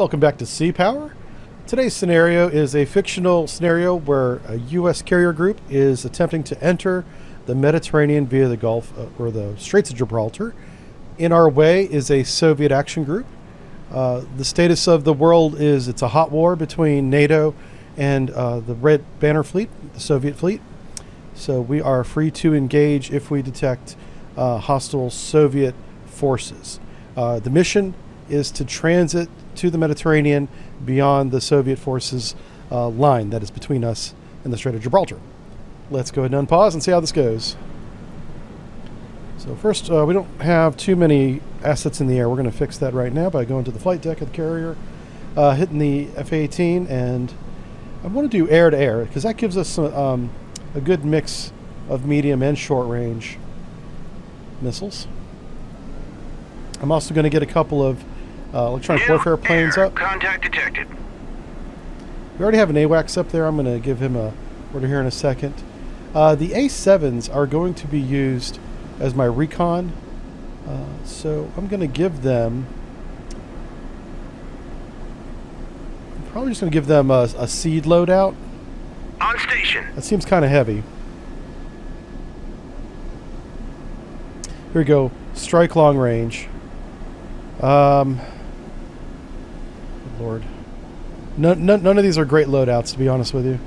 Welcome back to Sea Power. Today's scenario is a fictional scenario where a U.S. carrier group is attempting to enter the Mediterranean via the Gulf or the Straits of Gibraltar. In our way is a Soviet action group. The status of the world is it's a hot war between NATO and the Red Banner Fleet, the Soviet fleet. So we are free to engage if we detect hostile Soviet forces. The mission is to transit to the Mediterranean beyond the Soviet forces line that is between us and the Strait of Gibraltar. Let's go ahead and unpause and see how this goes. So first, we don't have too many assets in the air. We're going to fix that right now by going to the flight deck of the carrier, hitting the F-18, and I want to do air-to-air because that gives us a good mix of medium and short-range missiles. I'm also going to get a couple of electronic warfare planes up. Contact detected. We already have an AWACS up there. I'm going to give him a order here in a second. The A7s are going to be used as my recon, so I'm going to give them... I'm probably just going to give them a seed loadout. On station. That seems kind of heavy. Here we go. Strike long range. Good Lord. None of these are great loadouts, to be honest with you.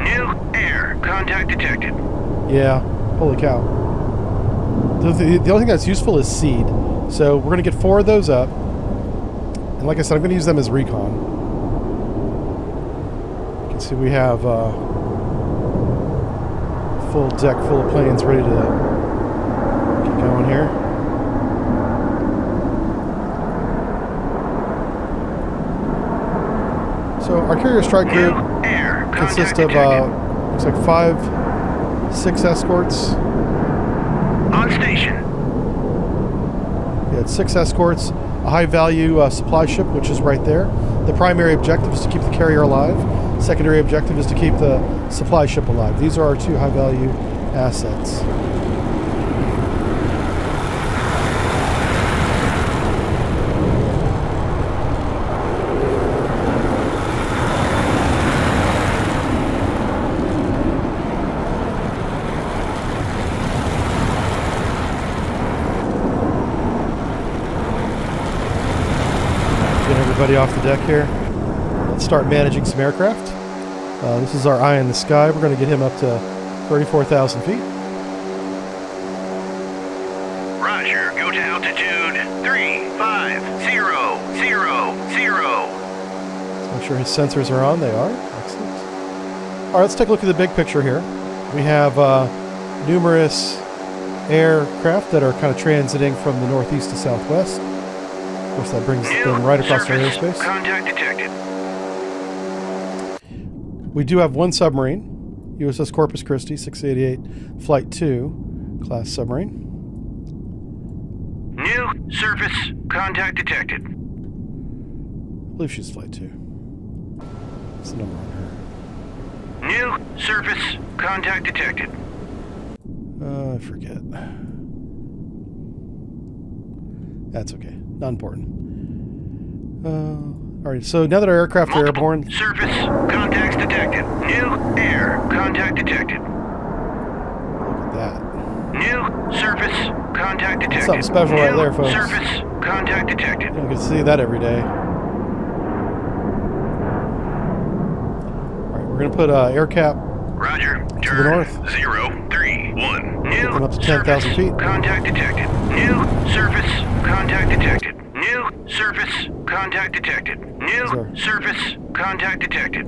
New air. Contact detected. Yeah. Holy cow. The only thing that's useful is seed. So we're going to get 4 of those up. And like I said, I'm going to use them as recon. You can see we have full deck full of planes ready to get going here. So our carrier strike group consists of looks like 6 escorts. On station. We had 6 escorts, a high-value supply ship, which is right there. The primary objective is to keep the carrier alive. Secondary objective is to keep the supply ship alive. These are our 2 high-value assets. Everybody off the deck here. Let's start managing some aircraft. This is our eye in the sky. We're going to get him up to 34,000 feet. Roger. Go to altitude 35000. Let's make sure his sensors are on. They are. Excellent. All right, let's take a look at the big picture here. We have numerous aircraft that are kind of transiting from the northeast to southwest. Of course, that brings them right across our airspace. Contact detected. We do have 1 submarine, USS Corpus Christi, 688 Flight 2 class submarine. New surface contact detected. I believe she's Flight 2. What's the number on her? New surface contact detected. I forget. That's okay. Not important. Alright, so now that our aircraft are airborne... Surface contacts detected. New air contact detected. Look at that. New surface contact detected. Something special right there, folks. Surface contact detected. You don't get to see that every day. Alright, we're going to put air cap Roger. to the north. 031. New Up to 10,000 feet. Contact detected. New surface contact detected. New surface contact detected. New surface contact detected.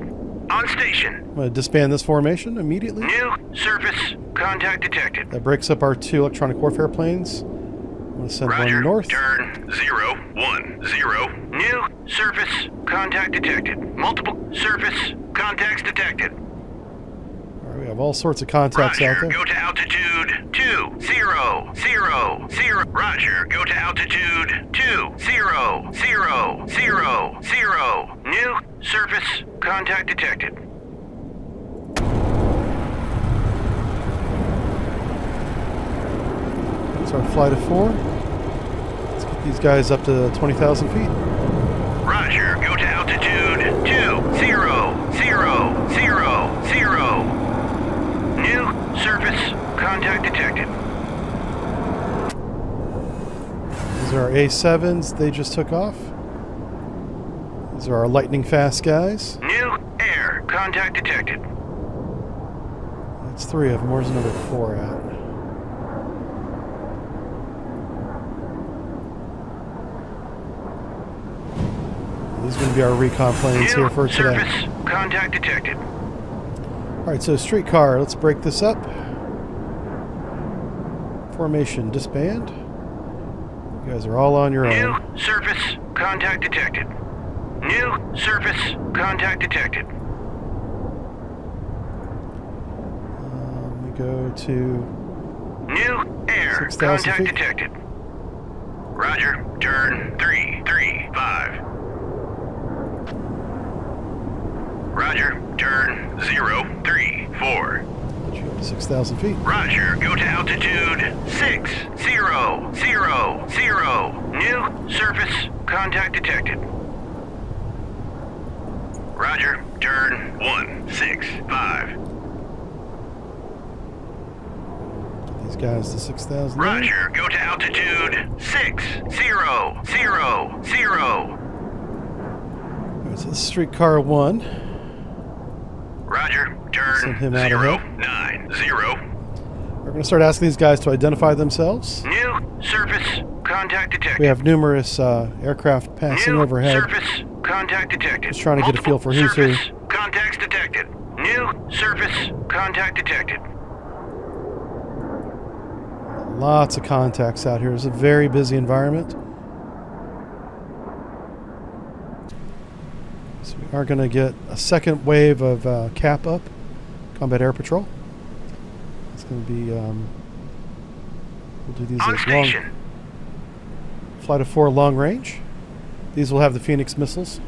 On station. I'm going to disband this formation immediately. New surface contact detected. That breaks up our 2 electronic warfare planes. I'm going to send Roger. one north. Turn 010. New surface contact detected. Multiple surface contacts detected. All right, we have all sorts of contacts Roger. out there. Go to altitude 2000. Roger. Go to altitude 2000. New surface contact detected. That's our flight of 4. Let's get These guys up to 20,000 feet. Roger, go to altitude 20,000. New surface contact detected. These are our A7s. They just took off. These are our lightning fast guys. New air contact detected. That's 3 of them. Where's number 4 at? These are going to be our recon planes here for today. Surface contact detected. Alright, so streetcar. Let's break this up. Formation, disband. You guys are all on your own. New surface contact detected. New surface contact detected. We go to New air 6,000 contact feet. detected. Roger, turn 335. Roger, turn 034. put you up to 6,000 feet. Roger, go to altitude 6000. New surface contact detected. Roger, turn 165. These guys to 6,000. Roger, go to altitude 6000. Alright, so this is streetcar 1. Roger, Send him turn out ahead. 090. We're going to start asking these guys to identify themselves. New surface contact detected. We have numerous aircraft passing New overhead. surface contact detected. Just trying to get a feel for who's who. Surface contacts detected. New surface contact detected. Lots of contacts out here. It's a very busy environment. So we are going to get a second wave of cap up, combat air patrol. It's going to be, we'll do these On as long, station. flight of 4 long range. These will have the Phoenix missiles.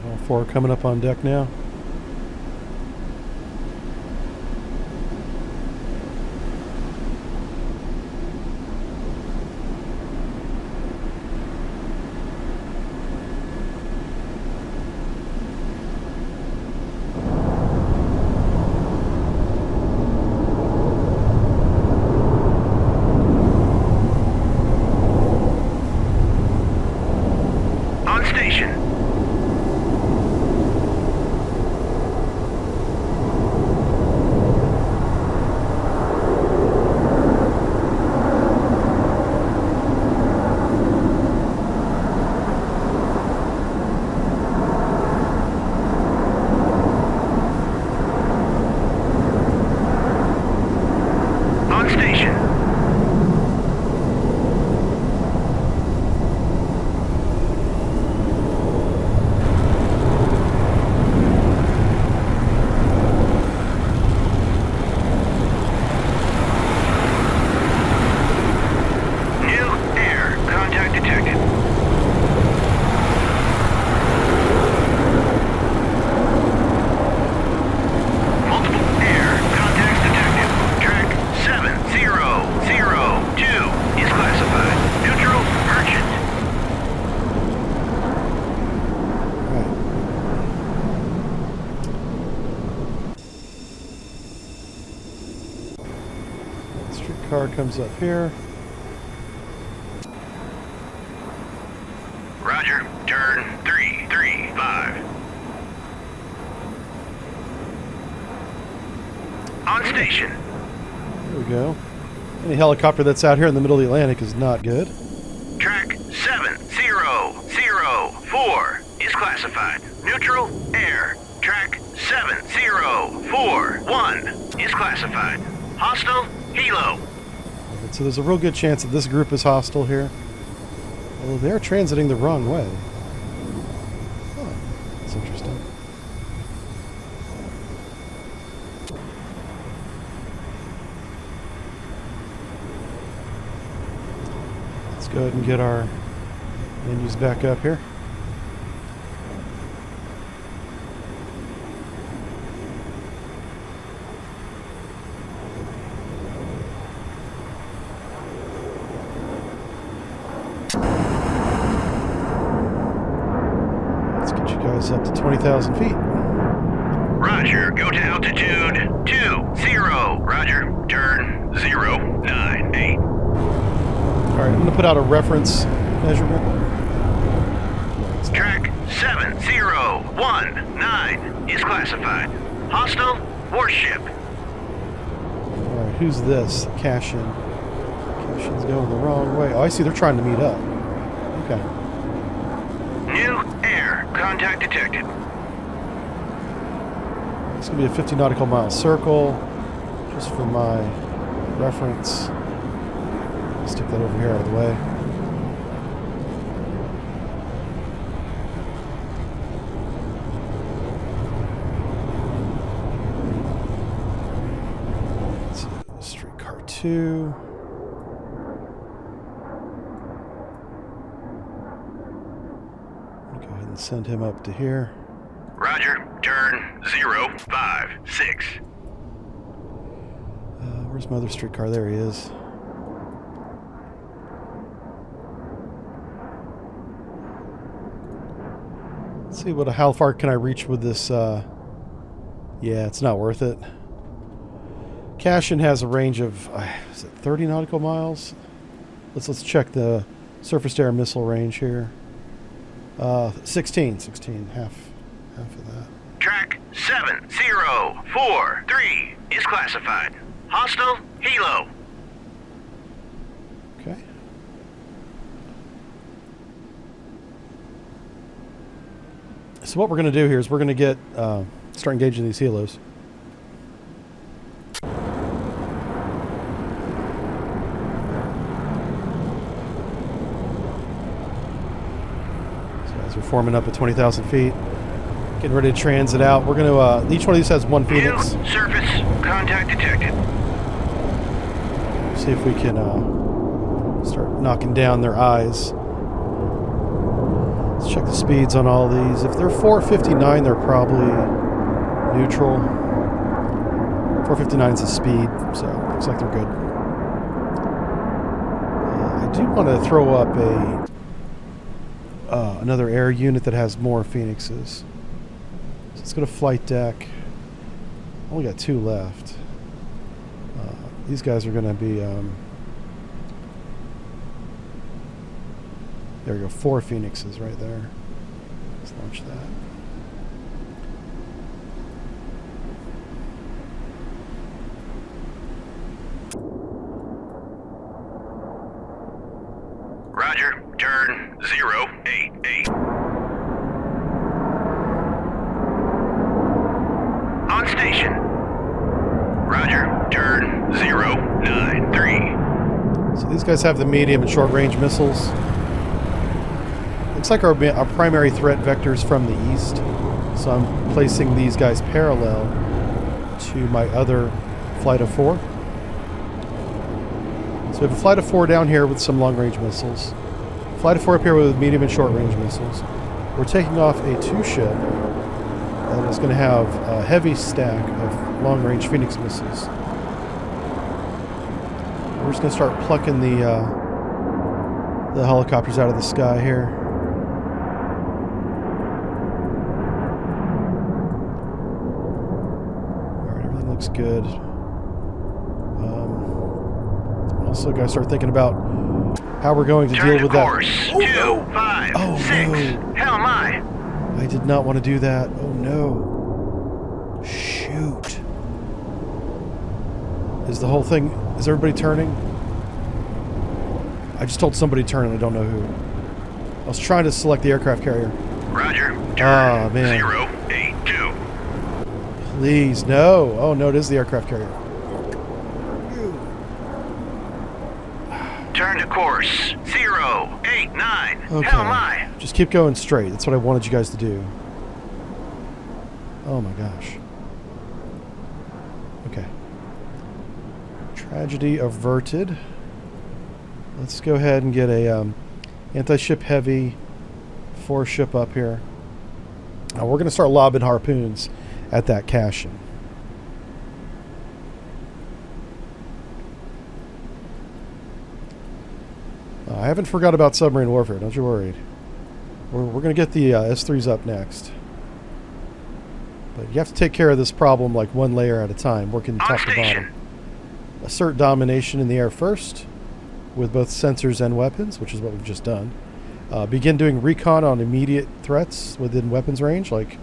All 4 coming up on deck now. On station. On station. New air contact detected. Multiple air contacts detected. Track 7002 is classified. Neutral urgent. Right. Streetcar comes up here. Roger, turn 335. On station. There we go. Any helicopter that's out here in the middle of the Atlantic is not good. Track 7004 is classified. Neutral air. Track 7041 is classified. Hostile helo. Right, so there's a real good chance that this group is hostile here. Although they're transiting the wrong way. Oh, that's interesting. go ahead and get our menus back up here. Let's get you guys up to 20,000 feet. Roger, go to altitude 20. Roger, turn 098. Alright, I'm going to put out a reference measurement. Track 7019 is classified. Hostile warship. Alright, who's this? Cash-in. Cash-in's going the wrong way. Oh, I see, they're trying to meet up. Okay. New air contact detected. It's going to be a 50 nautical mile circle, just for my reference. Stick that over here out of the way. Let's see, streetcar 2. I'll go ahead and send him up to here. Roger, turn 056. Where's my other streetcar? There he is. Let's see how far can I reach with this. Yeah, it's not worth it. Cash-in has a range of is it 30 nautical miles? Let's check the surface-to-air missile range here. 16, half of that. Track 7043 is classified. Hostile helo. Okay. So what we're going to do here is we're going to get start engaging these helos. So as we're forming up at 20,000 feet, getting ready to transit out. We're going to each one of these has one Phoenix. New surface contact detected. See if we can start knocking down their eyes. Let's check the speeds on all these. If they're 459, they're probably neutral. 459 is the speed, so looks like they're good. I do want to throw up another air unit that has more Phoenixes. So let's go to flight deck. Only got 2 left. These guys are going to be, there we go, 4 Phoenixes right there. Let's launch that. Roger, turn 088. On station. Roger, turn 093. So these guys have the medium and short range missiles. Looks like our primary threat vectors from the east. So I'm placing these guys parallel to my other flight of 4. So we have a flight of 4 down here with some long range missiles. Flight of 4 up here with medium and short range missiles. We're taking off a 2-ship that is going to have a heavy stack of long range Phoenix missiles. We're just going to start plucking the helicopters out of the sky here. Alright, everything looks good. Also got to start thinking about how we're going to deal with that. Course 256. Hell my. I did not want to do that. Oh no. Shoot. Is the whole thing... Is everybody turning? I just told somebody to turn and I don't know who. I was trying to select the aircraft carrier. Roger. Turn man. 082. Please, no. Oh no, it is the aircraft carrier. Turn to course 089. Okay. Hell my. Just keep going straight. That's what I wanted you guys to do. Oh my gosh. Okay. Tragedy averted. Let's go ahead and get a anti-ship heavy 4-ship up here. We're going to start lobbing harpoons at that caisson. I haven't forgot about submarine warfare. Don't you worry. We're going to get the S3s up next. But you have to take care of this problem like one layer at a time, working top to bottom. Assert domination in the air first, with both sensors and weapons, which is what we've just done. Begin doing recon on immediate threats within weapons range, like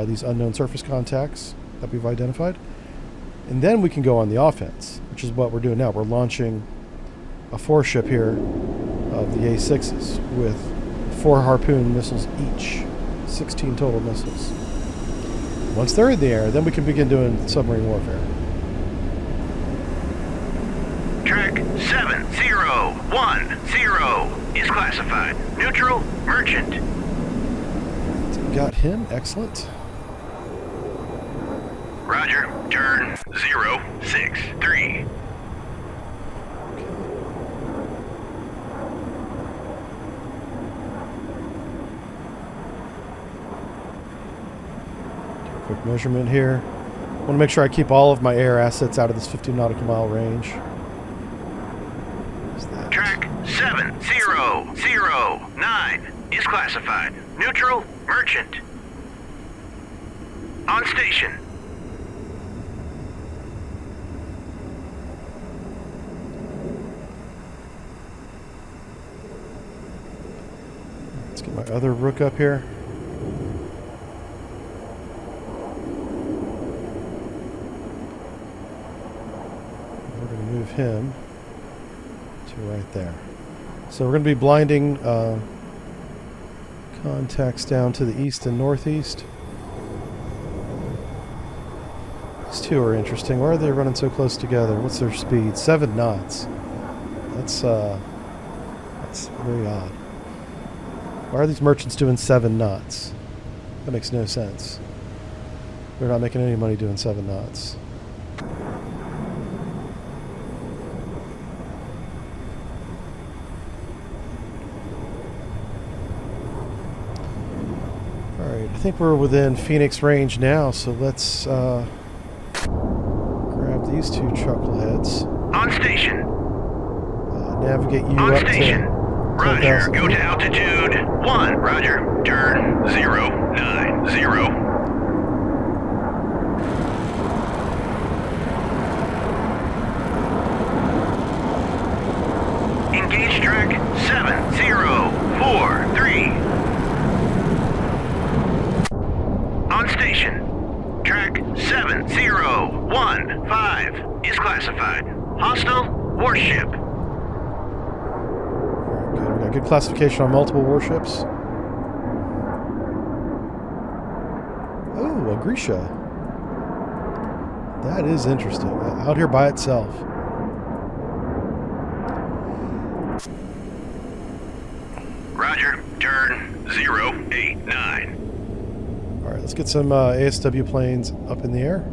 these unknown surface contacts that we've identified. And then we can go on the offense, which is what we're doing now. We're launching a 4-ship here of the A6s with 4 harpoon missiles each. 16 total missiles. Once they're in the air, then we can begin doing submarine warfare. Track 7010 is classified. Neutral, merchant. Got him. Excellent. Roger. Turn 063. Quick measurement here. I want to make sure I keep all of my air assets out of this 50 nautical mile range. Track 7009 is classified. Neutral, merchant. On station. Let's get my other rook up here. We're going to move him to right there. So we're going to be blinding contacts down to the east and northeast. These two are interesting. Why are they running so close together? What's their speed? 7 knots. That's very odd. Why are these merchants doing 7 knots? That makes no sense. We're not making any money doing 7 knots. Alright, I think we're within Phoenix range now, so let's grab these 2 chuckleheads. On station. Navigate you On up station. to Roger. 10,000 Go feet. to altitude 1. Roger. Turn 090. Engage track 7043. On station. Track 7015 is classified. Hostile warship. Good. We got good classification on multiple warships. Oh, a Grisha. That is interesting. Out here by itself. Roger. Turn 089. Alright, let's get some ASW planes up in the air.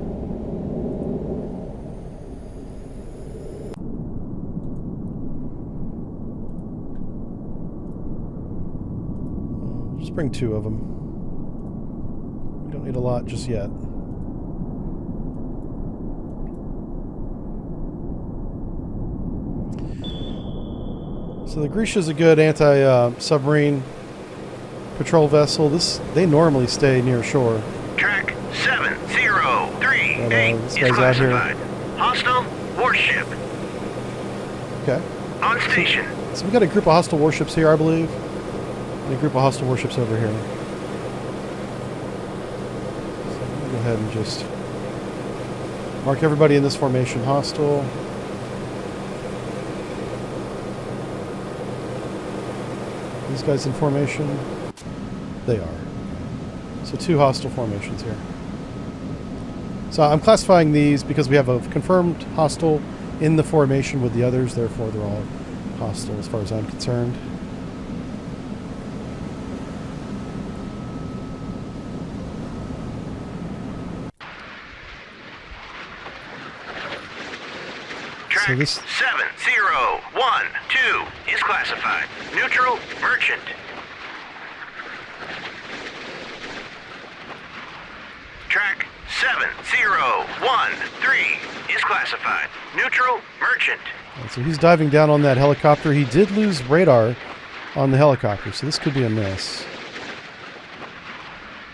Just bring 2 of them. We don't need a lot just yet. So the Grisha is a good anti-submarine patrol vessel. They normally stay near shore. Track 7038 this is guy's out here. classified. Hostile warship. Okay. On station. So we got a group of hostile warships here, I believe. And a group of hostile warships over here. So I'm gonna go ahead and just mark everybody in this formation hostile. These guys in formation? They are. So 2 hostile formations here. So I'm classifying these because we have a confirmed hostile in the formation with the others, therefore they're all hostile as far as I'm concerned. Track So this- 7012 is classified. Neutral merchant. Track 7013 is classified. Neutral merchant. And so he's diving down on that helicopter. He did lose radar on the helicopter, so this could be a miss.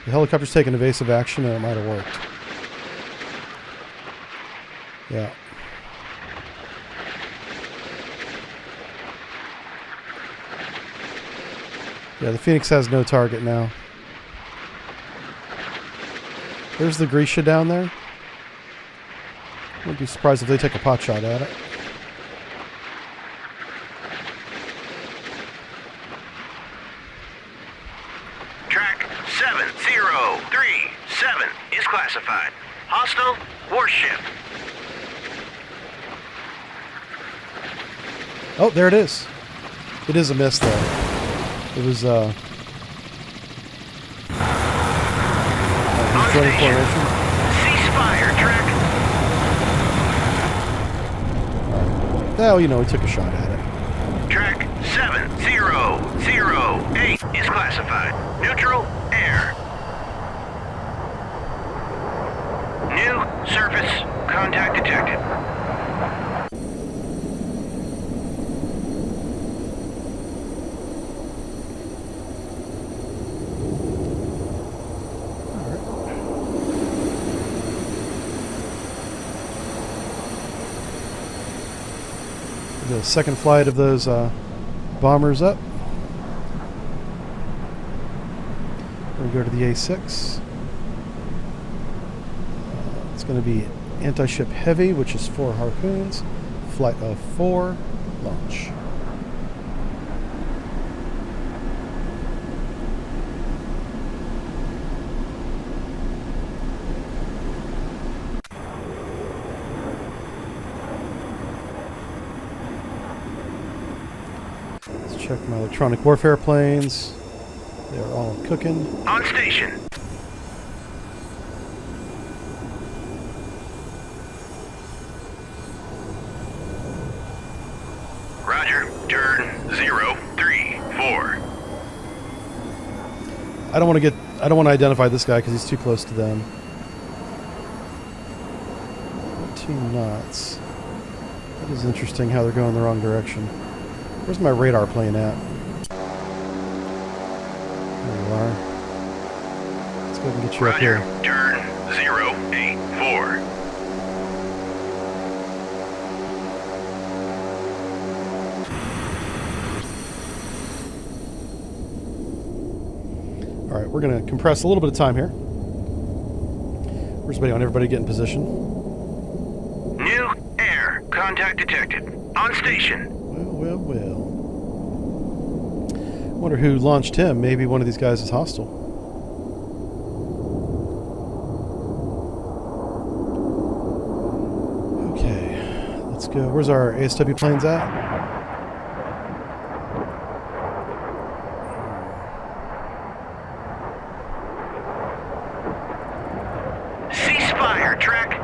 The helicopter's taking evasive action, and it might have worked. Yeah. Yeah, the Phoenix has no target now. There's the Grisha down there. Wouldn't be surprised if they take a pot shot at it. Track 7037 is classified. Hostile warship. Oh, there it is. It is a miss, though. It was, joining formation. Ceasefire, track. Well, you know, he took a shot at it. Track 7008 is classified. Neutral air. New surface contact detected. The second flight of those bombers up. We're going to go to the A6. It's going to be anti-ship heavy, which is 4 Harpoons. Flight of 4, launch. Check my electronic warfare planes. They're all cooking. On station. Roger. Turn 034. I don't want to identify this guy because he's too close to them. 14 knots. That is interesting how they're going the wrong direction. Where's my radar plane at? There you are. Let's go and get you up here. Turn 084. Alright, we're going to compress a little bit of time here. Where's everybody get in position? New air contact detected. On station. Well. Wonder who launched him. Maybe one of these guys is hostile. Okay, let's go. Where's our ASW planes at? Ceasefire, track.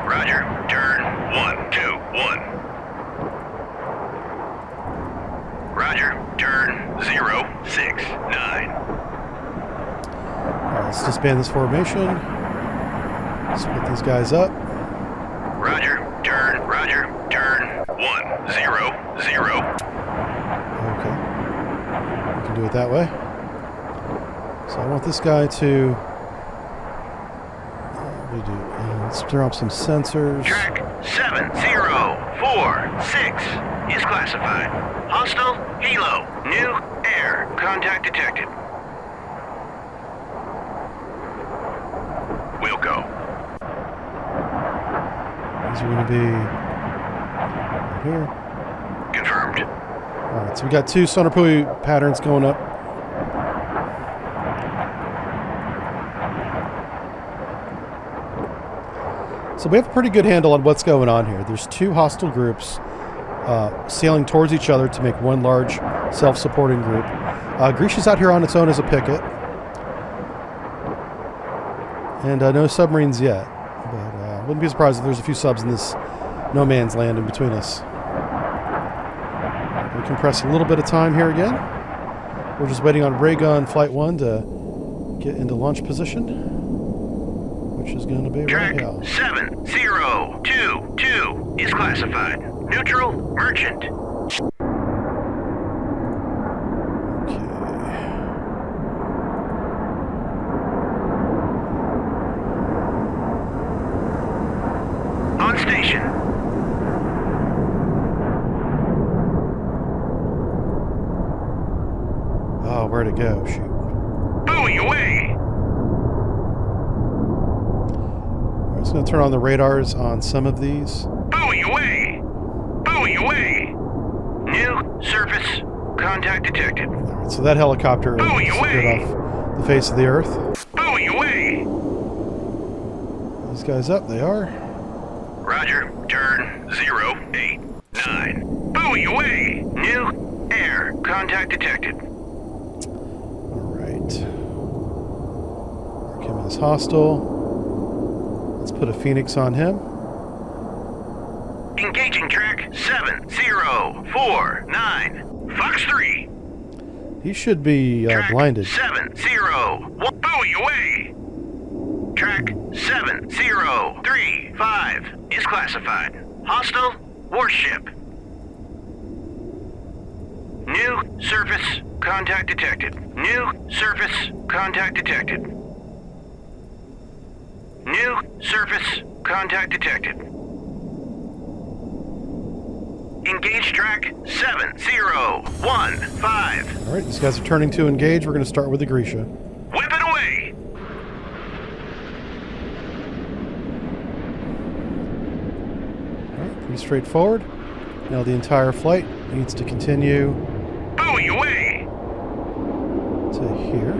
Roger. Turn 121. Roger. Turn 069. Alright, let's disband this formation. Split these guys up. Roger. Turn 100. Okay. We can do it that way. So I want this guy to... what do we do? Let's drop some sensors. Track 7046 is classified. Hostile helo. New air contact detected. We'll go. These are going to be right here. Confirmed. Alright, so we got 2 sonobuoy patterns going up. So we have a pretty good handle on what's going on here. There's 2 hostile groups sailing towards each other to make one large self-supporting group. Grisha's out here on its own as a picket. And no submarines yet. But wouldn't be surprised if there's a few subs in this no man's land in between us. compress a little bit of time here again. We're just waiting on ray gun flight 1 to get into launch position, which is going to be right now. Track 7022 is classified. Neutral, merchant. On station. Oh, where'd it go? Shoot. Buoy away. I'm just going to turn on the radars on some of these. Buoy away. Buoy away. New surface contact detected. Alright, so that helicopter Buoy is away. good off the face of the earth. Buoy away. These guys up, they are. Roger. Turn 089. Buoy away. New air contact detected. Alright. Arkham is hostile. Let's put a Phoenix on him. Engaging track 7049. Fox 3. He should be Track blinded. 701. Buoy away. Track 7035 is classified. Hostile warship. New surface contact detected. New surface contact detected. New surface contact detected. Engage track 7015. Alright, these guys are turning to engage. We're going to start with the Grisha. Whip it away. Alright, pretty straightforward. Now the entire flight needs to continue Buoy away. to here.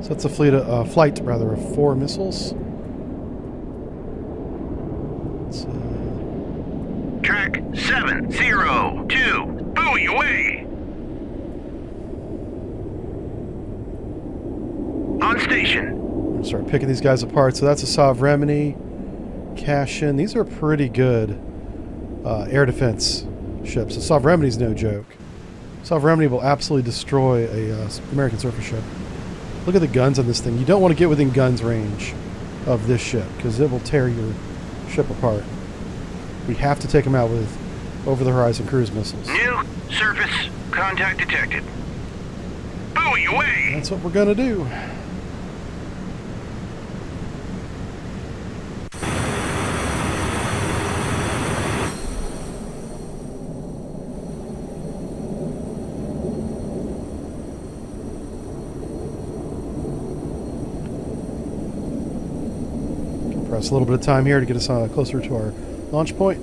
So that's a flight of 4 missiles. Let's, Track 702. Buoy away. On station. I'm going to start picking these guys apart. So that's a Sovereign, Cashin. These are pretty good air defense ships. The Sovereign is no joke. Sovereign will absolutely destroy a American surface ship. Look at the guns on this thing. You don't want to get within guns range of this ship because it will tear your ship apart. We have to take them out with over-the-horizon cruise missiles. New surface contact detected. Buoy away. That's what we're going to do. Press a little bit of time here to get us closer to our launch point.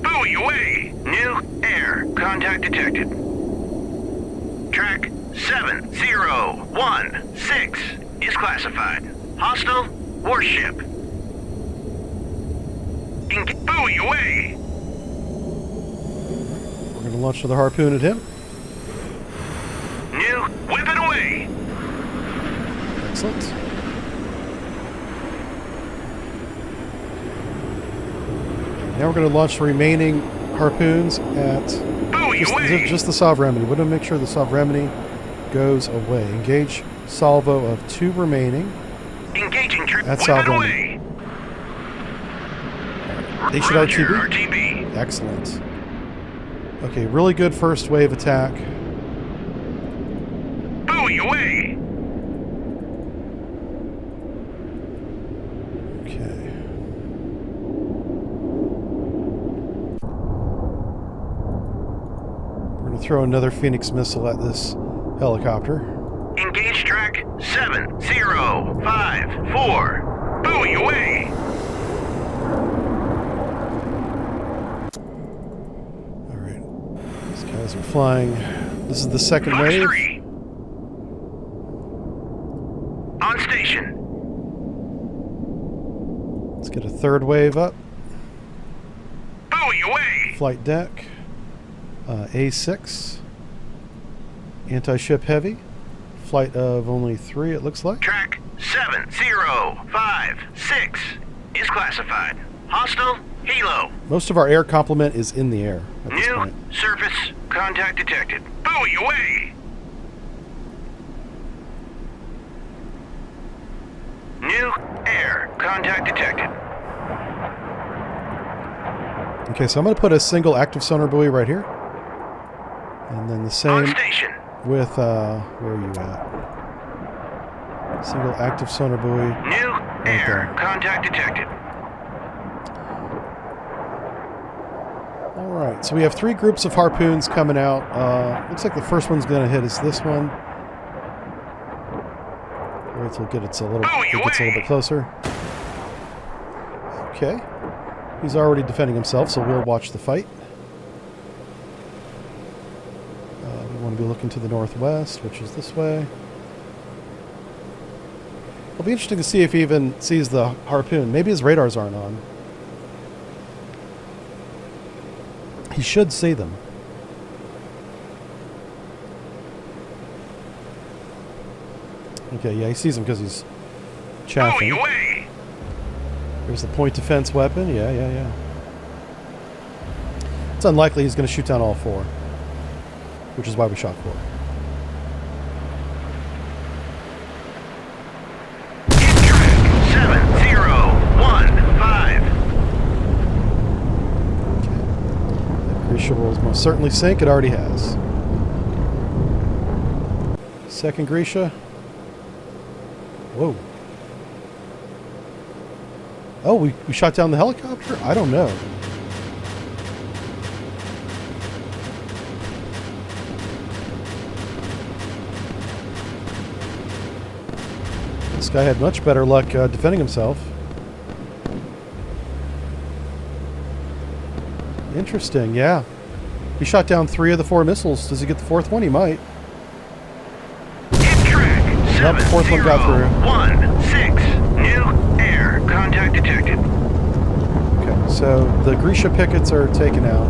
Buoy away. New air contact detected. Track 7016 is classified. Hostile warship. Buoy away. We're going to launch another harpoon at him. New whip it away. Excellent. Now we're going to launch the remaining harpoons at just the Sovereign. We want to make sure the Sovereign goes away. Engage salvo of 2 remaining. Engaging trip. That's Whip it Sovereign. away. They should Roger, RTB. RTB. Excellent. Okay, really good first wave attack. Buoy away. Okay. We're going to throw another Phoenix missile at this helicopter. Engage track 7054. Buoy away. Alright. These guys are flying. This is the second Fox wave. 3. On station. Let's get a third wave up. Buoy away. Flight deck. A6. Anti-ship heavy. flight of only 3, it looks like. Track 7056 is classified. Hostile helo. Most of our air complement is in the air at this New point. surface contact detected. Buoy away! New air contact detected. Okay, so I'm going to put a single active sonar buoy right here. And then the On same station. with, where are you at? Single active sonar buoy. New air there. contact detected. Alright, so we have 3 groups of harpoons coming out. Looks like the first one's going to hit is this one. Wait till it gets a little bit closer. Okay. He's already defending himself, so we'll watch the fight. We want to be looking to the northwest, which is this way. It'll be interesting to see if he even sees the harpoon. Maybe his radars aren't on. He should see them. Okay, yeah, he sees them because he's chaffing. Away. There's the point defense weapon. Yeah. It's unlikely he's going to shoot down all 4, which is why we shot 4. Track 7015. That Grisha will most certainly sink. It already has. Second Grisha. Whoa. Oh, we shot down the helicopter? I don't know. This guy had much better luck defending himself. Interesting, yeah. He shot down 3 of the 4 missiles. Does he get the 4th one? He might. Nope, the 4th one got through. 7016. New air contact detected. Okay, so the Grisha pickets are taken out.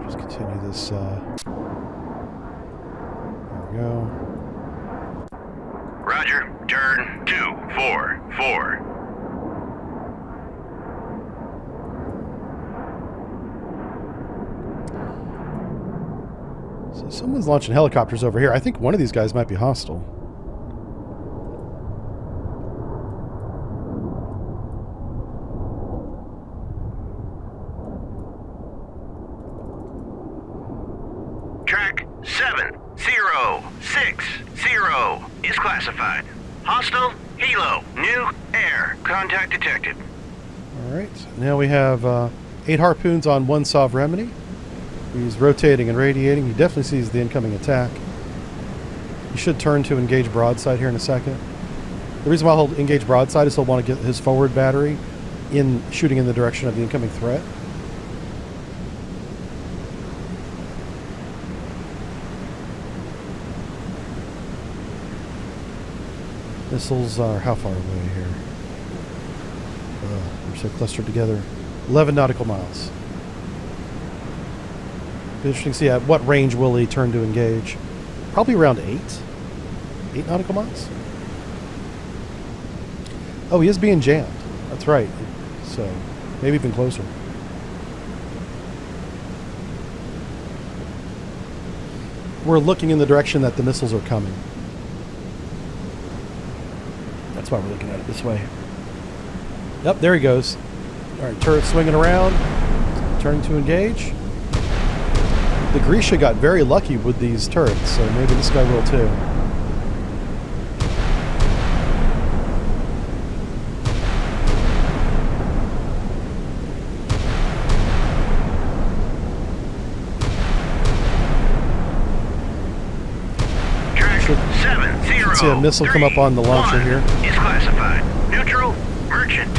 Just continue this. There we go. Roger. Turn 244. So someone's launching helicopters over here. I think one of these guys might be hostile. Track 7060 is classified. Hostile helo. New air contact detected. Alright, now we have 8 harpoons on 1 Sov Remini. He's rotating and radiating. He definitely sees the incoming attack. He should turn to engage broadside here in a second. The reason why he'll engage broadside is he'll want to get his forward battery shooting in the direction of the incoming threat. Missiles are how far away here? They're so clustered together. 11 nautical miles. Be interesting to see at what range will he turn to engage. Probably around 8 nautical miles. Oh, he is being jammed. That's right. So maybe even closer. We're looking in the direction that the missiles are coming. That's why we're looking at it this way. Yep, there he goes. All right, turret swinging around, turning to engage. The Grisha got very lucky with these turrets, so maybe this guy will too. See a missile come up on the launcher here. Is classified. Neutral merchant.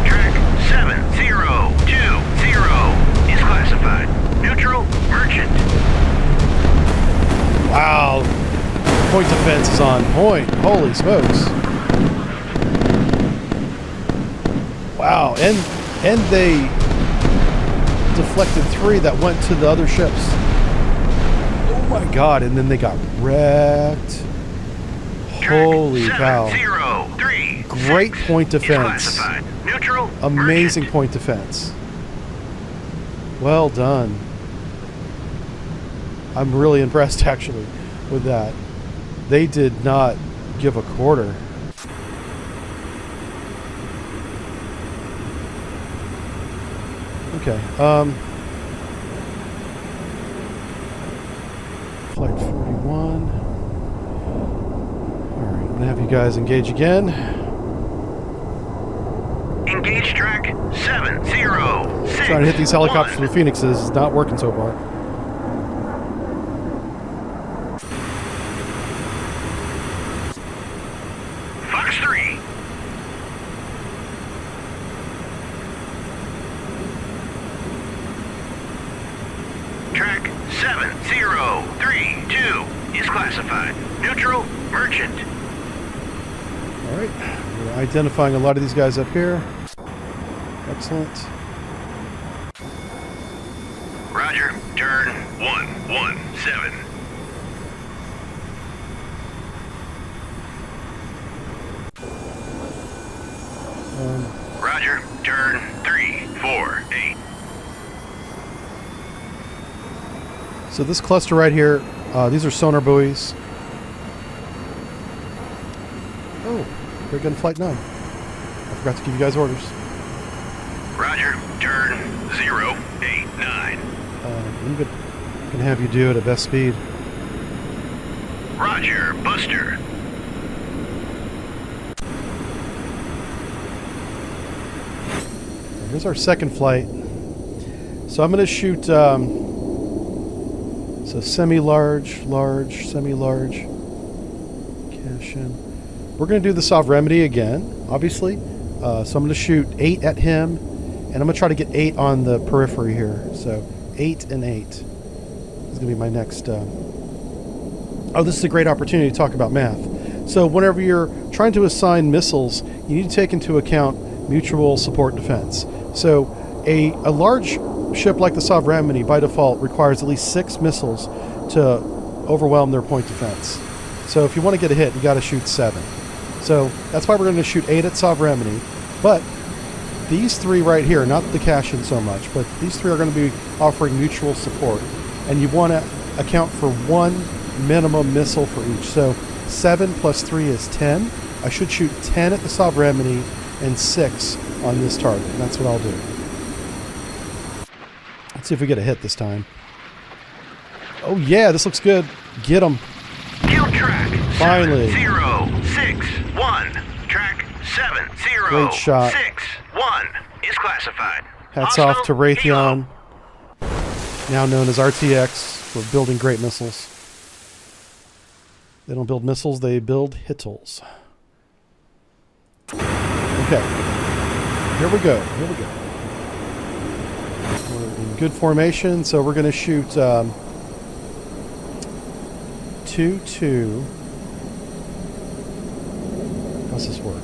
Track 7020 is classified. Neutral merchant. Wow. Point defense is on point. Holy smokes. Wow, and they deflected 3 that went to the other ships. Oh my god, and then they got wrecked. Holy cow. 703. Great point defense. Neutral. Amazing point defense. Well done. I'm really impressed actually with that. They did not give a quarter. Okay. Flight 41. Alright, I'm gonna have you guys engage again. Engage track 706. Trying to hit these helicopters with Phoenixes is not working so far. Fox 3. Track 7032 is classified. Neutral, merchant. Alright, we're identifying a lot of these guys up here. Excellent. Roger, turn 117. Roger, turn 348. So this cluster right here, these are sonar buoys. Oh, we're getting flight 9. I forgot to give you guys orders. Roger, turn 089. I'm going to have you do it at best speed. Roger, Buster. Here's our second flight. So I'm going to shoot so semi-large, large, semi-large. Cash in. We're going to do the Sovereignty again, obviously. So I'm going to shoot 8 at him, and I'm going to try to get 8 on the periphery here. So 8 and 8. This is going to be my next... Oh, this is a great opportunity to talk about math. So whenever you're trying to assign missiles, you need to take into account mutual support defense. So a large ship like the Sovereignty by default requires at least 6 missiles to overwhelm their point defense. So if you want to get a hit, you got to shoot 7. So that's why we're going to shoot 8 at Sovereignty. But these 3 right here, not the cash-in so much, but these 3 are going to be offering mutual support. And you want to account for 1 minimum missile for each. So 7 plus 3 is 10. I should shoot 10 at the Sovereignty and 6 on this target. And that's what I'll do. Let's see if we get a hit this time. Oh yeah, this looks good. Get them. Kill track. Finally. 7061. Track 7061 Great shot. is classified. Hats off to Raytheon, now known as RTX, for building great missiles. They don't build missiles, they build hittles. Okay. Here we go. Here we go. We're in good formation, so we're going to shoot 2-2. How's this work?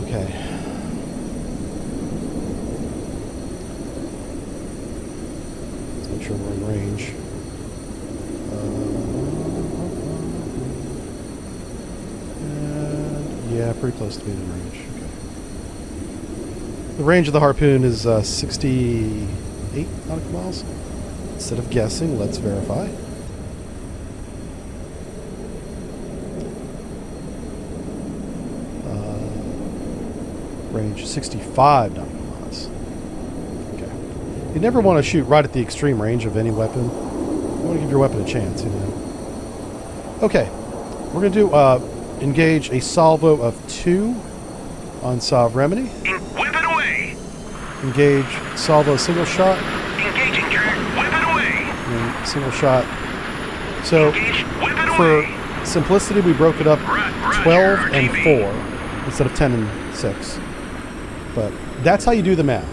Okay. Let's make sure we're in range. Yeah, pretty close to being in range. Okay. The range of the harpoon is 68 nautical miles. Instead of guessing, let's verify. Range 65 nautical miles. Okay. You never want to shoot right at the extreme range of any weapon. You want to give your weapon a chance, you know. Okay. We're going to do engage a salvo of 2 on Sovereignty. Whip it away. Engage salvo single shot. Engaging track. Whip it away. And single shot. So Engage. Whip it for away. simplicity, we broke it up Roger, 12 and RTB. 4 instead of 10 and 6. But that's how you do the math.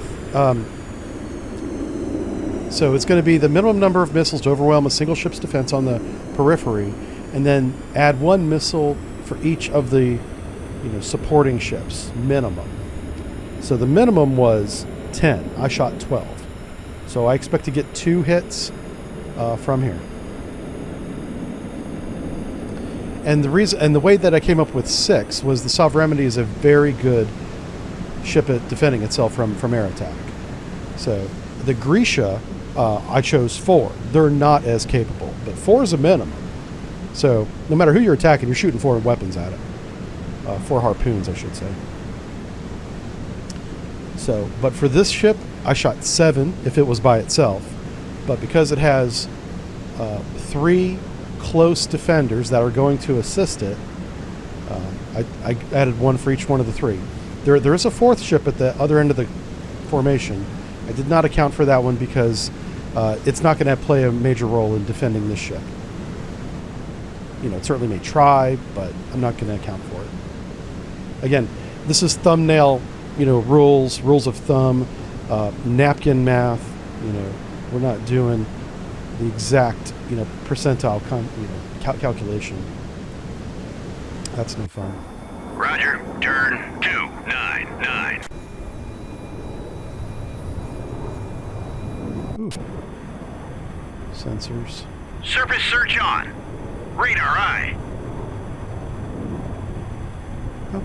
So it's going to be the minimum number of missiles to overwhelm a single ship's defense on the periphery, and then add 1 missile for each of the supporting ships, minimum. So the minimum was 10. I shot 12. So I expect to get 2 hits from here. And the way that I came up with 6 was the Submarine is a very good ship at defending itself from air attack. So the Grisha, I chose 4. They're not as capable, but 4 is a minimum. So no matter who you're attacking, you're shooting 4 weapons at it. 4 harpoons, I should say. So, but for this ship, I shot 7 if it was by itself. But because it has 3 close defenders that are going to assist it, I added 1 for each one of the 3. There is a 4th ship at the other end of the formation. I did not account for that one because it's not going to play a major role in defending this ship. It certainly may try, but I'm not going to account for it. Again, this is thumbnail, rules of thumb, napkin math. We're not doing the exact, percentile, calculation. That's no fun. Roger. Turn 299. Ooh. Sensors. Surface search on. Radar eye. Oh.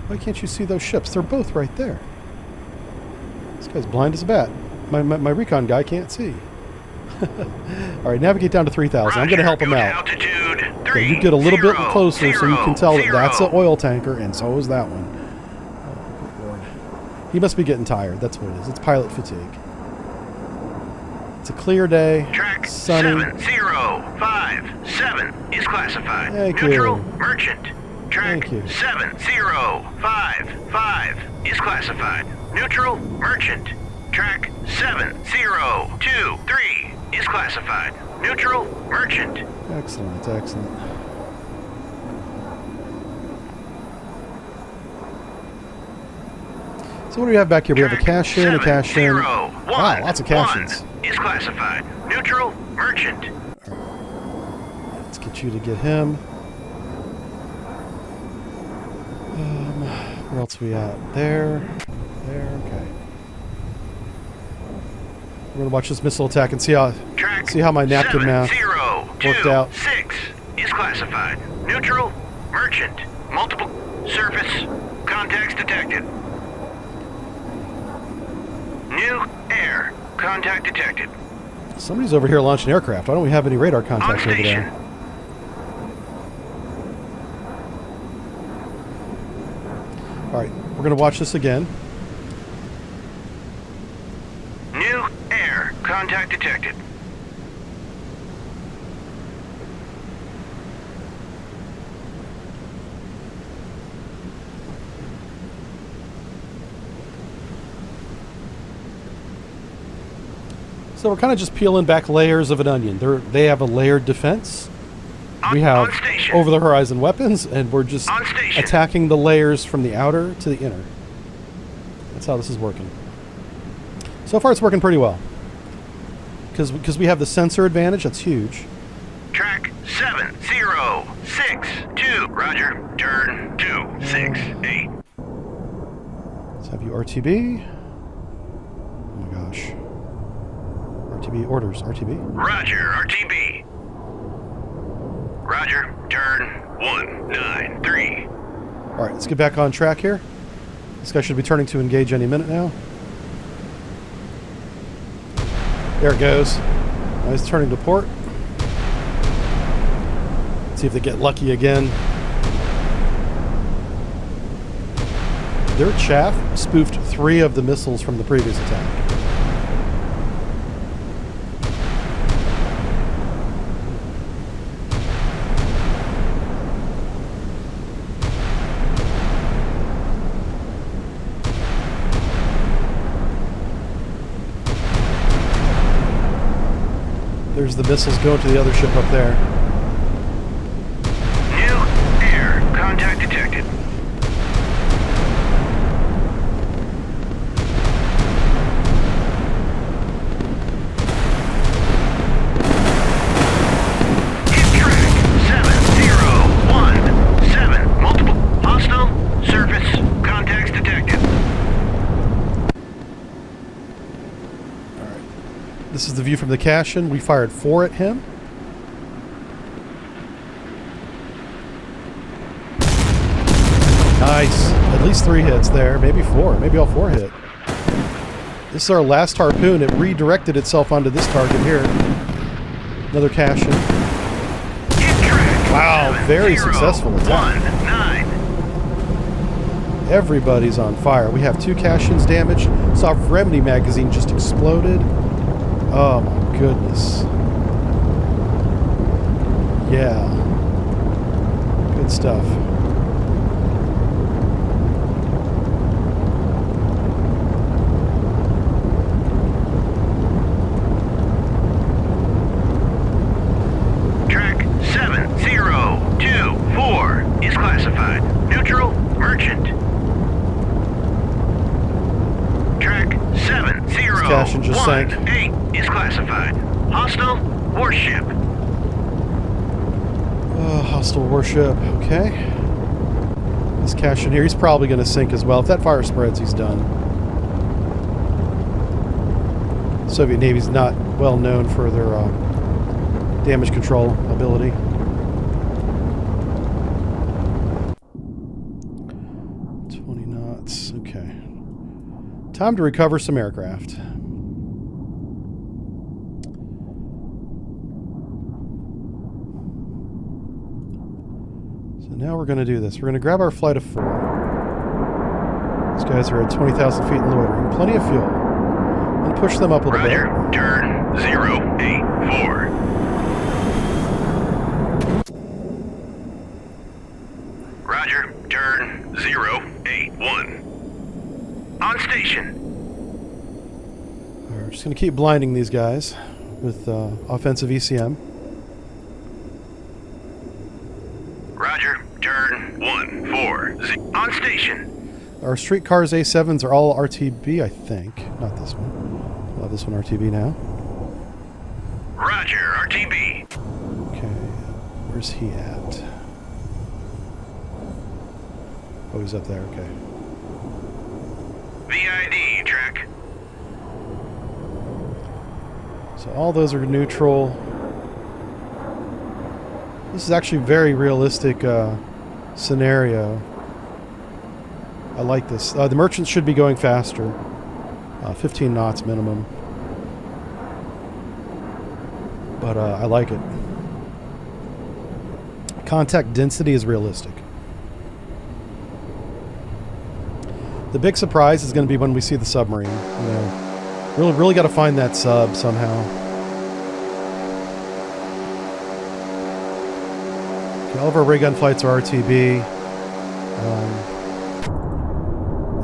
Why can't you see those ships? They're both right there. This guy's blind as a bat. My recon guy can't see. All right, navigate down to 3,000. I'm going to help him out. Altitude 3, Okay, you get a little bit 0, closer so you can tell that 0. that's an oil tanker, and so is that one. Oh, good Lord. He must be getting tired. That's what it is. It's pilot fatigue. It's a clear day. Track sunny. 7057 is classified. Thank Neutral you. merchant. Track Thank you. 7055 is classified. Neutral merchant. Track 7023 is classified. Neutral merchant. Excellent, excellent. So what do we have back here? We have a cash in, a cash in. Wow, lots of cash ins. Is classified. Neutral merchant. Let's get you to get him. Where else are we at? There, okay. We're gonna watch this missile attack and see how my napkin math worked out. 6 is classified. Neutral merchant. Multiple surface contacts detected. New air contact detected. Somebody's over here launching aircraft. Why don't we have any radar On contacts over station. there? All right, we're going to watch this again. New air contact detected. So we're kind of just peeling back layers of an onion. They have a layered defense. We have over-the-horizon weapons, and we're just attacking the layers from the outer to the inner. That's how this is working. So far, it's working pretty well. Because we have the sensor advantage, that's huge. Track 7062. Roger. Turn 268. Let's have you RTB. Oh my gosh. RTB orders. RTB. Roger. RTB. Roger. Turn 193. All right, let's get back on track here. This guy should be turning to engage any minute now. There it goes. Now he's turning to port. Let's see if they get lucky again. Their chaff spoofed 3 of the missiles from the previous attack. There's the missiles going to the other ship up there. New air contact detected. Hit track 7017. Multiple is the view from the Cashin. We fired 4 at him. Nice. At least 3 hits there. Maybe 4. Maybe all 4 hit. This is our last harpoon. It redirected itself onto this target here. Another Cashin. Wow, very successful attack. Everybody's on fire. We have 2 Cashins damaged. Soft Remedy magazine just exploded. Oh my goodness. Yeah. Good stuff. Track 7024 is classified. Neutral, merchant. Track 7018 is classified. Hostile warship. Hostile warship. Okay. This Cashin here, he's probably going to sink as well. If that fire spreads, he's done. Soviet Navy's not well known for their damage control ability. Okay. Time to recover some aircraft. So now we're going to do this. We're going to grab our flight of 4. These guys are at 20,000 feet and loitering. Plenty of fuel. I'm going to push them up a little bit. Roger. Turn 084. Roger. Turn 081. On station. We're just going to keep blinding these guys with offensive ECM. Roger. Turn 140. On station. Our streetcars A7s are all RTB, I think. Not this one. We'll have this one RTB now. Roger. RTB. Okay. Where's he at? Oh, he's up there. Okay. VID track. So all those are neutral. This is actually a very realistic scenario. I like this. The merchants should be going faster. 15 knots minimum. But I like it. Contact density is realistic. The big surprise is going to be when we see the submarine. You know, really got to find that sub somehow. Okay, all of our ray gun flights are RTB.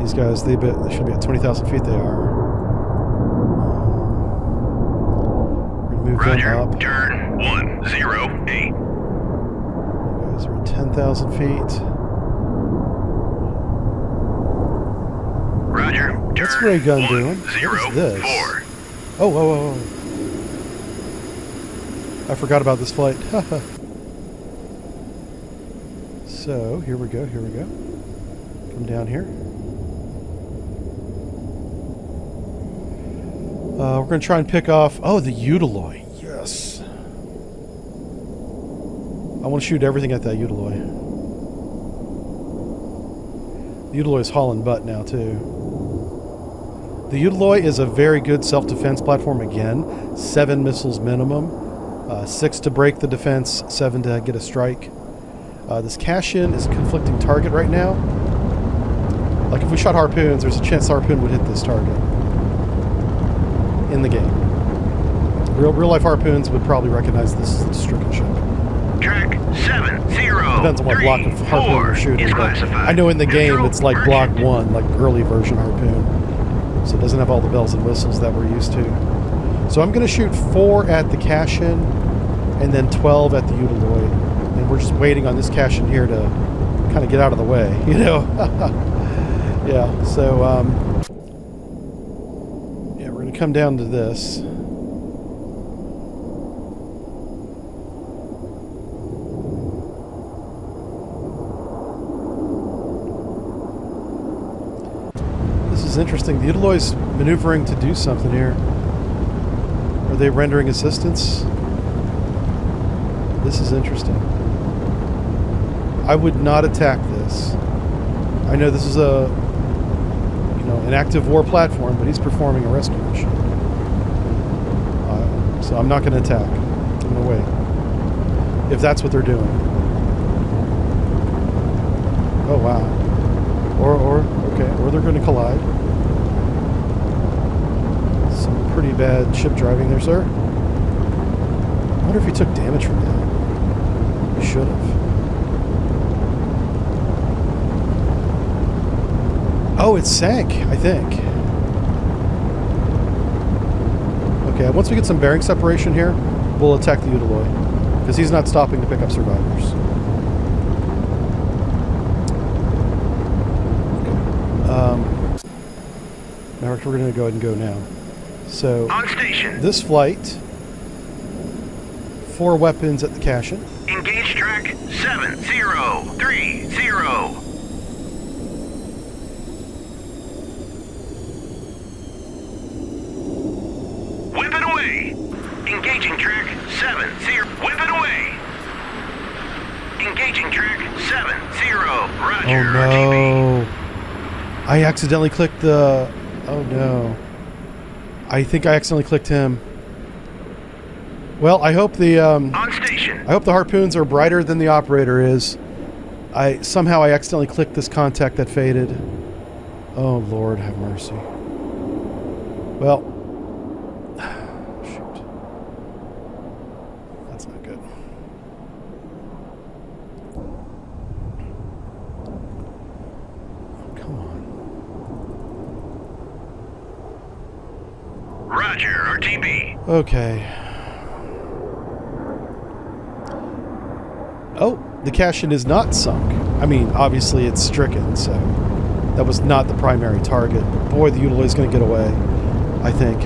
These guys, they should be at 20,000 feet. They are. We're going to move Roger, them up. turn 108. You guys are at 10,000 feet. Roger, What's turn ray gun doing? What is this? 104. Oh. I forgot about this flight. So, here we go. Come down here. We're going to try and pick off... Oh, the Utiloy. Yes. I want to shoot everything at that Utiloy. The Utiloy is hauling butt now, too. The Utiloy is a very good self-defense platform again. 7 missiles minimum. 6 to break the defense, 7 to get a strike. This cash-in is a conflicting target right now. Like if we shot harpoons, there's a chance the harpoon would hit this target. In the game. Real-life harpoons would probably recognize this as a stricken ship. Track 7034 Depends on what block of harpoon we're shooting. is classified. I know in the game Neutral it's like block 1, like early version harpoon. So it doesn't have all the bells and whistles that we're used to. So I'm going to shoot 4 at the cash-in and then 12 at the Utiloid. And we're just waiting on this cash-in here to kind of get out of the way, you know? Yeah, so, yeah, we're going to come down to this. This is interesting. The Utiloy's maneuvering to do something here. Or Are they rendering assistance? This is interesting. I would not attack this. I know this is a, an active war platform, but he's performing a rescue mission. So I'm not going to attack. I'm going to wait. If that's what they're doing. Oh, wow. Okay, or they're going to collide. Some pretty bad ship driving there, sir. I wonder if he took damage from that. He should have. Oh, it sank, I think. Okay, once we get some bearing separation here, we'll attack the Udaloy, because he's not stopping to pick up survivors. Okay. Now we're going to go ahead and go now. So, on station. This flight, 4 weapons at the caisson. Engage track 7030. Whip it away. Engaging track 70. Whip it away. Engaging track 70. Roger. Oh no. RTB. I accidentally clicked the... Oh no. I think I accidentally clicked him. Well, I hope the on station. I hope the harpoons are brighter than the operator is. Somehow I accidentally clicked this contact that faded. Oh Lord, have mercy. Well, shoot. That's not good. Come on. Roger, RTB. Okay. Oh, the caisson is not sunk. I mean, obviously it's stricken, so that was not the primary target. But boy, the Udaloy is going to get away, I think.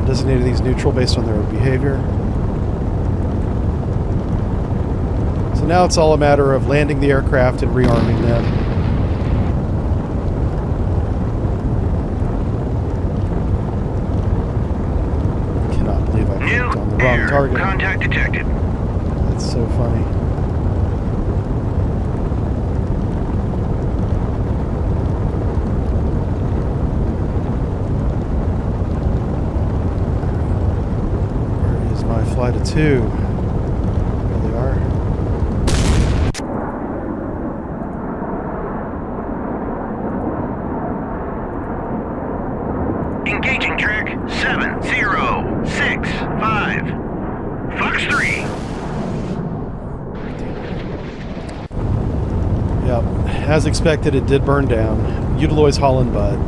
Designated these neutral based on their behavior. So now it's all a matter of landing the aircraft and rearming them. I cannot believe I clicked on the wrong target. Contact detected. That's so funny. Where is my flight of 2? There they are. Engaging track 7065. Fox 3. Yep. As expected, it did burn down. Udaloy's hauling butt.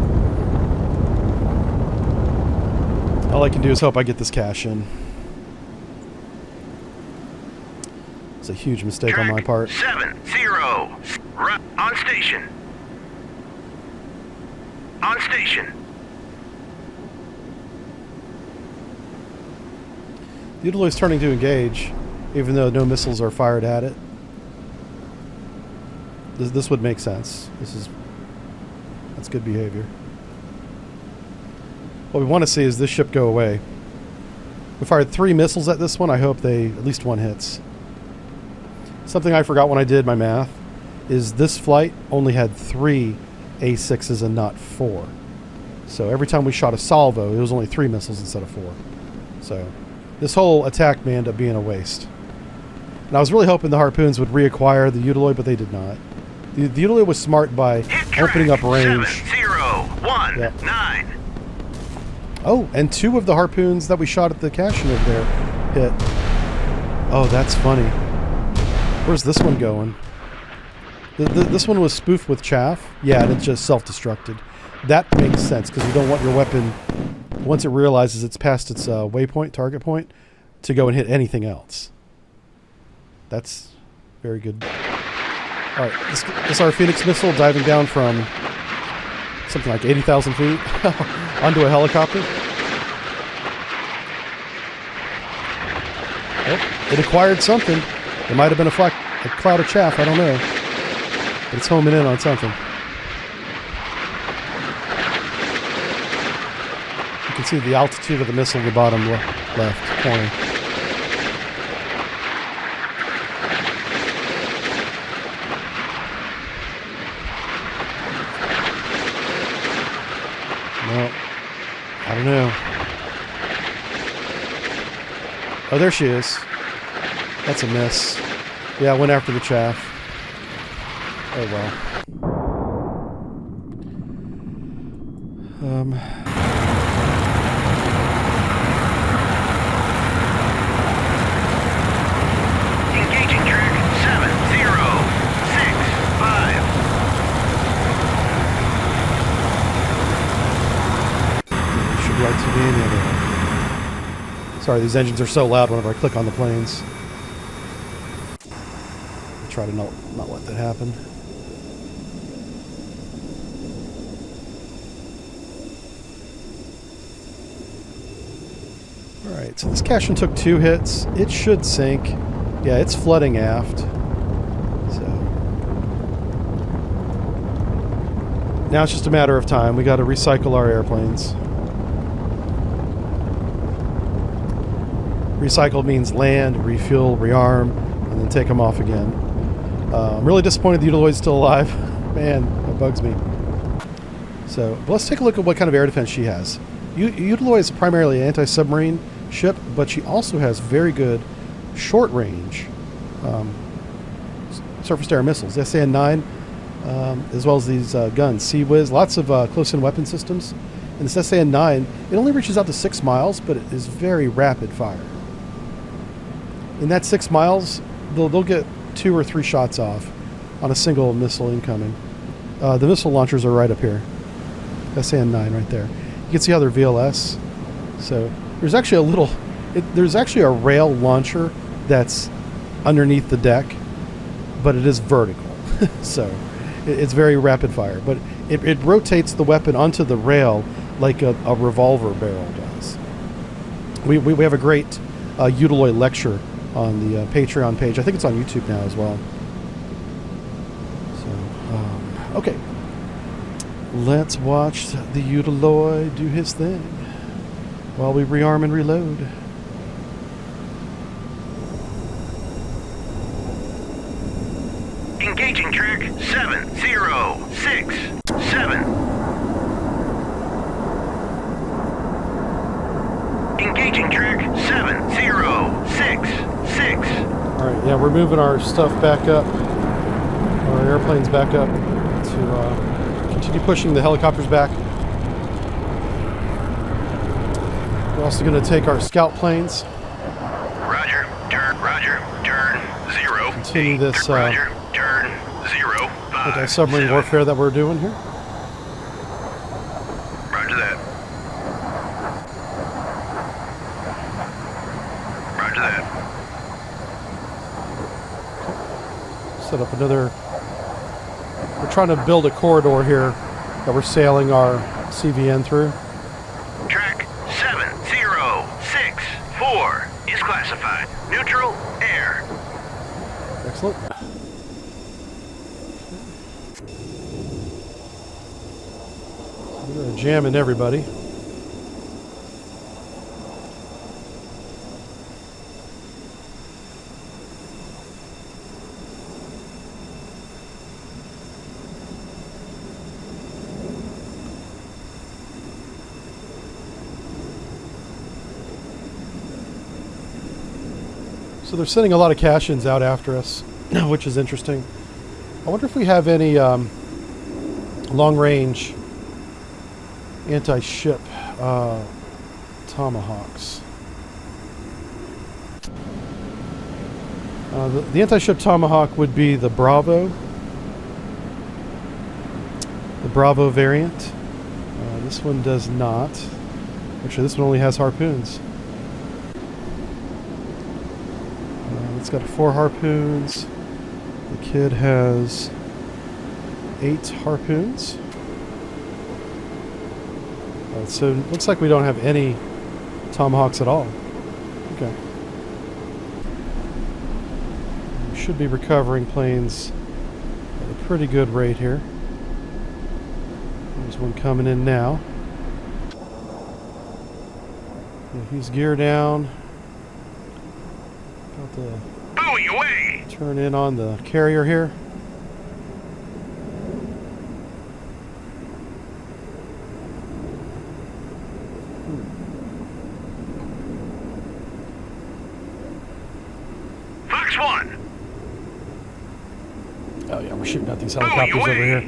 All I can do is hope I get this caisson. It's a huge mistake Track on my part. 70. On station. On station. The Udaloy is turning to engage, even though no missiles are fired at it. This would make sense. That's good behavior. What we want to see is this ship go away. We fired 3 missiles at this one. I hope at least one hits. Something I forgot when I did my math is this flight only had 3 A6s and not 4. So every time we shot a salvo, it was only 3 missiles instead of 4. So this whole attack may end up being a waste. And I was really hoping the harpoons would reacquire the Udaloy, but they did not. The Udaloy was smart by opening up range. 7019. Yep. Oh, and 2 of the harpoons that we shot at the caisson over there hit. Oh, that's funny. Where's this one going? This one was spoofed with chaff. Yeah, and it just self-destructed. That makes sense, because you don't want your weapon, once it realizes it's past its waypoint, target point, to go and hit anything else. That's very good. Alright, this is our Phoenix missile diving down from something like 80,000 feet onto a helicopter. Oh. it acquired something. It might have been a cloud of chaff, I don't know. But it's homing in on something. You can see the altitude of the missile in the bottom left corner. No, I don't know. Oh, there she is. That's a miss. Yeah, I went after the chaff. Oh well. Engaging track 7065. Should be RTV enabled. Sorry, these engines are so loud whenever I click on the planes. I'll try to not let that happen. Alright, so this Cashin took 2 hits. It should sink. Yeah, it's flooding aft. So now it's just a matter of time. We got to recycle our airplanes. Recycle means land, refuel, rearm, and then take them off again. I'm really disappointed the Utiloid's still alive. Man, that bugs me. So, but let's take a look at what kind of air defense she has. Utiloid is primarily an anti-submarine ship, but she also has very good short-range surface-to-air missiles, SAN-9, as well as these guns, Sea-Wiz, lots of close-in weapon systems. And this SAN-9, it only reaches out to 6 miles, but it is very rapid fire. In that 6 miles, they'll get 2 or 3 shots off on a single missile incoming. The missile launchers are right up here. SAN-9 right there. You can see how they're VLS. So there's actually there's actually a rail launcher that's underneath the deck, but it is vertical. So it's very rapid fire. But it rotates the weapon onto the rail like a revolver barrel does. We have a great Utiloid lecture on the Patreon page. I think it's on YouTube now as well. So, okay. Let's watch the Utiloid do his thing while we rearm and reload. Engaging track 7067. Engaging track 7066. Alright, yeah, we're moving our stuff back up, our airplanes back up to continue pushing the helicopters back. We're also going to take our scout planes. Roger, turn 0. Continue this Roger, turn 0. anti-submarine warfare that we're doing here. Roger that. Roger that. Set up another. We're trying to build a corridor here that we're sailing our CVN through. Track 7064 is classified neutral air. Excellent. We're jamming everybody. So they're sending a lot of cash-ins out after us, which is interesting. I wonder if we have any long-range anti-ship Tomahawks. The anti-ship Tomahawk would be the Bravo. The Bravo variant. This one does not. Actually, this one only has harpoons. It's got 4 harpoons. The kid has 8 harpoons. So it looks like we don't have any Tomahawks at all. Okay. should be recovering planes at a pretty good rate here. There's one coming in now. Yeah, he's gear down. About to Buoy away! turn in on the carrier here. Fox 1! Oh yeah, we're shooting at these helicopters over here.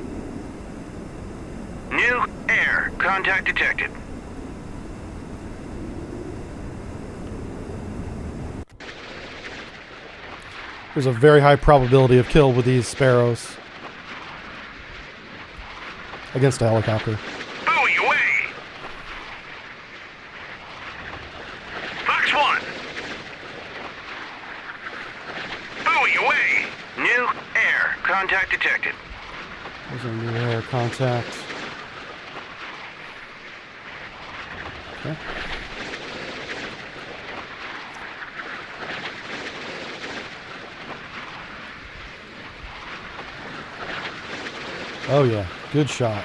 New air. Contact detected. There's a very high probability of kill with these sparrows against a helicopter. Buoy away! Fox 1! Buoy away! New air. Contact detected. There's our new air contact. Okay. Oh yeah, good shot.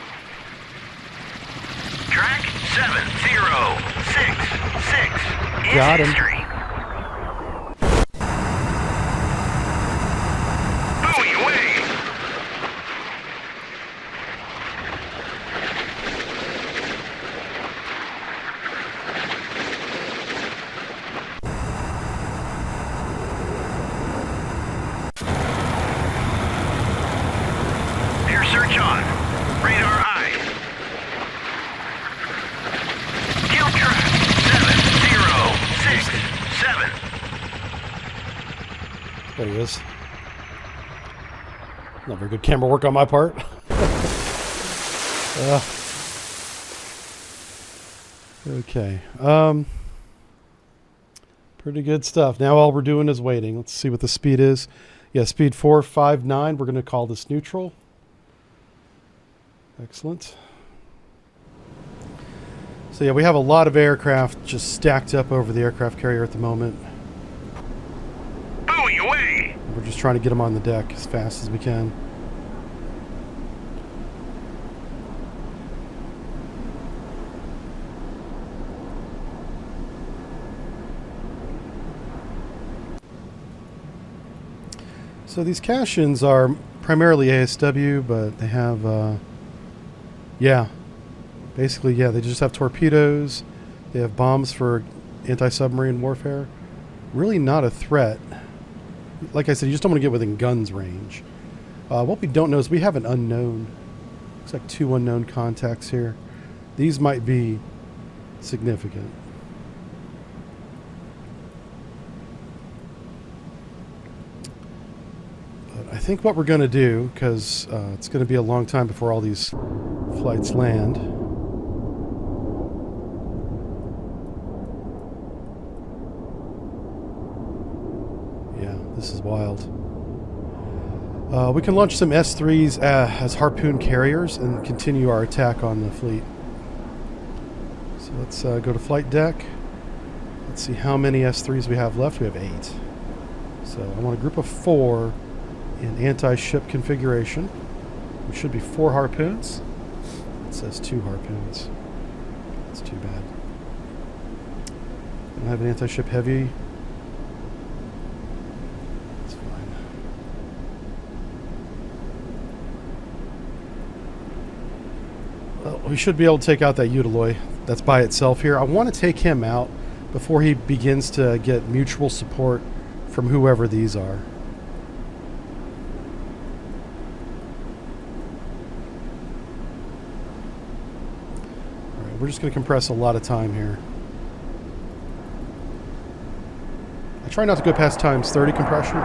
Track 7066 is Got him. history. Buoy away! Air search on. Radar eye. Kill track 7067. There he is. Not very good camera work on my part. Okay. Pretty good stuff. Now all we're doing is waiting. Let's see what the speed is. Yeah, speed 459. We're going to call this neutral. Excellent. So yeah, we have a lot of aircraft just stacked up over the aircraft carrier at the moment. Buoy away! We're just trying to get them on the deck as fast as we can. So these cations are primarily ASW, but they have, yeah, basically, yeah, they just have torpedoes. They have bombs for anti-submarine warfare. Really not a threat. Like I said, you just don't want to get within guns range. What we don't know is we have an unknown. Looks like 2 unknown contacts here. These might be significant. I think what we're going to do, because it's going to be a long time before all these flights land. Yeah, this is wild. We can launch some S3s as harpoon carriers and continue our attack on the fleet. So let's go to flight deck. Let's see how many S3s we have left. We have 8. So I want a group of 4 in anti-ship configuration. It should be 4 harpoons. It says 2 harpoons. That's too bad. I don't have an anti-ship heavy. That's fine. Well, we should be able to take out that Utiloy that's by itself here. I want to take him out before he begins to get mutual support from whoever these are. We're just going to compress a lot of time here. I try not to go past times 30 compression.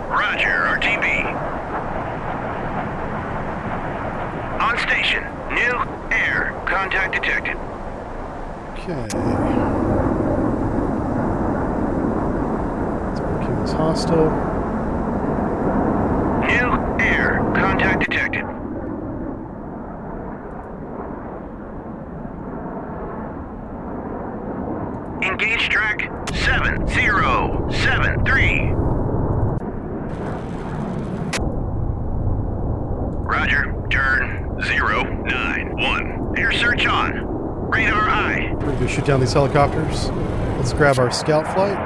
Roger, RTB. On station. New air. Contact detected. Okay. Working is hostile. New air. Contact detected. Radar search on. Radar eye. We're going to shoot down these helicopters. Let's grab our scout flight.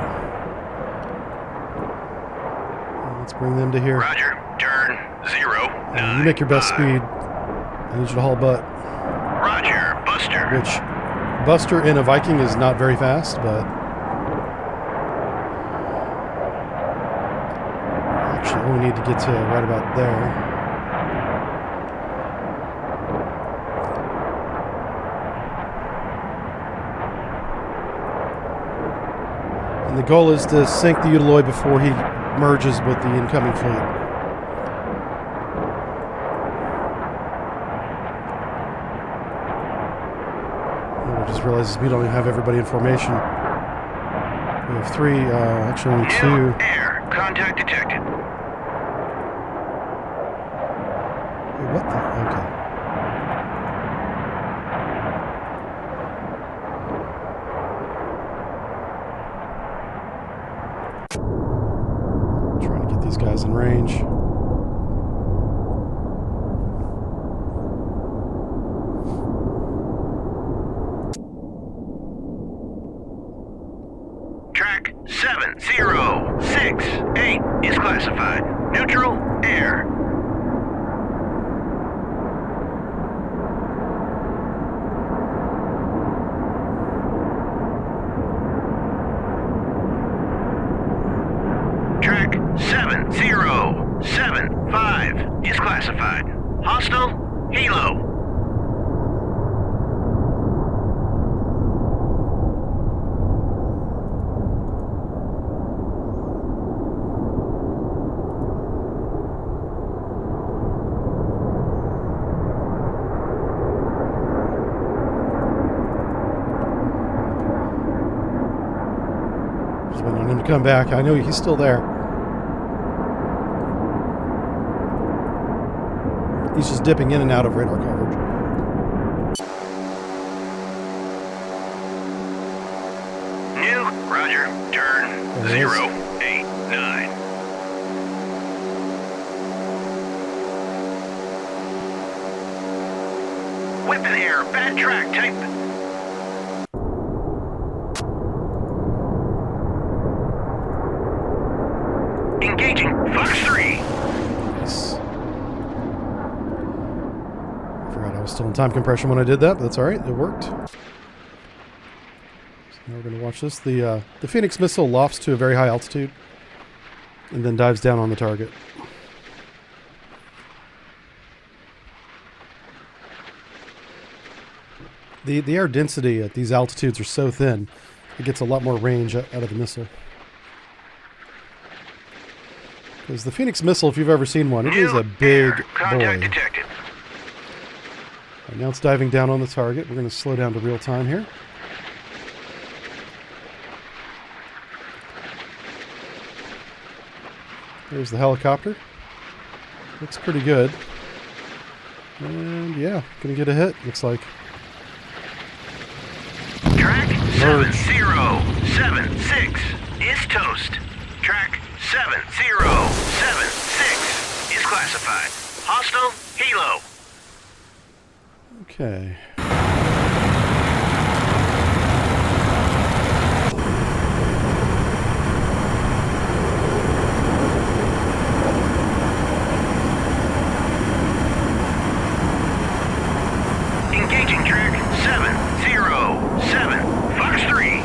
And let's bring them to here. Roger. Turn 0, 9. You make your best 5. speed. I need you to haul butt. Roger. Buster. Which, Buster in a Viking is not very fast, but... Actually, we need to get to right about there. And the goal is to sink the Utiloid before he merges with the incoming fleet. And I just realized we don't have everybody in formation. We have 3, actually only 2. New air. Contact detected. Wait, what the? Okay. Trying to get these guys in range. Track 7068 is classified. Neutral air. Track 7075 is classified. Hostile helo. Just waiting on him to come back. I know he's still there. He's just dipping in and out of radar coverage. New, roger, turn There it is. 089. Weapon air, bad track type. Engaging Fox 3. Nice. Forgot I was still in time compression when I did that, but that's alright. It worked. So now we're going to watch this. The Phoenix missile lofts to a very high altitude and then dives down on the target. The air density at these altitudes are so thin, it gets a lot more range out of the missile. Because the Phoenix missile, if you've ever seen one, it is a big boy. Contact detected. Right, now it's diving down on the target. We're going to slow down to real time here. There's the helicopter. Looks pretty good. And yeah, going to get a hit, looks like. Track Merge. 7076 is toast. Track 7076 is classified. Hostile helo. Okay. Engaging track 707. Fox 3.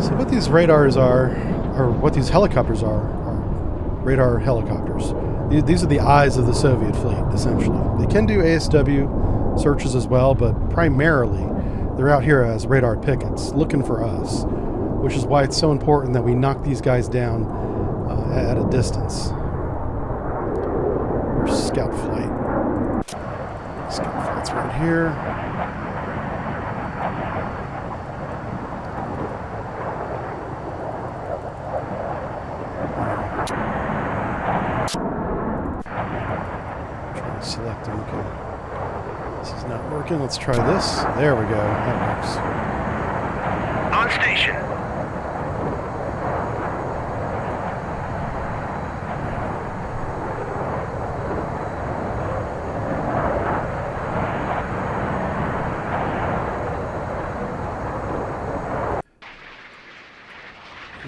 So what these radars are, or what these helicopters are radar helicopters. These are the eyes of the Soviet fleet, essentially. They can do ASW searches as well, but primarily they're out here as radar pickets, looking for us, which is why it's so important that we knock these guys down at a distance. There's scout flight. Scout flight's right here. Select them. Okay. This is not working. Let's try this. There we go. That works. On station.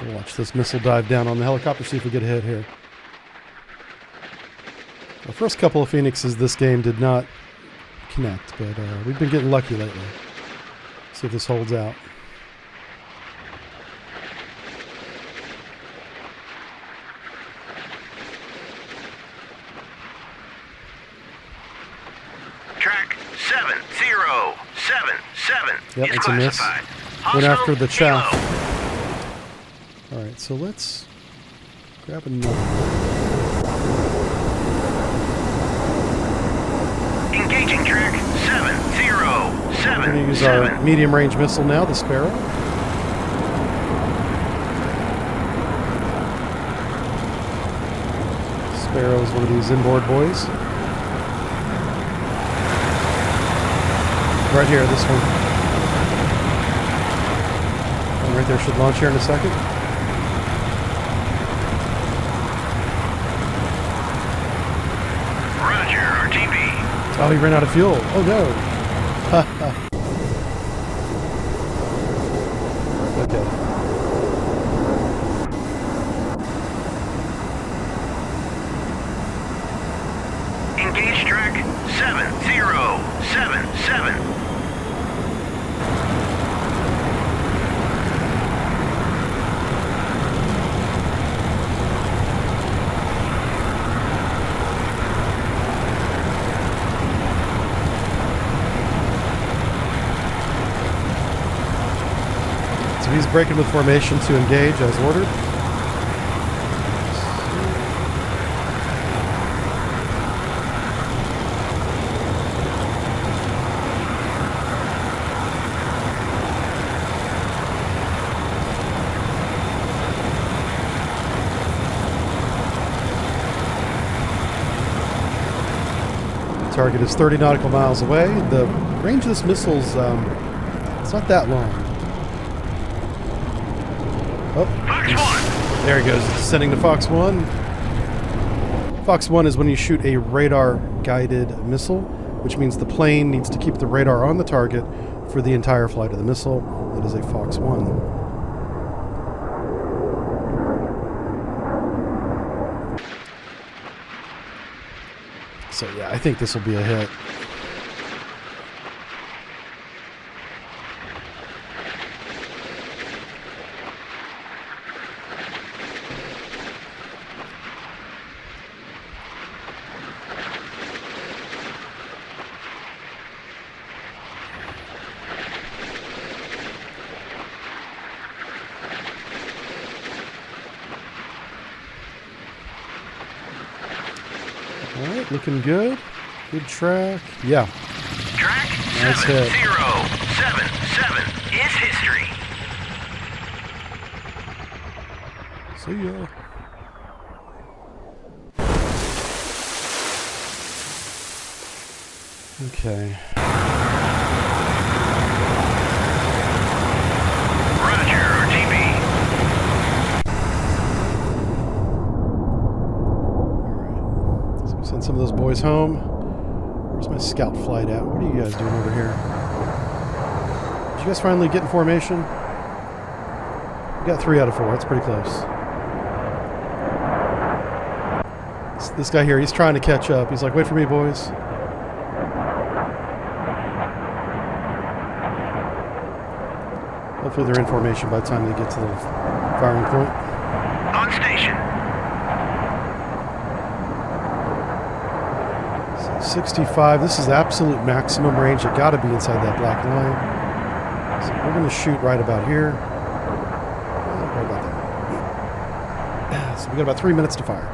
We'll watch this missile dive down on the helicopter, see if we get a hit here. The first couple of Phoenixes this game did not connect, but we've been getting lucky lately. See if this holds out. Track 7077 Yep, is it's a miss. classified. Went after the Hostile chaff. helo. Alright, so let's grab another. Engaging track 7077. We're going to use our medium-range missile now, the Sparrow. Sparrow is one of these inboard boys. Right here, this one. One right there should launch here in a second. Roger, RTB. Oh, he ran out of fuel. Oh no. Okay. Engage track 7077. So he's breaking with formation to engage as ordered. Target is 30 nautical miles away. The range of this missile's it's not that long. Oh, Fox 1. there he goes. It's descending to Fox 1. Fox 1 is when you shoot a radar-guided missile, which means the plane needs to keep the radar on the target for the entire flight of the missile. That is a Fox 1. So yeah, I think this will be a hit. All right, looking good. Good track. Yeah. Track Nice hit. 7077 is history. See ya. Okay. Roger, RTB. Alright. So we send some of those boys home. Where's my scout flight at? What are you guys doing over here? Did you guys finally get in formation? We got 3 out of 4. That's pretty close. This guy here, he's trying to catch up. He's like, wait for me, boys. Hopefully they're in formation by the time they get to the firing point. On station. So 65. This is absolute maximum range. You got to be inside that black line. So we're going to shoot right about here. Right about there. So we got about 3 minutes to fire.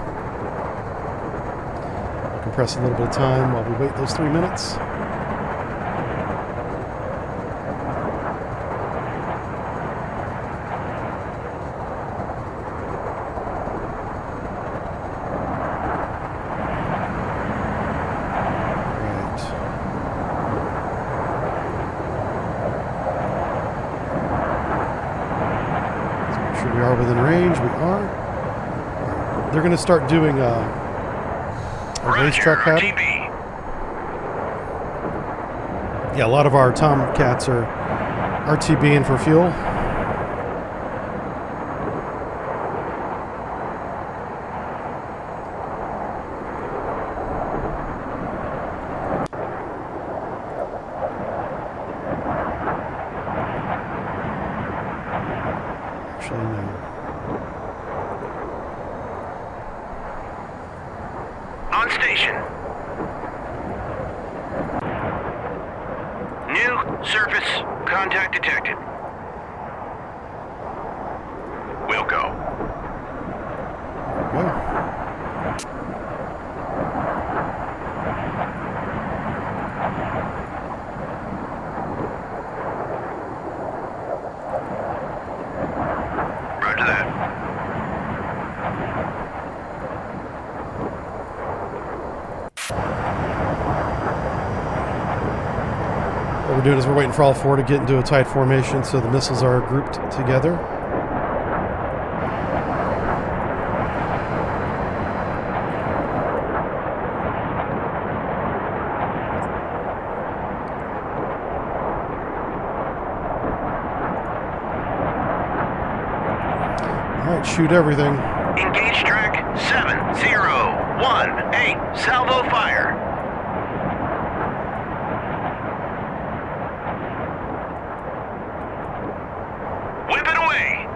Compress a little bit of time while we wait those 3 minutes. We are within range. We are. They're going to start doing a racetrack pattern. RTB. Yeah, a lot of our Tomcats are RTBing for fuel. now. On station. New surface contact detected. We'll go. Well, Roger that. what we're doing is we're waiting for all four to get into a tight formation so the missiles are grouped together. Alright, shoot everything. Engage track 7018. Salvo fire. Whip it away.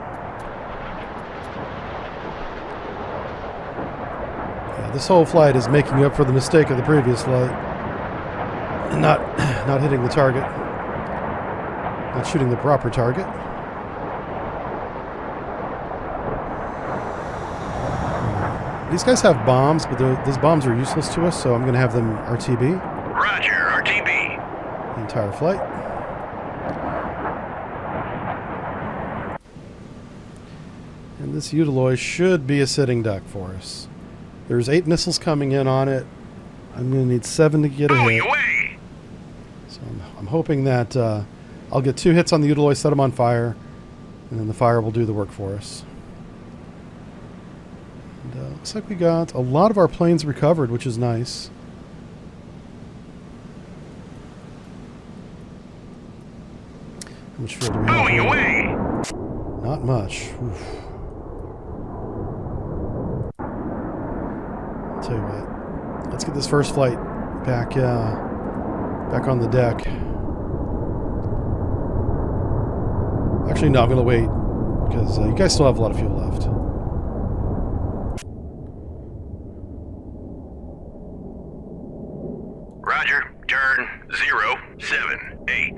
Yeah, this whole flight is making up for the mistake of the previous flight. And not hitting the target. Not shooting the proper target. These guys have bombs, but those bombs are useless to us, so I'm going to have them RTB. Roger, RTB. The entire flight. And this Utiloy should be a sitting duck for us. There's 8 missiles coming in on it. I'm going to need 7 to get a hit. Away. So I'm hoping that I'll get 2 hits on the Utiloy, set them on fire, and then the fire will do the work for us. And, looks like we got a lot of our planes recovered, which is nice. How much fuel do we have here? Away. Not much. Oof. I'll tell you what. Let's get this first flight back on the deck. Actually, no, I'm going to wait because you guys still have a lot of fuel left. Roger, turn 078.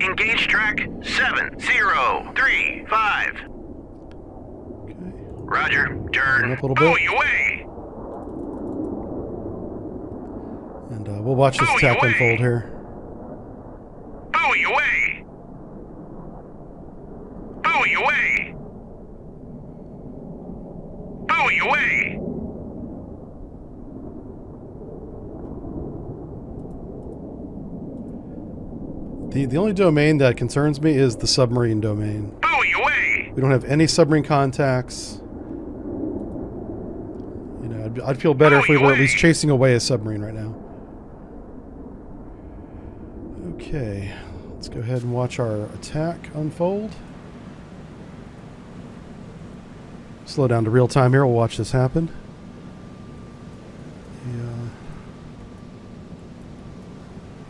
Engage track 7035. Okay. Roger, turn. Up a little bit. Away. And we'll watch this attack away. unfold here. Bowie away. Bowie away. Bowie away. The only domain that concerns me is the submarine domain. Bowie away. We don't have any submarine contacts. You know, I'd feel better if we were at least chasing away a submarine right now. Okay, let's go ahead and watch our attack unfold. Slow down to real time here. We'll watch this happen.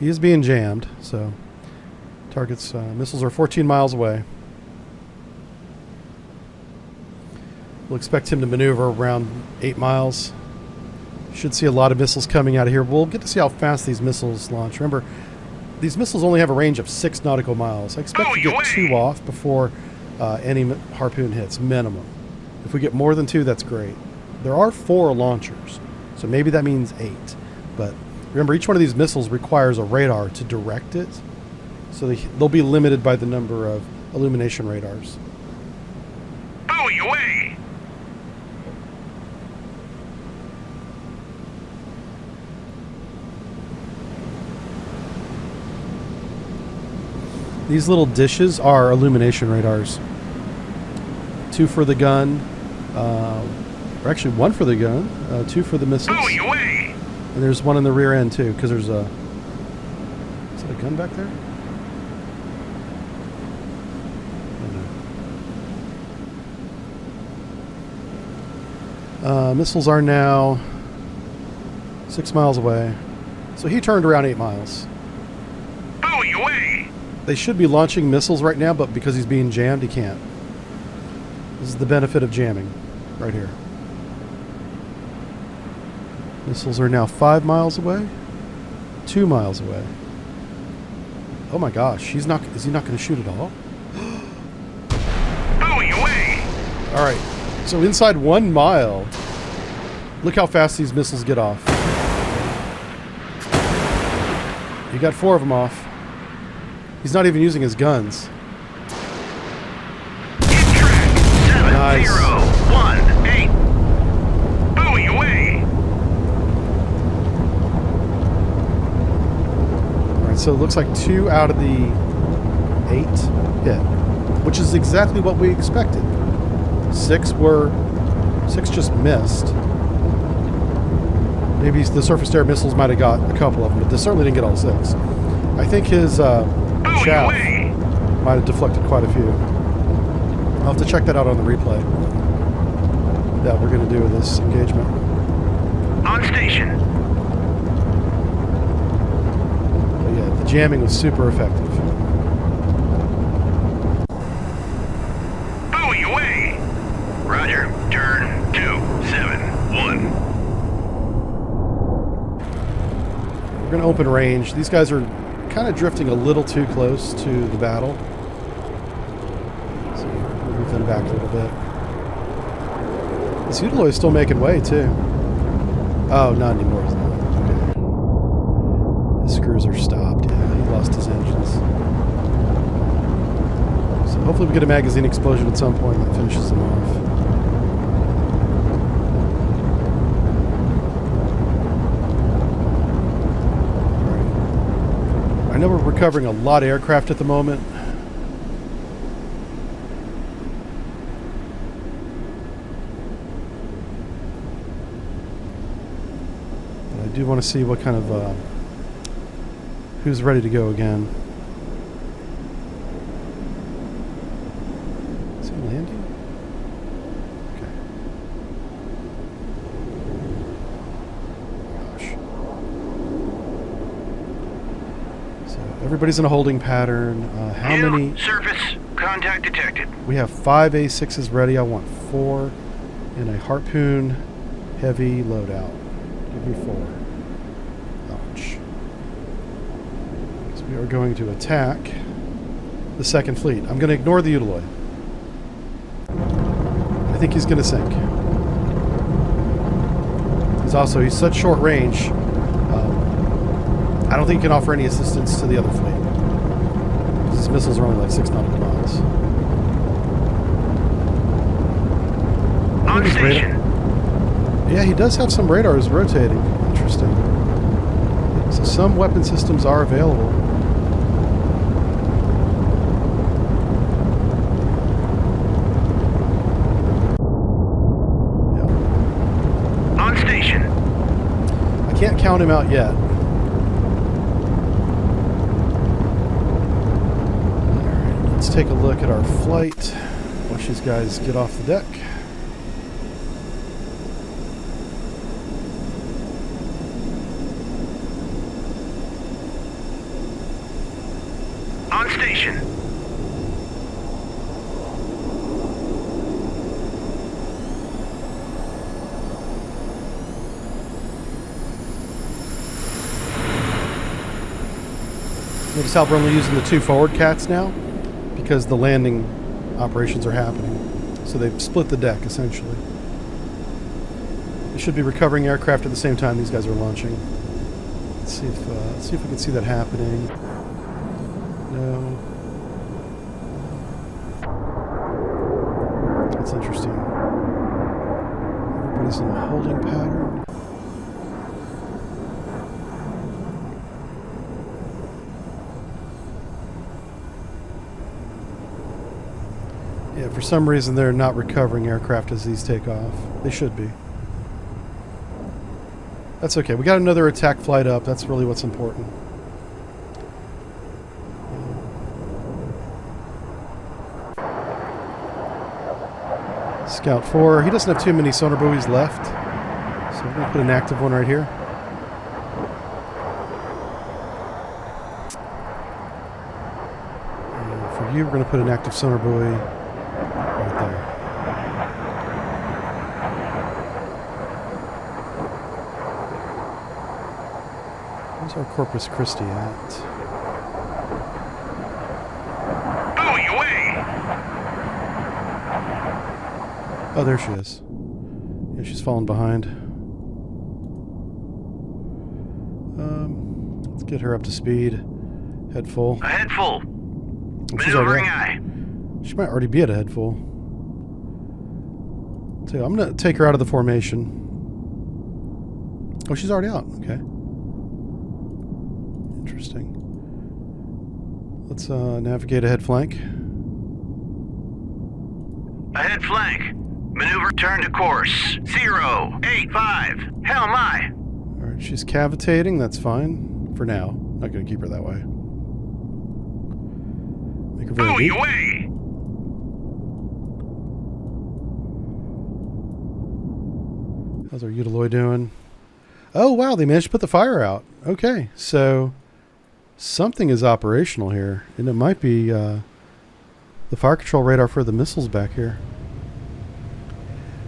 He is being jammed, so targets, missiles are 14 miles away. We'll expect him to maneuver around 8 miles. Should see a lot of missiles coming out of here. We'll get to see how fast these missiles launch. Remember, these missiles only have a range of 6 nautical miles. I expect to get 2 off before any harpoon hits, minimum. If we get more than 2, that's great. There are 4 launchers, so maybe that means 8. But remember, each one of these missiles requires a radar to direct it, so they'll be limited by the number of illumination radars. Bowie away. These little dishes are illumination radars. 2 for the gun, or actually 1 for the gun, 2 for the missiles. Bowie away. And there's 1 in the rear end too, because there's a... Is that a gun back there? Missiles are now 6 miles away. So he turned around 8 miles. Buoy away! They should be launching missiles right now, but because he's being jammed, he can't. This is the benefit of jamming, right here. Missiles are now 5 miles away, 2 miles away. Oh my gosh, is he not going to shoot at all? Buoy away! All right, so inside 1 mile, look how fast these missiles get off. He got 4 of them off. He's not even using his guns. Hit track Nice. 7018. Buoy away! Alright, so it looks like 2 out of the 8 hit, which is exactly what we expected. 6 just missed. Maybe the surface-to-air missiles might have got a couple of them, but they certainly didn't get all 6. I think his shaft might have deflected quite a few. I'll have to check that out on the replay that we're going to do with this engagement. On station. But yeah, the jamming was super effective. Buoy away! Roger. Turn 271. We're going to open range. These guys are kind of drifting a little too close to the battle. So we'll move them back a little bit. This Utiloi is still making way, too. Oh, not anymore. Okay. The screws are stopped. Yeah, he lost his engines. So hopefully we get a magazine explosion at some point that finishes them off. I know we're recovering a lot of aircraft at the moment. But I do want to see what kind of who's ready to go again. Is he landing? Okay. Gosh. So everybody's in a holding pattern. How New many? surface contact detected. We have 5 A6s ready. I want 4 in a harpoon heavy loadout. Give me 4. Ouch. Because we are going to attack the second fleet. I'm going to ignore the Utiloi. I think he's going to sink. He's such short range. I don't think he can offer any assistance to the other fleet. His missiles are only like 6 nautical miles. On station. Yeah, he does have some radars rotating. Interesting. So some weapon systems are available. Yeah. On station. I can't count him out yet. Alright, let's take a look at our flight. Watch these guys get off the deck. On station. Notice how we're only using the 2 forward cats now because the landing operations are happening. So they've split the deck essentially. We should be recovering aircraft at the same time these guys are launching. Let's see if we can see that happening. No. That's interesting. Everybody's in a holding pattern. Yeah, for some reason they're not recovering aircraft as these take off. They should be. That's okay. We got another attack flight up. That's really what's important. Scout 4. He doesn't have too many sonar buoys left. So we're going to put an active one right here. you. We're going to put an active sonar buoy right there. Where's our Corpus Christi at? Buoy away! Oh, there she is. Yeah, she's falling behind. Let's get her up to speed. Head full. Ahead full. She's already Maneuvering at, eye. she might already be at a head full. So I'm going to take her out of the formation. Oh, she's already out. Okay. Interesting. Let's navigate ahead flank. Ahead flank. Maneuver turn to course. 085. Hell my. Alright, she's cavitating. That's fine. For now. Not going to keep her that way. Make her very Buoy deep. away! How's our Utiloy doing? Oh, wow. They managed to put the fire out. Okay. So something is operational here. And it might be the fire control radar for the missiles back here.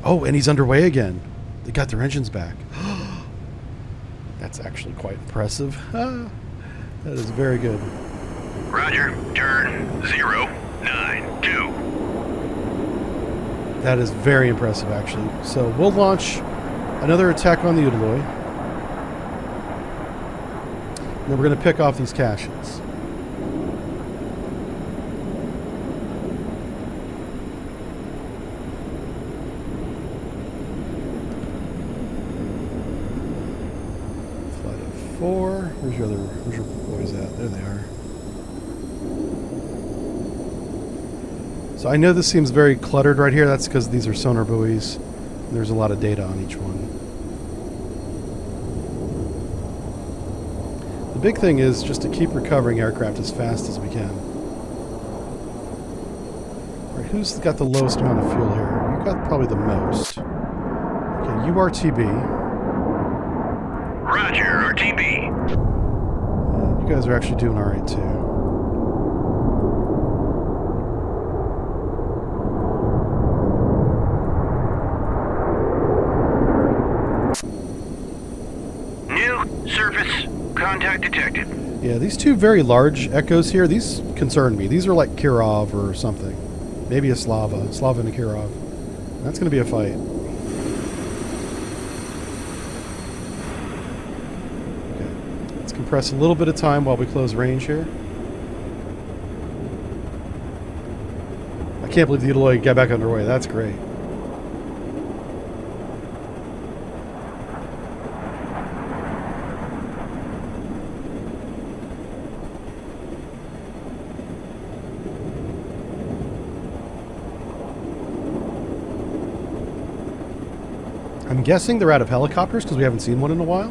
Oh, and he's underway again. They got their engines back. That's actually quite impressive. That is very good. Roger. Turn 092. That is very impressive, actually. So we'll launch another attack on the Utiloy. And then we're going to pick off these caches. Flight of 4. Where's your boys at? There they are. So I know this seems very cluttered right here. That's because these are sonar buoys. And there's a lot of data on each one. The big thing is just to keep recovering aircraft as fast as we can. All right, who's got the lowest amount of fuel here? You've got probably the most. Okay, URTB. Roger. RTB. You guys are actually doing all right too. Surface contact detected. Yeah, these two very large echoes here, these concern me. These are like Kirov or something. Maybe a Slava and a Kirov. That's going to be a fight. Okay, let's compress a little bit of time while we close range here. I can't believe the Utiloy got back underway. That's great. I'm guessing they're out of helicopters because we haven't seen one in a while.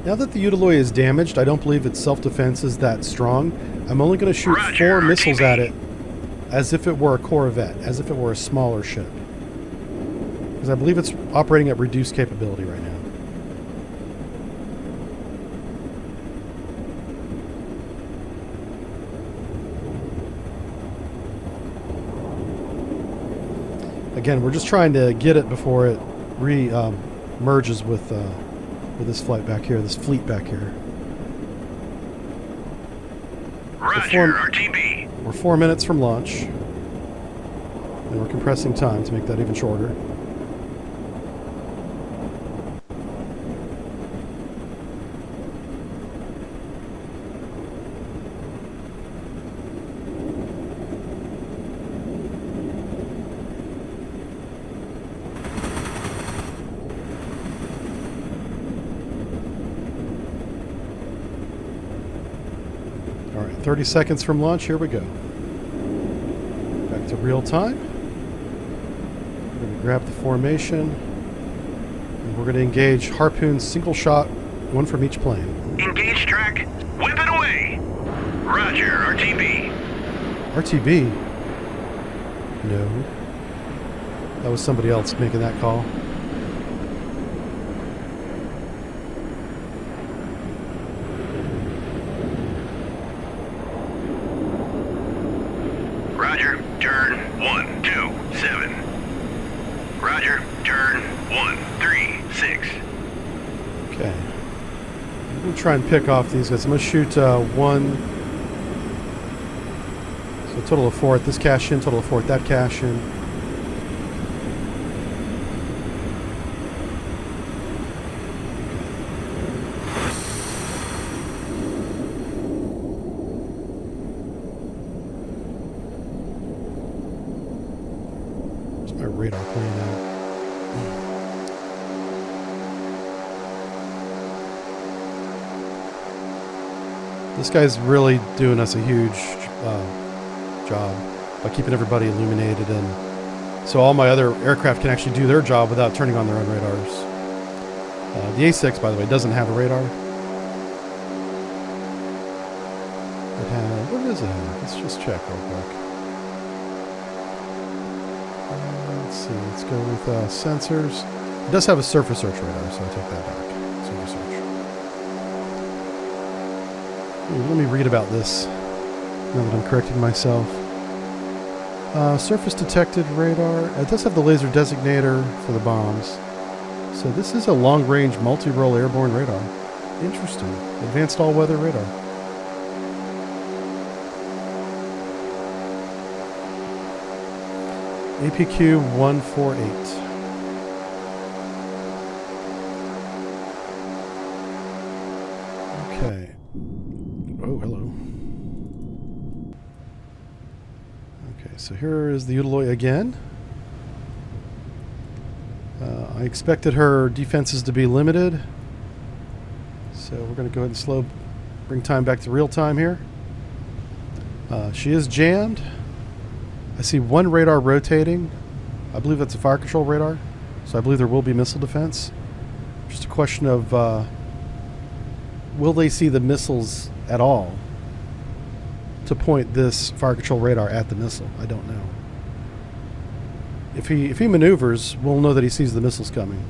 Now that the Utiloy is damaged, I don't believe its self-defense is that strong. I'm only going to shoot Roger, 4 missiles RTB. at it as if it were a Corvette, as if it were a smaller ship. Because I believe it's operating at reduced capability right now. Again, we're just trying to get it before it merges with this flight back here, this fleet back here. Roger. RTB. We're 4 minutes from launch, and we're compressing time to make that even shorter. All right, 30 seconds from launch. Here we go. Back to real time. We're going to grab the formation, and we're going to engage harpoons, single shot, one from each plane. Engage track. Whip it away. Roger. RTB. RTB? No. That was somebody else making that call. Roger, turn 127. Roger, turn 136. Okay. I'm going to try and pick off these guys. I'm going to shoot one. So total of 4 at this cash in, total of 4 at that cash in. Where's my radar playing out? This guy's really doing us a huge job by keeping everybody illuminated, and so all my other aircraft can actually do their job without turning on their own radars. The A6, by the way, doesn't have a radar. It has, what does it have? Let's just check real quick. Let's see, let's go with sensors. It does have a surface search radar, so I take that back. Surface search. Let me read about this now that I'm correcting myself. Surface detected radar. It does have the laser designator for the bombs. So this is a long-range multi-role airborne radar. Interesting. Advanced all-weather radar. APQ 148. Okay. Oh, hello. Okay, so here is the Utiloi again. I expected her defenses to be limited, so we're going to go ahead and bring time back to real time here. She is jammed. I see one radar rotating. I believe that's a fire control radar, so I believe there will be missile defense. Just a question of will they see the missiles at all to point this fire control radar at the missile? I don't know. If he maneuvers, we'll know that he sees the missiles coming.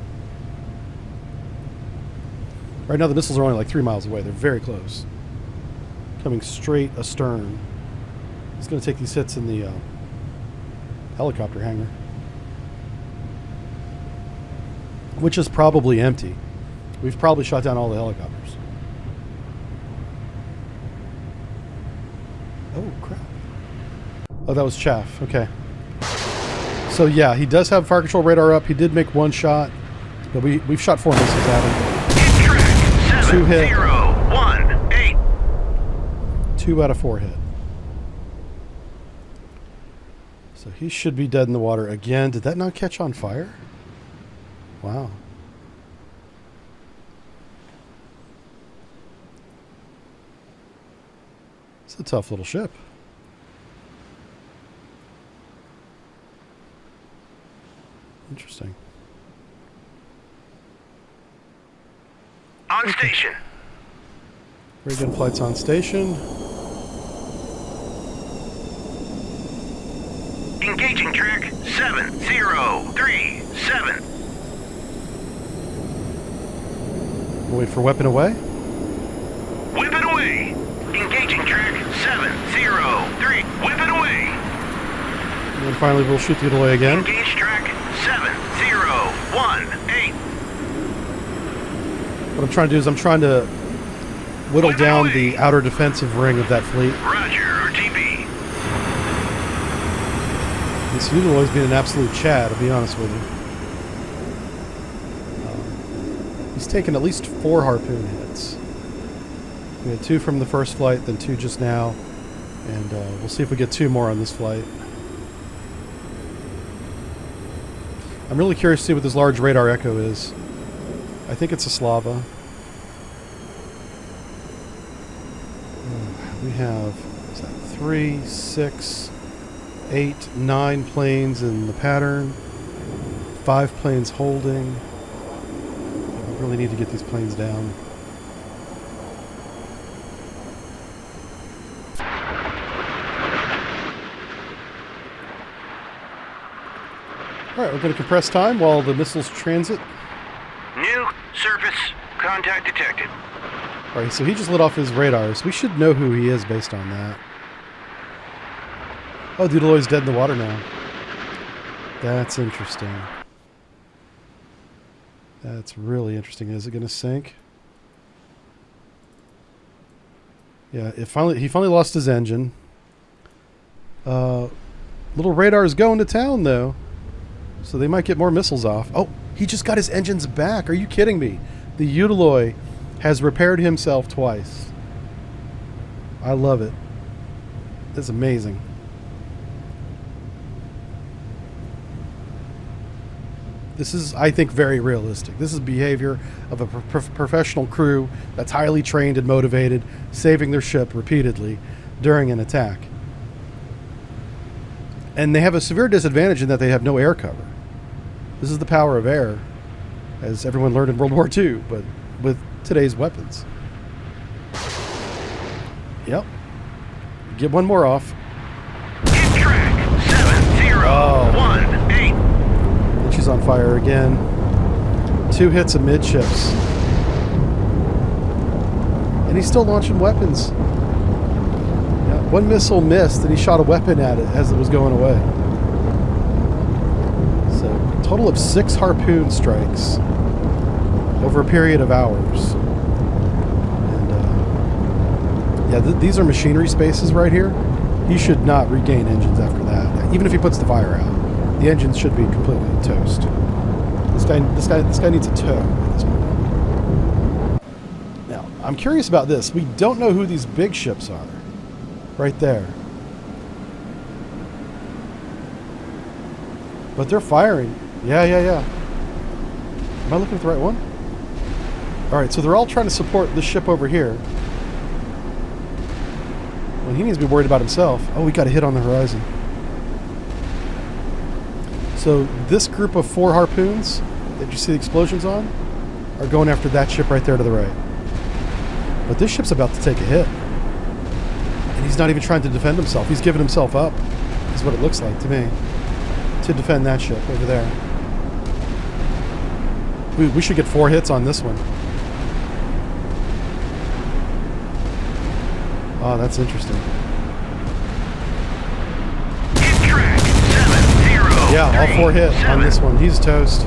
Right now the missiles are only like 3 miles away. They're very close. Coming straight astern. He's going to take these hits in the helicopter hangar, which is probably empty. We've probably shot down all the helicopters. Oh, crap. Oh, that was chaff. Okay. So, yeah, he does have fire control radar up. He did make one shot, but we've shot 4 missiles at him. 2 hit. 7-0-1-8. 2 out of 4 hit. So he should be dead in the water again. Did that not catch on fire? Wow. It's a tough little ship. Interesting. On station. Ray gun flight's on station. Engaging track 7037. We'll wait for weapon away. Whip it away. Engaging track 703. Whip it away. And then finally we'll shoot the Utiloi again. Engage track 7018. What I'm trying to do is I'm trying to whittle down the outer defensive ring of that fleet. Roger, RTB. This Utiloi being an absolute Chad, I'll be honest with you. He's taken at least 4 harpoon hits. We had 2 from the first flight, then 2 just now, and we'll see if we get 2 more on this flight. I'm really curious to see what this large radar echo is. I think it's a Slava. We have, is that 3, 6, 8, 9 planes in the pattern, 5 planes holding. We really need to get these planes down. Alright, we're going to compress time while the missiles transit. New surface contact detected. Alright, so he just lit off his radars. We should know who he is based on that. Oh, Doodleoy's dead in the water now. That's interesting. That's really interesting. Is it going to sink? Yeah, he finally lost his engine. Little radar is going to town, though. So they might get more missiles off. Oh, he just got his engines back. Are you kidding me? The Utiloi has repaired himself twice. I love it. That's amazing. This is, I think, very realistic. This is behavior of a professional crew that's highly trained and motivated, saving their ship repeatedly during an attack. And they have a severe disadvantage in that they have no air cover. This is the power of air, as everyone learned in World War II, but with today's weapons. Yep. Get one more off. Hit track 7018. And she's on fire again. 2 hits amidships. And he's still launching weapons. Yeah, 1 missile missed, and he shot a weapon at it as it was going away. So, a total of 6 harpoon strikes over a period of hours. And, yeah, these are machinery spaces right here. He should not regain engines after that. Even if he puts the fire out, the engines should be completely toast. This guy needs a tow at this point. Now, I'm curious about this. We don't know who these big ships are. Right there. But they're firing. Yeah. Am I looking at the right one? Alright, so they're all trying to support this ship over here. Well, he needs to be worried about himself. Oh, we got a hit on the horizon. So this group of 4 harpoons that you see the explosions on are going after that ship right there to the right. But this ship's about to take a hit. And he's not even trying to defend himself. He's giving himself up, is what it looks like to me, to defend that ship over there. We should get 4 hits on this one. Oh, that's interesting. Hit track 703. Yeah, all 4 hit on this one. He's toast.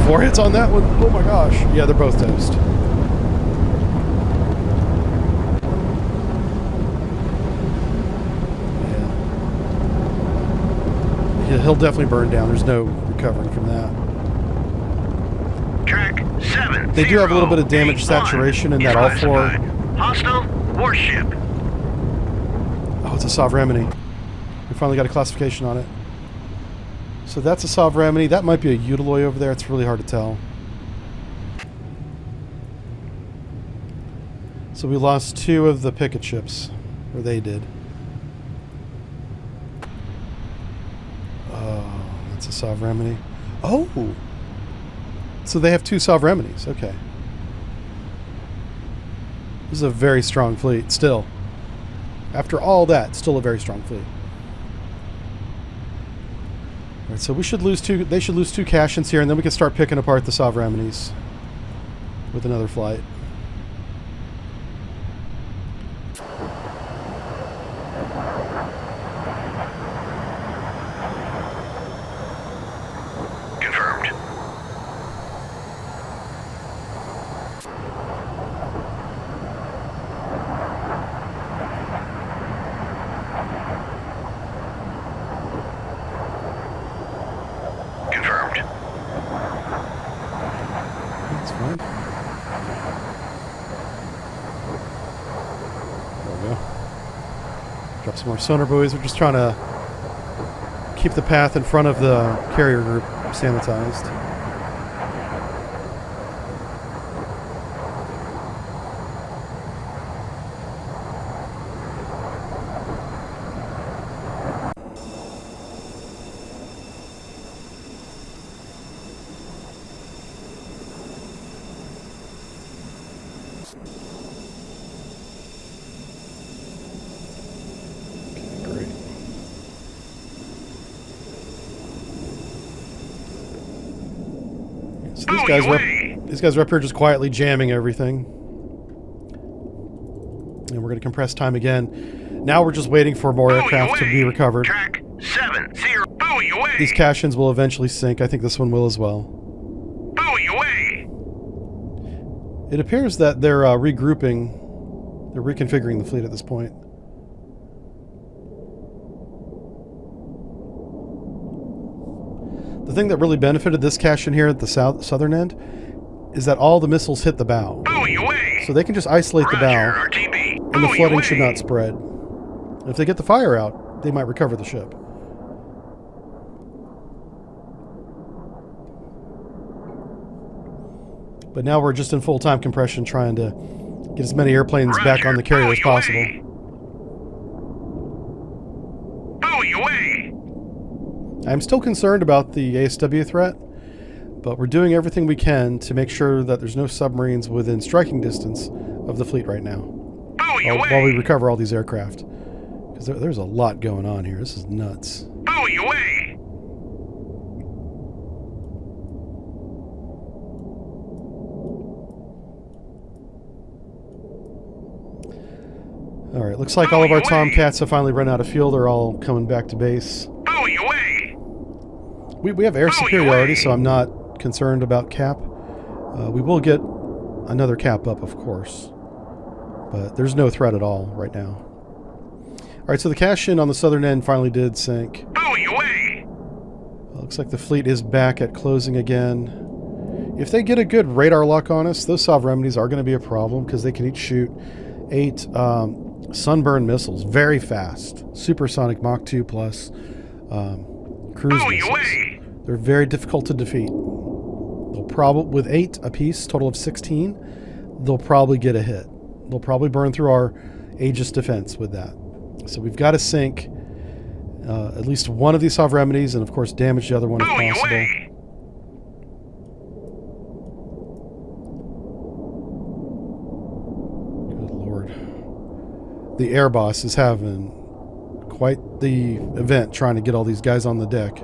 4 hits on that one. Oh my gosh. Yeah, they're both toast. Yeah. He'll definitely burn down. There's no recovering from that. Track 7. They do have a little bit of damage saturation in that all 4. Hostile warship. Oh, it's a Sovereign. We finally got a classification on it. So that's a Sovereign. That might be a Utiloi over there. It's really hard to tell. So we lost 2 of the picket ships. Or they did. Oh, that's a Sovereign. Oh! So they have 2 Sovereigns. Okay. This is a very strong fleet, still. After all that, still a very strong fleet. Alright, so we should lose 2. They should lose 2 cations here, and then we can start picking apart the Sovereigns with another flight. Confirmed. Confirmed. That's fine. There we go. Drop some more sonar buoys. We're just trying to keep the path in front of the carrier group sanitized. These guys are up here just quietly jamming everything. And we're going to compress time again. Now we're just waiting for more aircraft to be recovered. Track 70. Buoy away. These cash-ins will eventually sink. I think this one will as well. Buoy away. It appears that they're regrouping. They're reconfiguring the fleet at this point. The thing that really benefited this cash-in here at the southern end is that all the missiles hit the bow. Buoy away. So they can just isolate the bow, RTB. and the Buoy flooding away. should not spread. And if they get the fire out, they might recover the ship. But now we're just in full-time compression trying to get as many airplanes back on the carrier as possible. Buoy away. I'm still concerned about the ASW threat, but we're doing everything we can to make sure that there's no submarines within striking distance of the fleet right now, while we recover all these aircraft. Because there's a lot going on here. This is nuts. Buoy away. Alright, looks like all of our Tomcats have finally run out of fuel. They're all coming back to base. Buoy away. We have air superiority, so I'm not concerned about cap. We will get another cap up, of course. But there's no threat at all right now. Alright, so the cash-in on the southern end finally did sink. Buoy away. Looks like the fleet is back at closing again. If they get a good radar lock on us, those sovereignities are going to be a problem because they can each shoot 8 sunburn missiles very fast. Supersonic Mach 2 plus cruise missiles. They're very difficult to defeat. They'll probably, with 8 apiece, total of 16, they'll probably get a hit. They'll probably burn through our Aegis defense with that. So we've got to sink at least one of these sovereignities and, of course, damage the other one if possible. Good Lord. The air boss is having quite the event trying to get all these guys on the deck.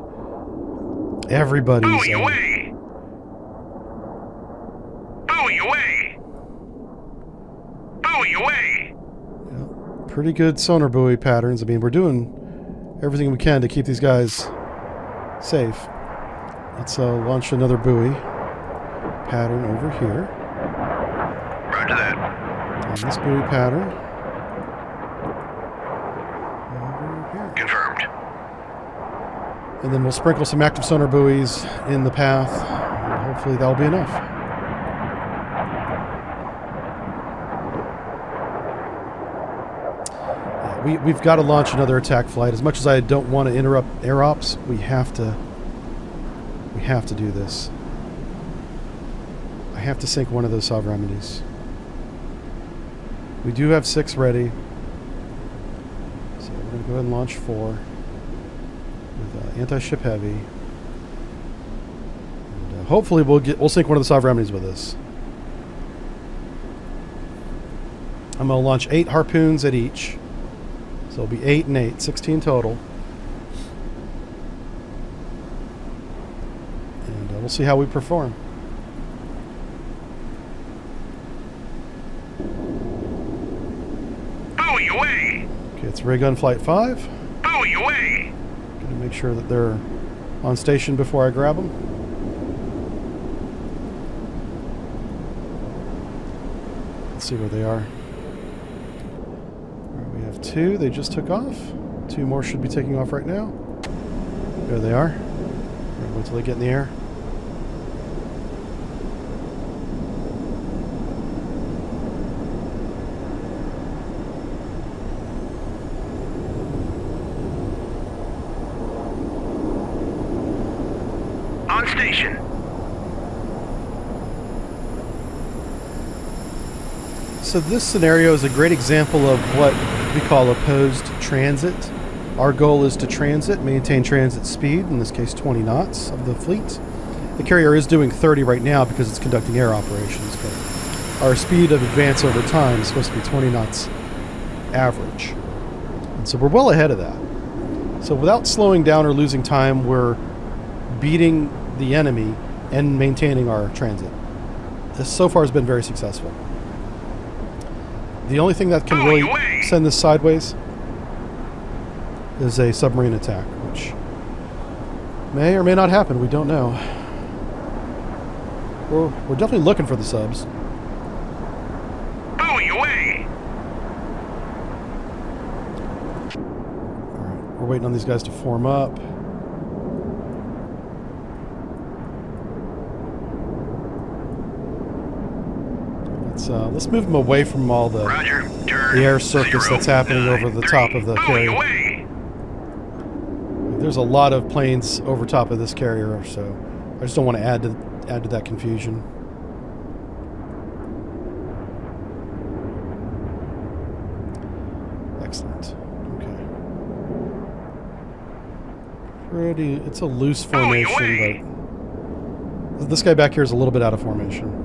Everybody's... Buoy away. Buoy away. Buoy away. Pretty good sonar buoy patterns. I mean, we're doing everything we can to keep these guys safe. Let's launch another buoy pattern over here. Roger that. And this buoy pattern over here. Confirmed. And then we'll sprinkle some active sonar buoys in the path. And hopefully that'll be enough. We've got to launch another attack flight. As much as I don't want to interrupt air ops, we have to do this. I have to sink one of those sovereignities. We do have 6 ready. So we're going to go ahead and launch 4 with anti-ship heavy. And, hopefully we'll sink one of the sovereignities with this. I'm going to launch 8 harpoons at each. So it'll be 8 and 8, 16 total. And we'll see how we perform. Buoy away. Okay, it's ray gun flight 5. Buoy away. Gonna make sure that they're on station before I grab them. Let's see where they are. 2, they just took off. 2 more should be taking off right now. There they are. Wait until they get in the air. On station. So this scenario is a great example of what we call opposed transit. Our goal is to transit, maintain transit speed, in this case 20 knots of the fleet. The carrier is doing 30 right now because it's conducting air operations, but our speed of advance over time is supposed to be 20 knots average. And so we're well ahead of that. So without slowing down or losing time, we're beating the enemy and maintaining our transit. This so far has been very successful. The only thing that can really send this sideways is a submarine attack, which may or may not happen. We don't know. We're definitely looking for the subs. Buoy away! Alright, we're waiting on these guys to form up. Let's move them away from all the air circus that's happening over the top of the carrier. There's a lot of planes over top of this carrier, so I just don't want to add to that confusion. Excellent. Okay. It's a loose formation, but this guy back here is a little bit out of formation.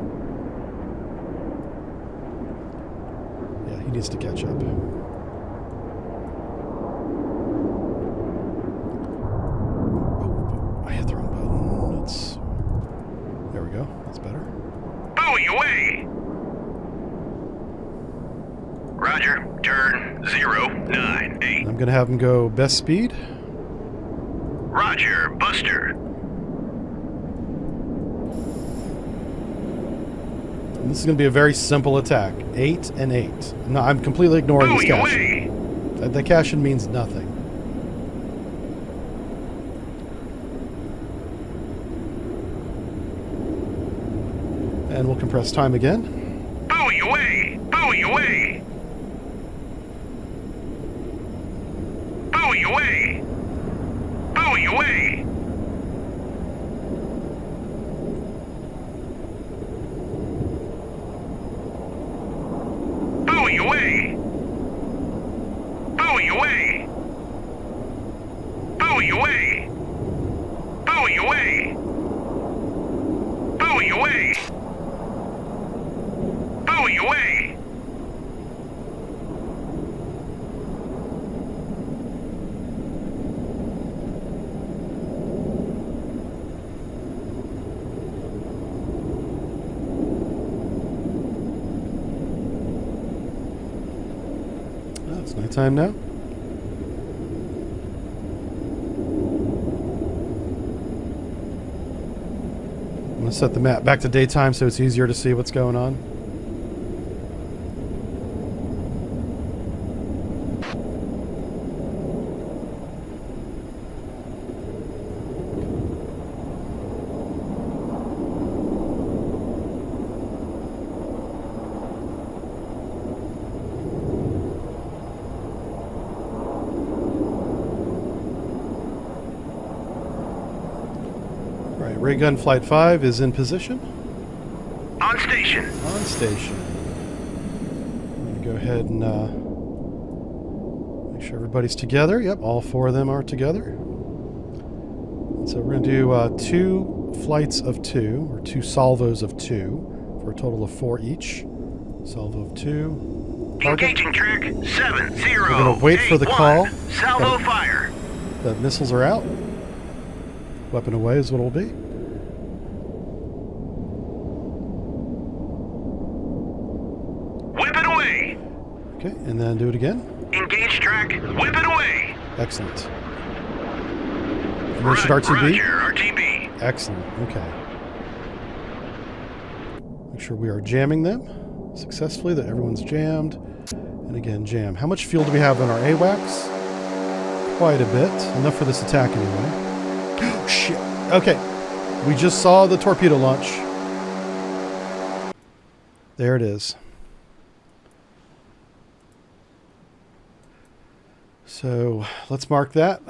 Yeah, he needs to catch up. I hit the wrong button. There we go. That's better. Buoy away! Roger. Turn 098. I'm gonna have him go best speed. Roger, Buster. And this is gonna be a very simple attack. 8 and 8. No, I'm completely ignoring this cash. The cash means nothing. And we'll compress time again. Buoy away! Buoy away! Buoy away! Buoy away! Buoy away! Buoy away! Buoy away! Buoy away! Buoy away! Buoy away! Oh, it's nighttime now. I'm going to set the map back to daytime so it's easier to see what's going on. Ray gun flight 5 is in position. On station. On station. I'm going to go ahead and make sure everybody's together. Yep, all 4 of them are together. So we're going to do 2 flights of 2, or 2 salvos of 2, for a total of 4 each. Salvo of 2. Engaging track 70. We're going to wait for the call. Salvo fire. The missiles are out. Weapon away is what it'll be. Okay, and then do it again. Engage track, whip it away. Excellent. And then should RTB? Roger, RTB. Excellent, okay. Make sure we are jamming them successfully, that everyone's jammed. And again, jam. How much fuel do we have on our AWACS? Quite a bit. Enough for this attack anyway. Oh, shit. Okay, we just saw the torpedo launch. There it is. So let's mark that.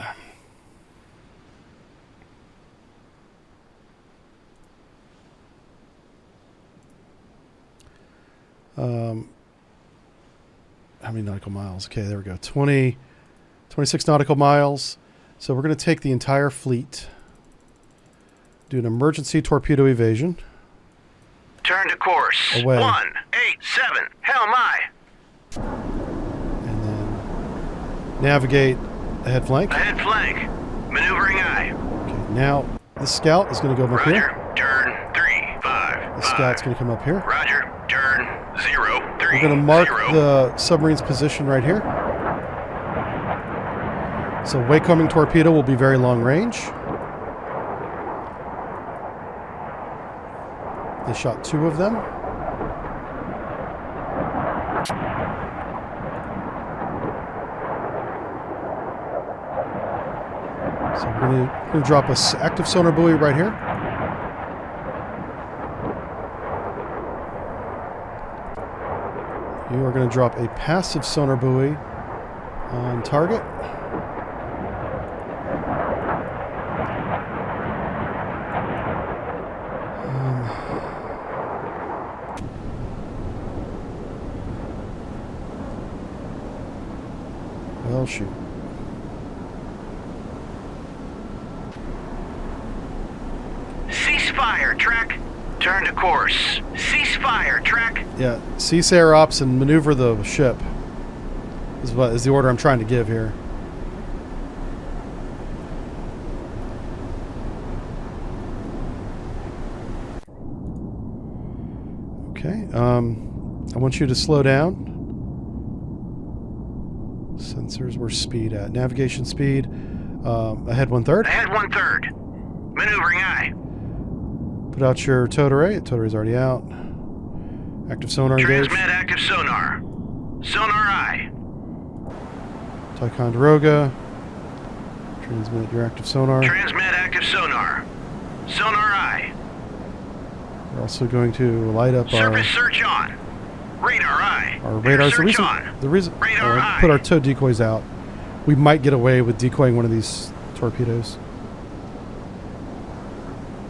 How many nautical miles? Okay, there we go. 26 nautical miles. So we're going to take the entire fleet, do an emergency torpedo evasion. Turn to course. Away. 187. Hell my. Navigate ahead flank. Ahead flank. Maneuvering eye. Okay, now the scout is going to go up Roger. here. Turn scout's going to come up here. Roger. Turn 0, 3, We're going to mark 0. the submarine's position right here. So waycoming torpedo will be very long range. They shot 2 of them. So we're going to drop a active sonar buoy right here. You are going to drop a passive sonar buoy on target. Well, shoot. Ceasefire, track. Turn to course. Ceasefire, track. Yeah, cease air ops and maneuver the ship is the order I'm trying to give here. Okay, I want you to slow down. Sensors, where's speed at? Navigation speed, ahead 1/3. Ahead 1/3. Maneuvering aye. Put out your towed array. Towed array's already out. Active sonar engaged. Transmit active sonar. Sonar aye. Ticonderoga. Transmit your active sonar. Transmit active sonar. Sonar aye. We're also going to light up Surface search on. Radar aye. our radars. Search on. The reason Radar aye. put our tow decoys out. We might get away with decoying one of these torpedoes.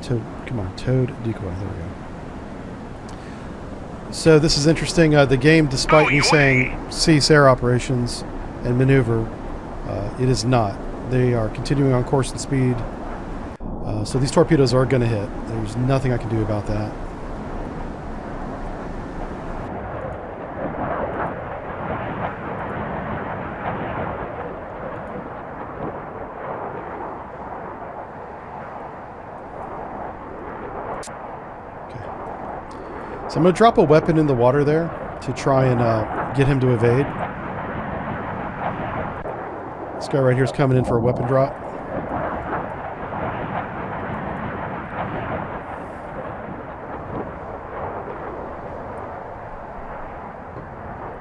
Come on, towed decoy. There we go. So this is interesting. The game, despite me saying cease air operations and maneuver, it is not. They are continuing on course and speed. So these torpedoes are going to hit. There's nothing I can do about that. So I'm going to drop a weapon in the water there to try and get him to evade. This guy right here is coming in for a weapon drop.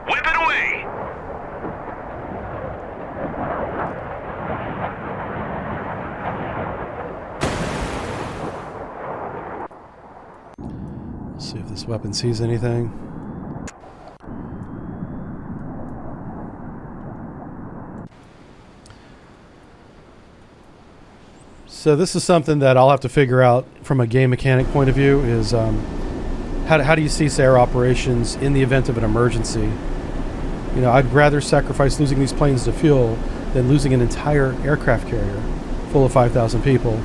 Whip it away. See if this weapon sees anything. So this is something that I'll have to figure out from a game mechanic point of view is how do you cease air operations in the event of an emergency? You know, I'd rather sacrifice losing these planes to fuel than losing an entire aircraft carrier full of 5,000 people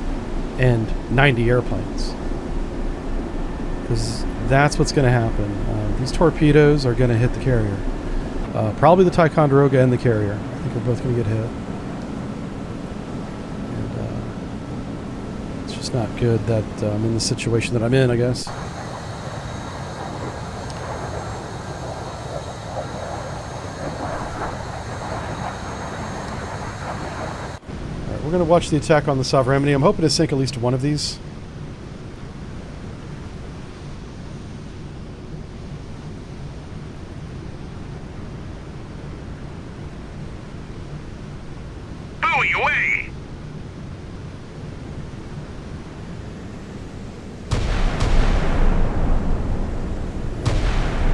and 90 airplanes. Because that's what's going to happen. These torpedoes are going to hit the carrier. Probably the Ticonderoga and the carrier. I think we're both going to get hit. And it's just not good that I'm in the situation that I'm in, I guess. Alright, we're going to watch the attack on the Submarine. I'm hoping to sink at least one of these. Away.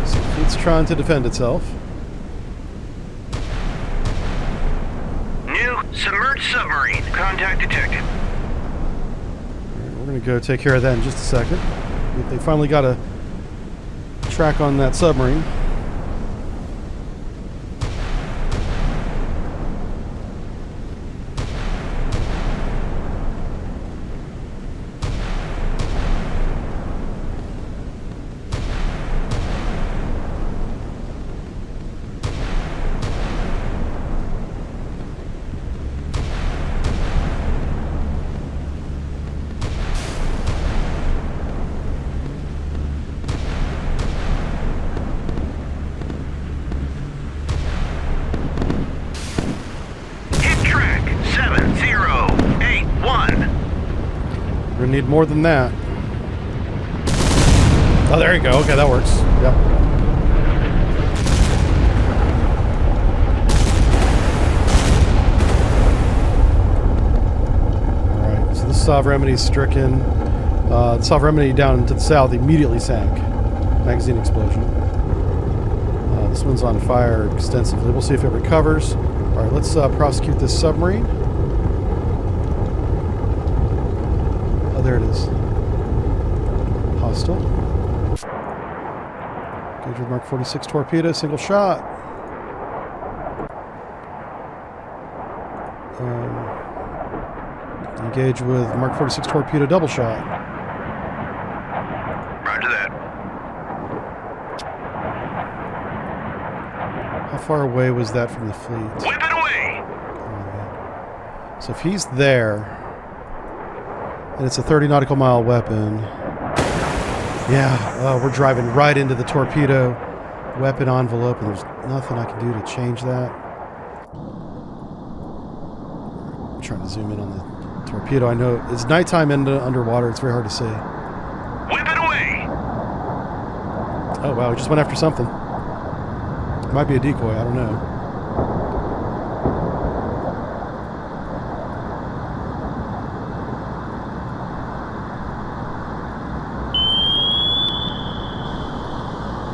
So it's trying to defend itself. New submerged submarine. Contact detected. Alright, we're going to go take care of that in just a second. They finally got a track on that submarine. We're gonna need more than that. Oh, there you go. Okay, that works. Yep. Alright, so the Sovereignty is stricken. The Sovereignty down to the south immediately sank. Magazine explosion. This one's on fire extensively. We'll see if it recovers. Alright, let's prosecute this submarine. Oh, there it is. Hostile. Engage with Mark 46 torpedo, single shot. Engage with Mark 46 torpedo, double shot. Roger that. How far away was that from the fleet? Whip it away! So if he's there, and it's a 30 nautical mile weapon, yeah, we're driving right into the torpedo weapon envelope, and there's nothing I can do to change that. I'm trying to zoom in on the torpedo. I know it's nighttime and underwater. It's very hard to see. Whip it away! Oh, wow, he just went after something. It might be a decoy, I don't know.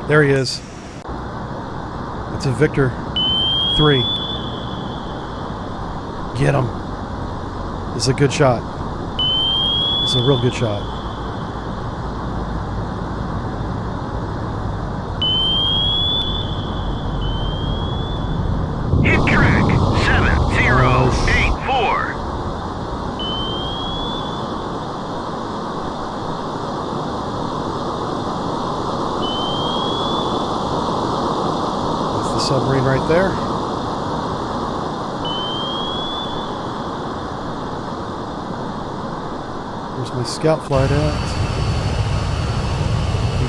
There he is. It's a Victor 3. Get him. This is a good shot. This is a real good shot. Hit track 7084. That's the submarine right there. Where's my scout flight at?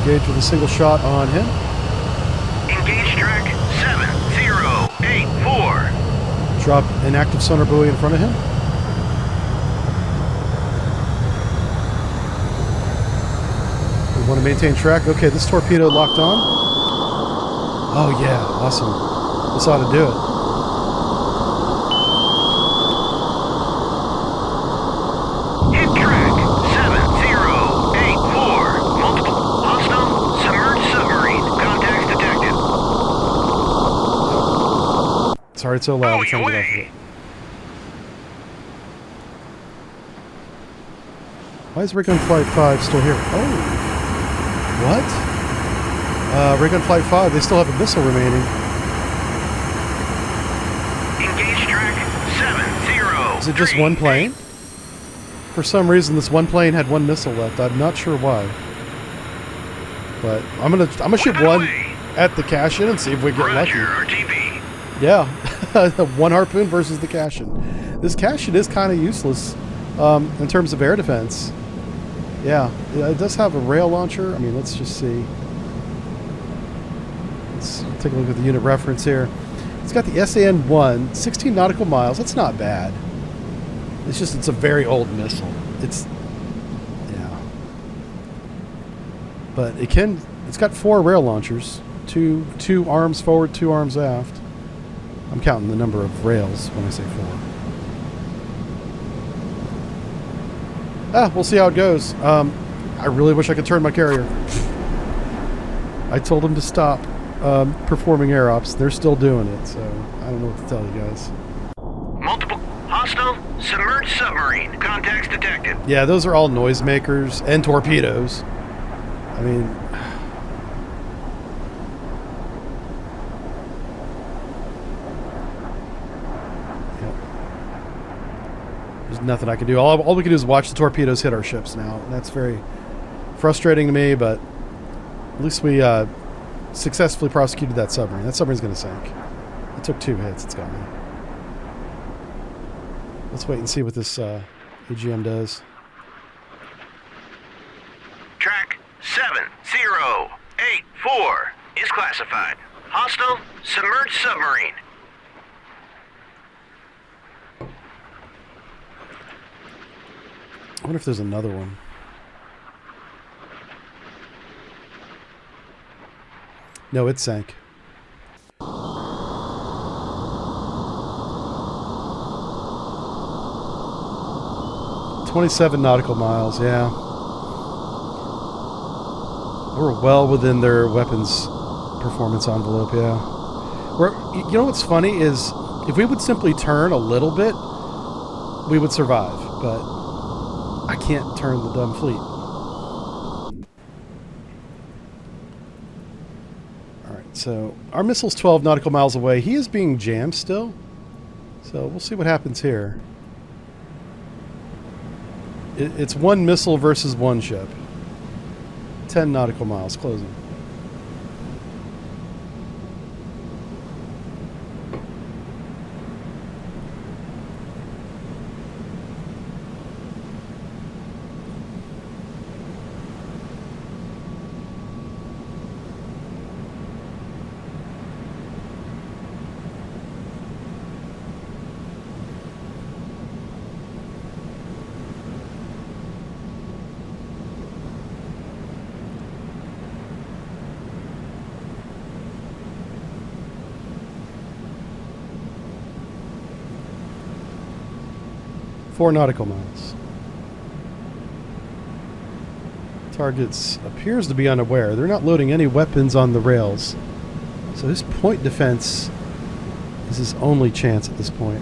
Engage with a single shot on him. Engage track 7084. Drop an active sonar buoy in front of him. We want to maintain track. Okay, this torpedo locked on. Oh yeah, awesome. This ought to do it. Hit track 7084. Multiple hostile submerged submarine. Contacts detected. Sorry it's so loud. I'm trying to get off of it. Why is Rig on Flight 5 still here? Oh. What? Rig on Flight 5, they still have a missile remaining. Engage track 70. Is it just one plane? For some reason, this one plane had one missile left. I'm not sure why. But I'm gonna shoot one at the cash-in and see if we get lucky. RTB. Yeah, one harpoon versus the cash-in. This cash-in is kind of useless in terms of air defense. Yeah, it does have a rail launcher. I mean, let's just see. Let's take a look at the unit reference here. It's got the SAN-1, 16 nautical miles. That's not bad. It's just, it's a very old missile. It's, yeah. But it's got 4 rail launchers. Two arms forward, 2 arms aft. I'm counting the number of rails when I say 4. We'll see how it goes. I really wish I could turn my carrier. I told them to stop performing air ops. They're still doing it, so I don't know what to tell you guys. Multiple hostile submerged submarine. Contacts detected. Yeah, those are all noisemakers and torpedoes. I mean, yeah. There's nothing I can do. All we can do is watch the torpedoes hit our ships now. And that's very frustrating to me, but at least we successfully prosecuted that submarine. That submarine's going to sink. It took 2 hits. It's gone. Let's wait and see what this AGM does. Track 7084 is classified. Hostile submerged submarine. I wonder if there's another one. No, it sank. 27 nautical miles, yeah. We're well within their weapons performance envelope, yeah. You know what's funny is if we would simply turn a little bit, we would survive, but I can't turn the dumb fleet. Alright, so our missile's 12 nautical miles away. He is being jammed still, so we'll see what happens here. It's one missile versus one ship. 10 nautical miles, closing. Four nautical miles. Targets appears to be unaware. They're not loading any weapons on the rails. So his point defense is his only chance at this point.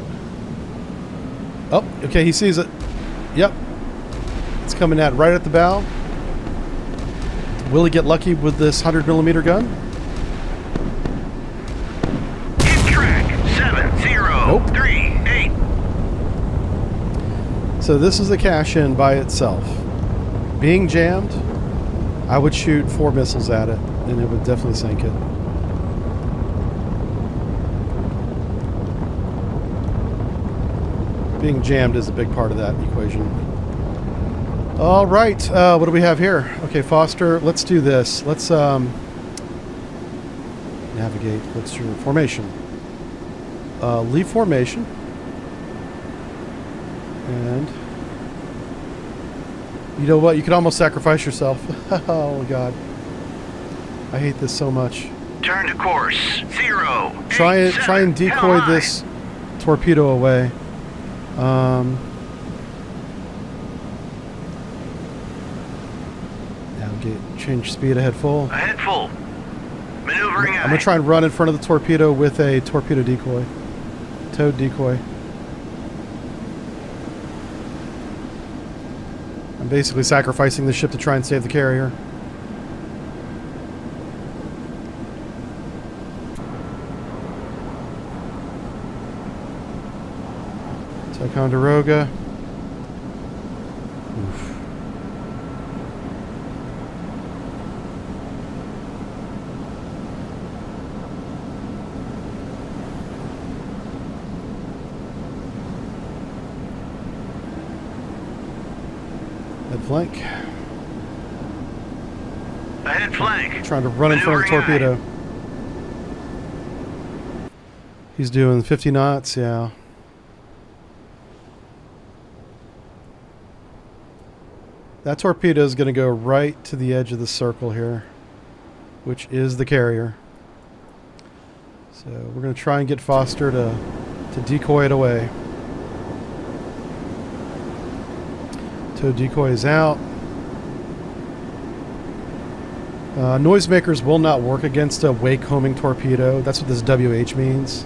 Oh, okay, he sees it. Yep. It's coming at right at the bow. Will he get lucky with this 100mm gun? Hit track 7038. So this is a cash-in by itself. Being jammed, I would shoot 4 missiles at it, and it would definitely sink it. Being jammed is a big part of that equation. All right, what do we have here? Okay, Foster, let's do this. Let's navigate. What's your formation? Leave formation. And you know what? You could almost sacrifice yourself. Oh God, I hate this so much. Turn to course 0. Try and decoy this torpedo away. Navigate. Change speed. Ahead full. Ahead full. Maneuvering. I'm gonna try and run in front of the torpedo with a torpedo decoy. Towed decoy. I'm basically sacrificing the ship to try and save the carrier. Ticonderoga. Oof. Flank. Ahead flank. Trying to run in front of the torpedo. He's doing 50 knots, yeah. That torpedo is going to go right to the edge of the circle here, which is the carrier. So we're going to try and get Foster to decoy it away. Decoy is out. Noisemakers will not work against a wake-homing torpedo. That's what this WH means.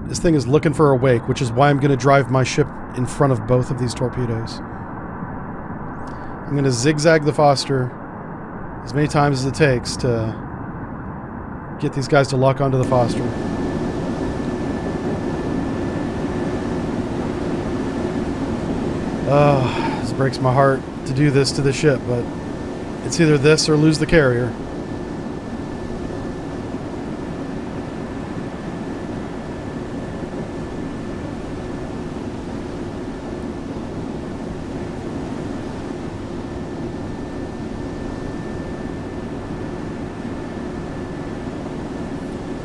This thing is looking for a wake, which is why I'm going to drive my ship in front of both of these torpedoes. I'm going to zigzag the Foster as many times as it takes to get these guys to lock onto the Foster. This breaks my heart to do this to the ship, but it's either this or lose the carrier.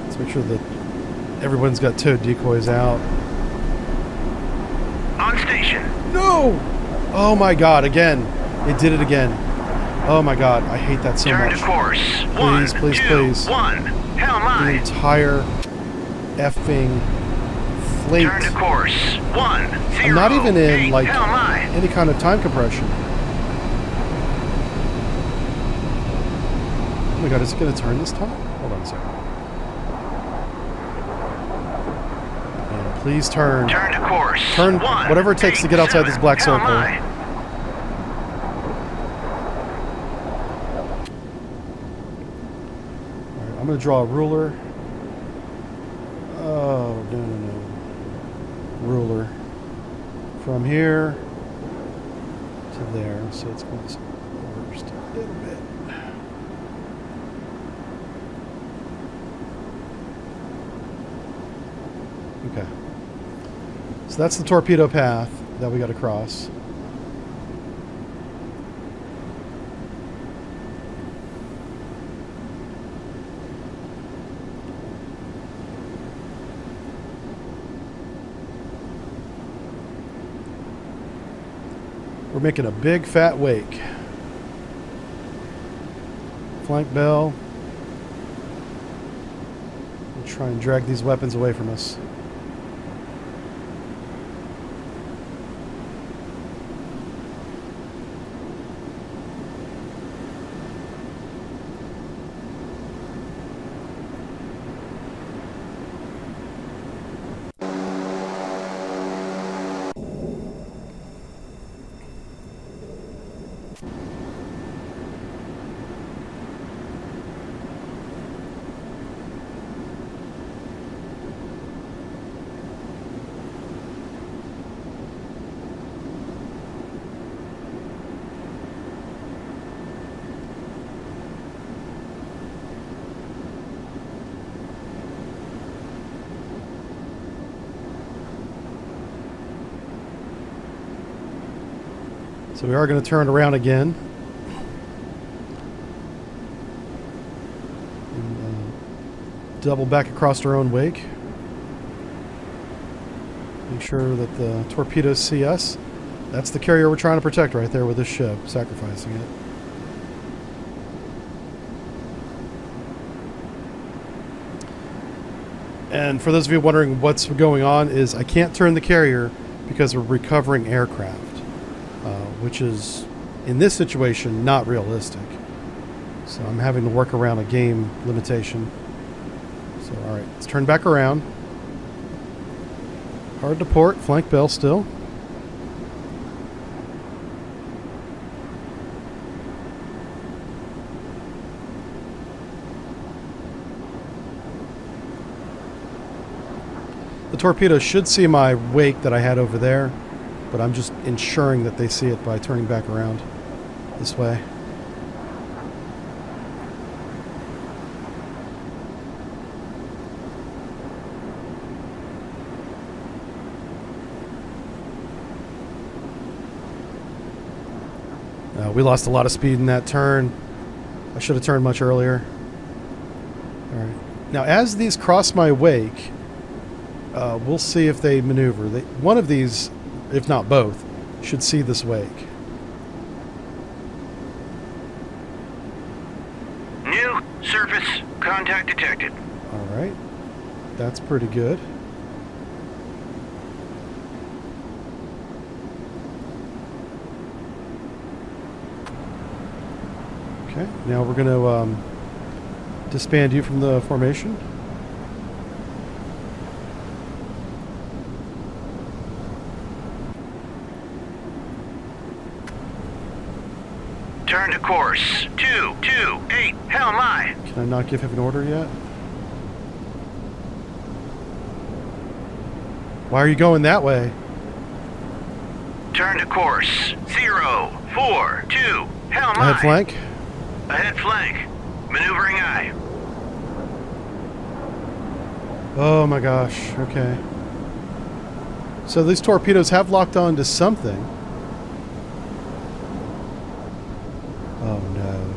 Let's make sure that everyone's got towed decoys out. On On station. No! Oh my god, again. It did it again. Oh my god, I hate that so Turn much. to course. Please, One, please, two, please. One. Hell The my. entire effing fleet. Turn to course. 1, 0, I'm not even in, 8, like, hell my. any kind of time compression. Oh my god, is it going to turn this time? Hold on a second. And please turn. Turn to course. Turn 1, whatever it takes to get outside 7, this black hell circle. my. Alright, I'm going to draw a ruler. Oh, no. Ruler. From here to there. So it's going to over just a little bit. Okay. So that's the torpedo path that we got to cross. We're making a big fat wake. Flank bell. We'll try and drag these weapons away from us. So we are going to turn around again. And, double back across our own wake. Make sure that the torpedoes see us. That's the carrier we're trying to protect right there with this ship, sacrificing it. And for those of you wondering what's going on is I can't turn the carrier because we're recovering aircraft. Which is, in this situation, not realistic. So I'm having to work around a game limitation. So, alright, let's turn back around. Hard to port, flank bell still. The torpedo should see my wake that I had over there. But I'm just ensuring that they see it by turning back around this way. We lost a lot of speed in that turn. I should have turned much earlier. All right. Now, as these cross my wake, we'll see if they maneuver. One of these, if not both, should see this wake. New surface contact detected. All right. That's pretty good. Okay. Now we're going to disband you from the formation. Turn to course. 228. Hell my. Can I not give him an order yet? Why are you going that way? Turn to course. 042. Hell my. Ahead flank. Ahead flank. Maneuvering eye. Oh my gosh. Okay. So these torpedoes have locked on to something. Oh no.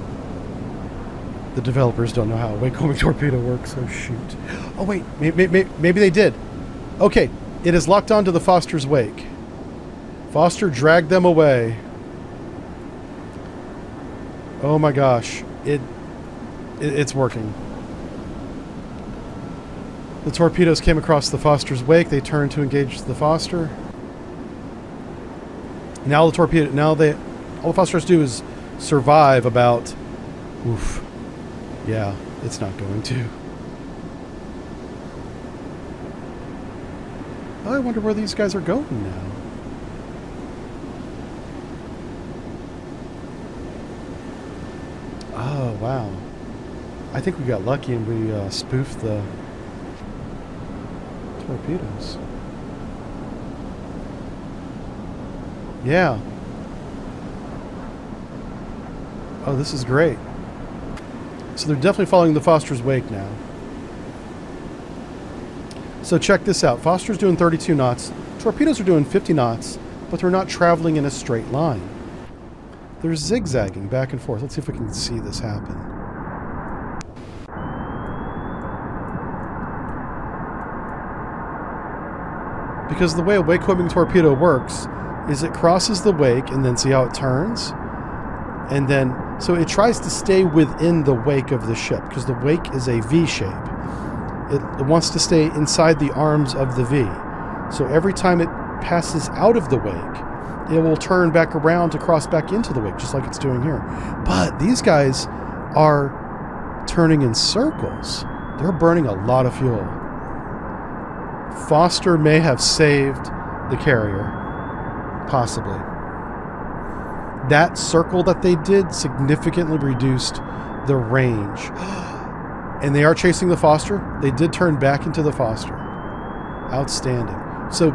The developers don't know how a wake-homing torpedo works, so shoot. Oh wait, maybe they did. Okay, it is locked onto the Foster's wake. Foster dragged them away. Oh my gosh. It's working. The torpedoes came across the Foster's wake. They turned to engage the Foster. Now all the Foster has to do is survive about... Oof. Yeah, it's not going to. Oh, I wonder where these guys are going now. Oh, wow. I think we got lucky and we spoofed the torpedoes. Yeah. Oh, this is great. So they're definitely following the Foster's wake now. So check this out. Foster's doing 32 knots. Torpedoes are doing 50 knots, but they're not traveling in a straight line. They're zigzagging back and forth. Let's see if we can see this happen. Because the way a wake-homing torpedo works is it crosses the wake and then see how it turns? And then, so it tries to stay within the wake of the ship because the wake is a V shape. It wants to stay inside the arms of the V. So every time it passes out of the wake, it will turn back around to cross back into the wake, just like it's doing here. But these guys are turning in circles. They're burning a lot of fuel. Foster may have saved the carrier. Possibly. That circle that they did significantly reduced the range. And they are chasing the Foster. They did turn back into the Foster. Outstanding. So,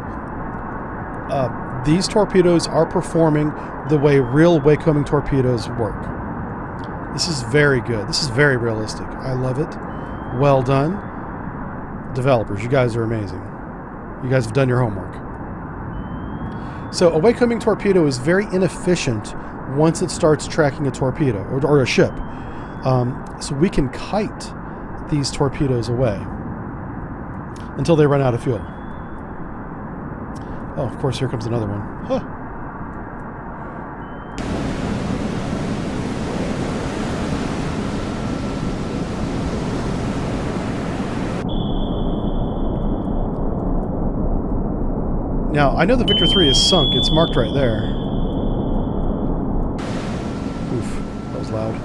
these torpedoes are performing the way real wake-homing torpedoes work. This is very good. This is very realistic. I love it. Well done. Developers, you guys are amazing. You guys have done your homework. So a wake-homing torpedo is very inefficient once it starts tracking a torpedo or a ship. So we can kite these torpedoes away until they run out of fuel. Oh, of course, here comes another one. Huh. Now, I know the Victor 3 is sunk. It's marked right there. Oof, that was loud.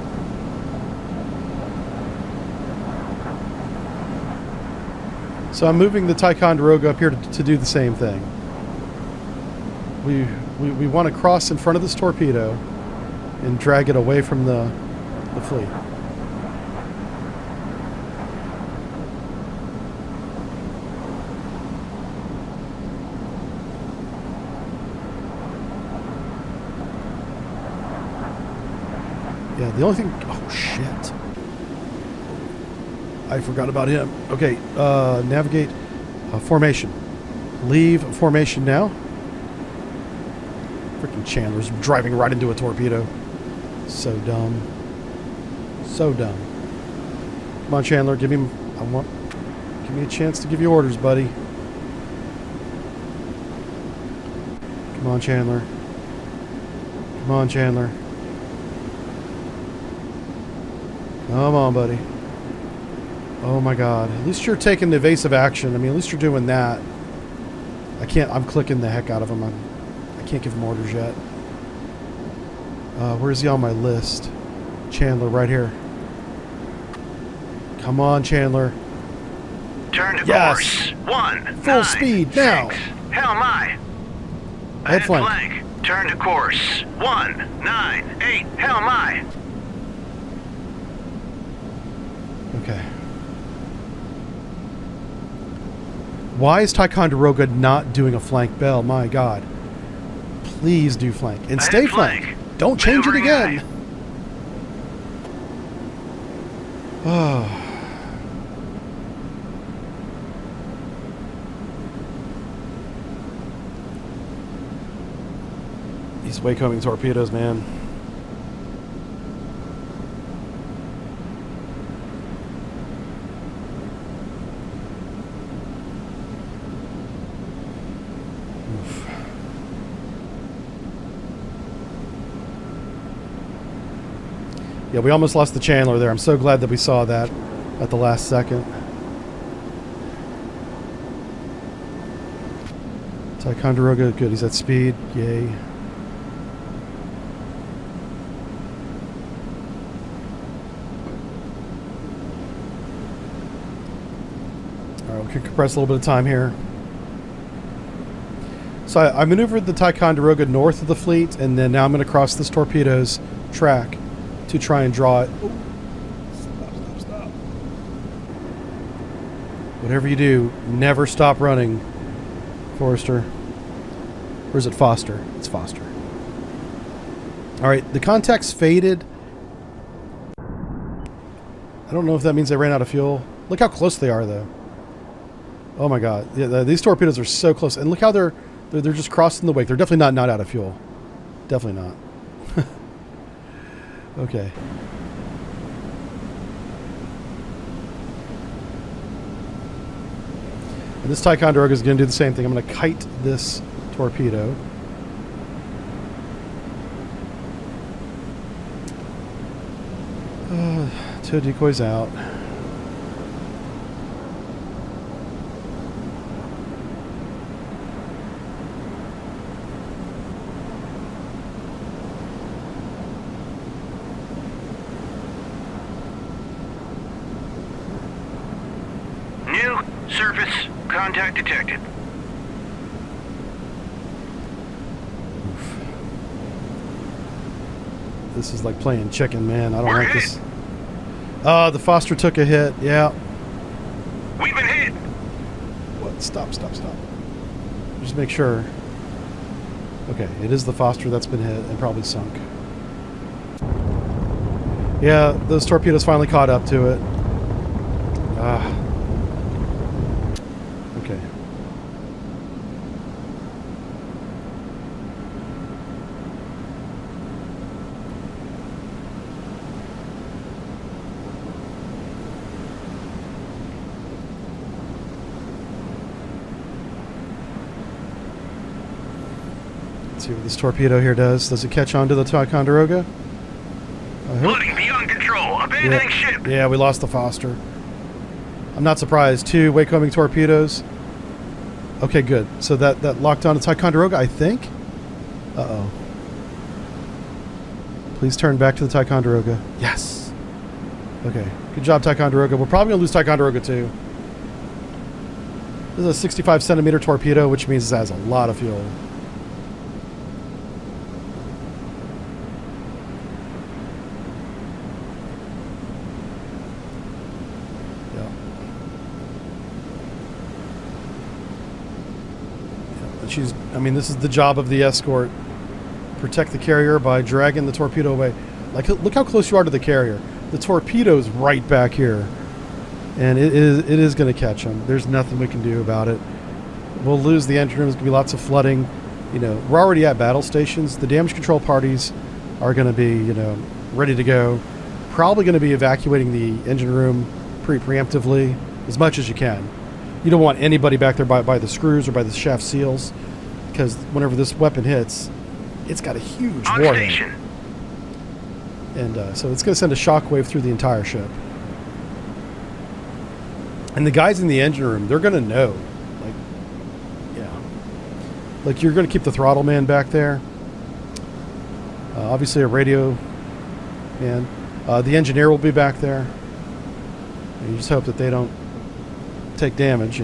So I'm moving the Ticonderoga up here to do the same thing. We want to cross in front of this torpedo and drag it away from the fleet. Yeah, the only thing... Oh, shit. I forgot about him. Okay, navigate formation. Leave formation now. Freaking Chandler's driving right into a torpedo. So dumb. So dumb. Come on, Chandler, give me a chance to give you orders, buddy. Come on, Chandler. Come on, Chandler. Come on, buddy. Oh my god. At least you're taking evasive action. I mean, at least you're doing that. I'm clicking the heck out of him. I can't give him orders yet. Where is he on my list? Chandler, right here. Come on, Chandler. Turn to yes. course. 1, full 9, speed 6. now. Hell my. Head flank. Turn to course. 1, 9, 8. Hell my. Okay. Why is Ticonderoga not doing a flank bell? My god. Please do flank. And stay flank. Don't change it again. Oh. These wake-homing torpedoes, man. Yeah, we almost lost the Chandler there. I'm so glad that we saw that at the last second. Ticonderoga, good. He's at speed. Yay. Alright, we can compress a little bit of time here. So I maneuvered the Ticonderoga north of the fleet, and then now I'm going to cross this torpedo's track to try and draw it. Oh. Stop. Whatever you do, never stop running, Forrester. Or is it Foster? It's Foster. Alright, the contact's faded. I don't know if that means they ran out of fuel. Look how close they are, though. Oh my god. Yeah, these torpedoes are so close. And look how they're just crossing the wake. They're definitely not out of fuel. Definitely not. Okay. And this Ticonderoga is going to do the same thing. I'm going to kite this torpedo. Tow decoys out. New surface contact detected. This is like playing chicken, man. I don't like this. The Foster took a hit. Yeah. We've been hit. What? Stop. Just make sure. Okay, it is the Foster that's been hit and probably sunk. Yeah, those torpedoes finally caught up to it. Okay. Let's see what this torpedo here does. Does it catch on to the Ticonderoga? Flooding beyond control. Abandoning ship. Yeah, we lost the Foster. I'm not surprised. 2 Wakecombing torpedoes. Okay, good. So that locked on to Ticonderoga, I think? Uh-oh. Please turn back to the Ticonderoga. Yes. Okay. Good job, Ticonderoga. We're probably going to lose Ticonderoga, too. This is a 65 centimeter torpedo, which means it has a lot of fuel. This is the job of the escort. Protect the carrier by dragging the torpedo away. Like, look how close you are to the carrier. The torpedo's right back here. And it is going to catch them. There's nothing we can do about it. We'll lose the engine room. There's going to be lots of flooding. We're already at battle stations. The damage control parties are going to be, ready to go. Probably going to be evacuating the engine room preemptively as much as you can. You don't want anybody back there by the screws or by the shaft seals, because whenever this weapon hits, it's got a huge warhead. And so it's going to send a shockwave through the entire ship. And the guys in the engine room, they're going to know. Like, you're going to keep the throttle man back there. Obviously a radio man. The engineer will be back there. And you just hope that they don't take damage,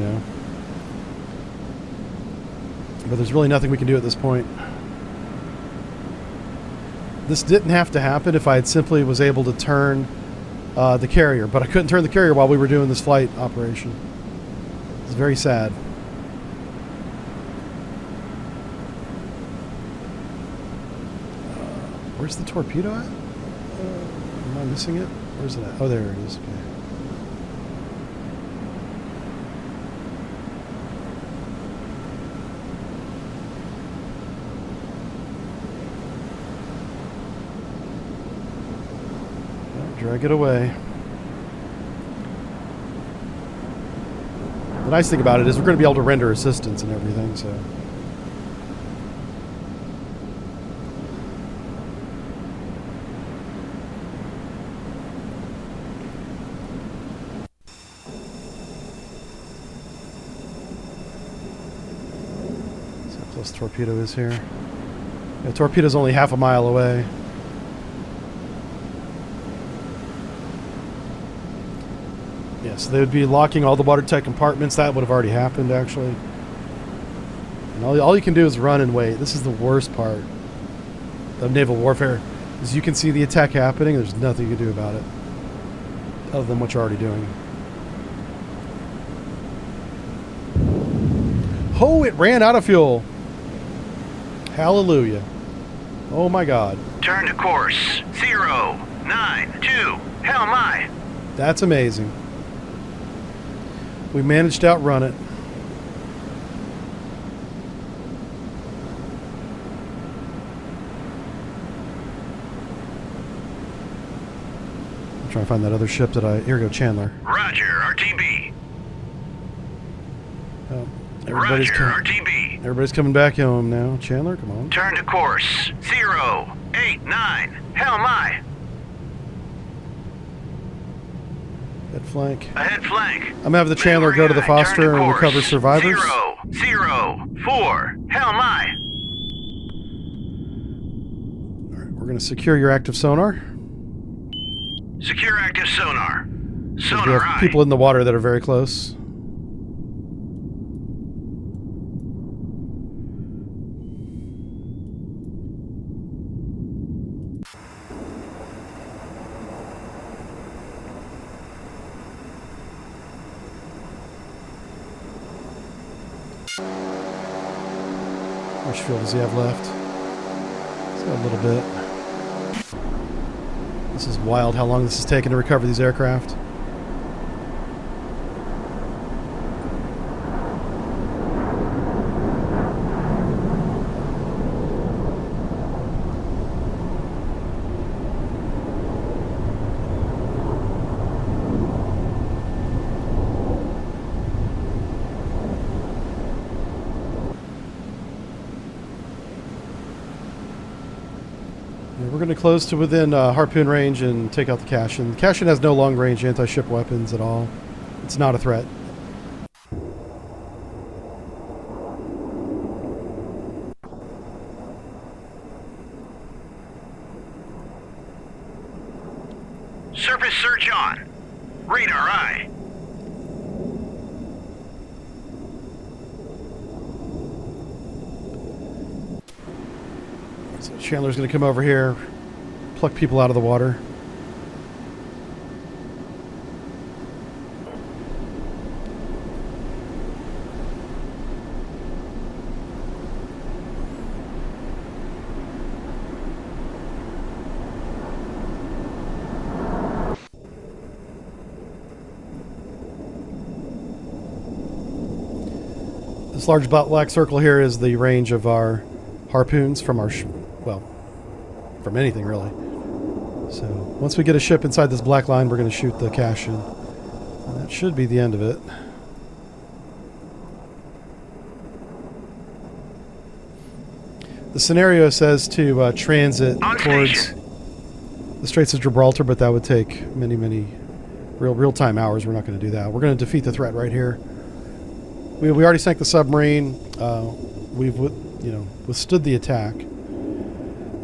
But there's really nothing we can do at this point. This didn't have to happen if I had simply was able to turn the carrier, but I couldn't turn the carrier while we were doing this flight operation. It's very sad. Where's the torpedo at? Am I missing it? Where's it at? Oh, there it is. Okay. Drag it away. The nice thing about it is we're going to be able to render assistance and everything, so. this torpedo is here. The torpedo's only half a mile away. Yeah, so they would be locking all the watertight compartments. That would have already happened, actually. And all you can do is run and wait. This is the worst part of naval warfare, is you can see the attack happening. There's nothing you can do about it, other than what you're already doing. Oh, it ran out of fuel. Hallelujah. Oh my God. Turn to course. 092. Hell my. That's amazing. We managed to outrun it. I'm trying to find that other ship that here we go, Chandler. Roger, RTB. Oh, RTB. Everybody's coming back home now. Chandler, come on. Turn to course. 089. Hell my. Head flank. Ahead flank. I'm gonna have the Chandler go to the Foster and recover survivors. 004. Hell my. Alright, we're gonna secure your active sonar. Secure active sonar. We Sonar have eye. people in the water that are very close. How much fuel does he have left? He's got a little bit. This is wild how long this is taking to recover these aircraft. We're going to close to within harpoon range and take out the Cashin. The Cashin has no long-range anti-ship weapons at all. It's not a threat. Surface search on. Radar eye. So Chandler's going to come over here, pluck people out of the water. This large black circle here is the range of our harpoons from our, from anything really. So once we get a ship inside this black line, we're going to shoot the Cashin. And that should be the end of it. The scenario says to transit towards the Straits of Gibraltar, but that would take many real-time hours. We're not going to do that. We're going to defeat the threat right here. We already sank the submarine. We've withstood the attack.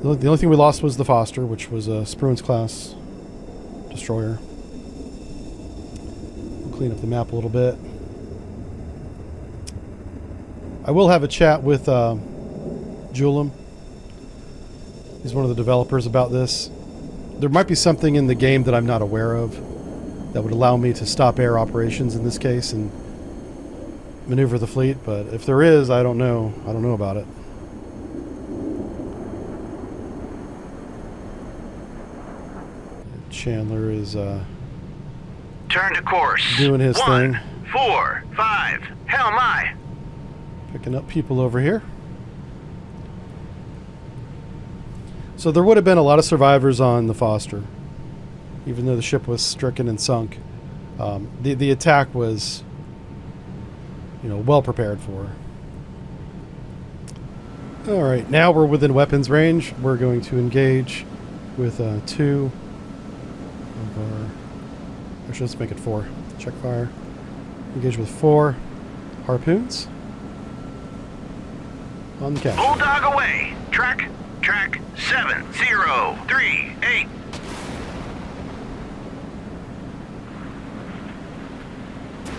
The only thing we lost was the Foster, which was a Spruance class destroyer. We'll clean up the map a little bit. I will have a chat with Julim. He's one of the developers about this. There might be something in the game that I'm not aware of that would allow me to stop air operations in this case and maneuver the fleet, but if there is, I don't know. I don't know about it. Chandler is turn to course. Doing his thing. 145. Hell my. Picking up people over here. So there would have been a lot of survivors on the Foster, even though the ship was stricken and sunk. The attack was, well prepared for. All right, now we're within weapons range. We're going to engage with 2 of our. Actually, let's make it 4. Check fire. Engage with 4 harpoons. On the catch. Bulldog away. Track 7038.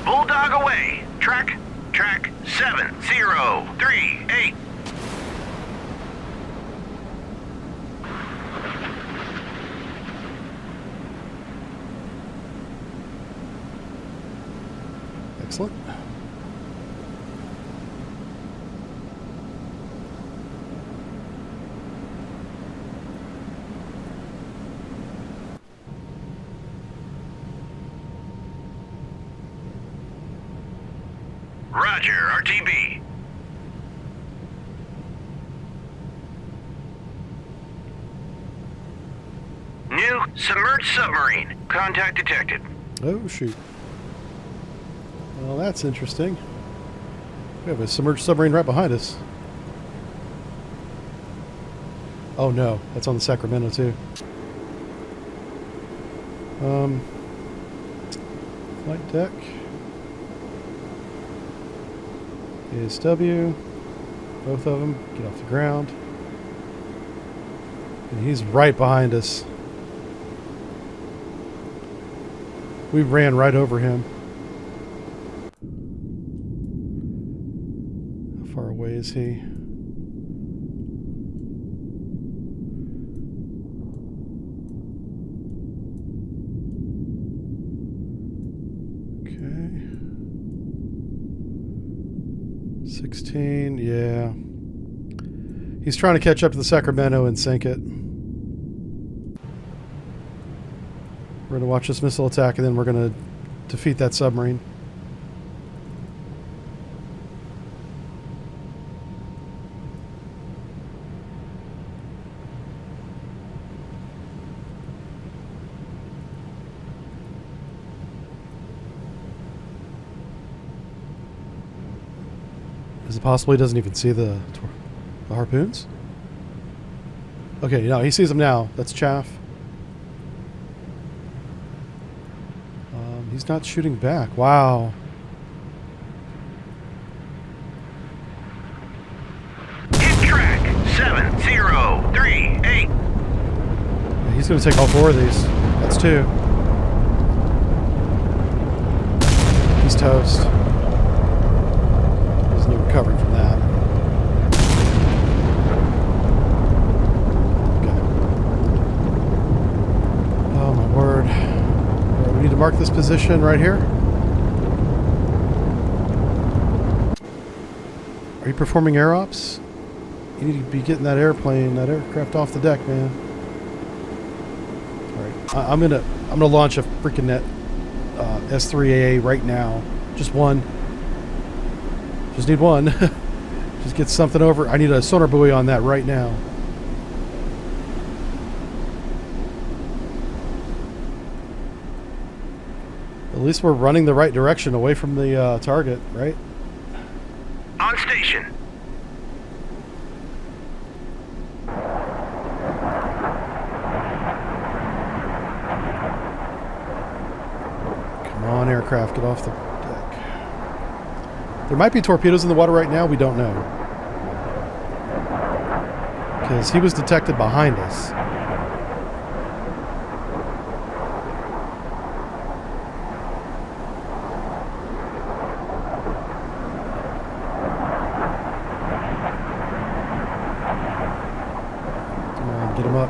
Bulldog away. Track 7038. Excellent. Roger, RTB. New submerged submarine. Contact detected. Oh, shoot. Well, that's interesting. We have a submerged submarine right behind us. Oh no, that's on the Sacramento too. Flight deck. ASW. Both of them. Get off the ground. And he's right behind us. We ran right over him. How far away is he? Okay. 16, yeah. He's trying to catch up to the Sacramento and sink it. We're going to watch this missile attack and then we're going to defeat that submarine. Is it possible he doesn't even see the harpoons? Okay, no, he sees them now. That's chaff. He's not shooting back. Wow. Hit track 7038. Yeah, he's going to take all four of these. That's two. He's toast. There's no recovering from that. Okay. Oh my word. We need to mark this position right here. Are you performing air ops? You need to be getting that airplane, that aircraft off the deck, man. All right, I'm gonna launch a freaking net S3AA right now. Just one. Just need one. Just get something over. I need a sonar buoy on that right now. At least we're running the right direction away from the target, right? On station. Come on, aircraft, get off the deck. There might be torpedoes in the water right now, we don't know. Because he was detected behind us. Get him up.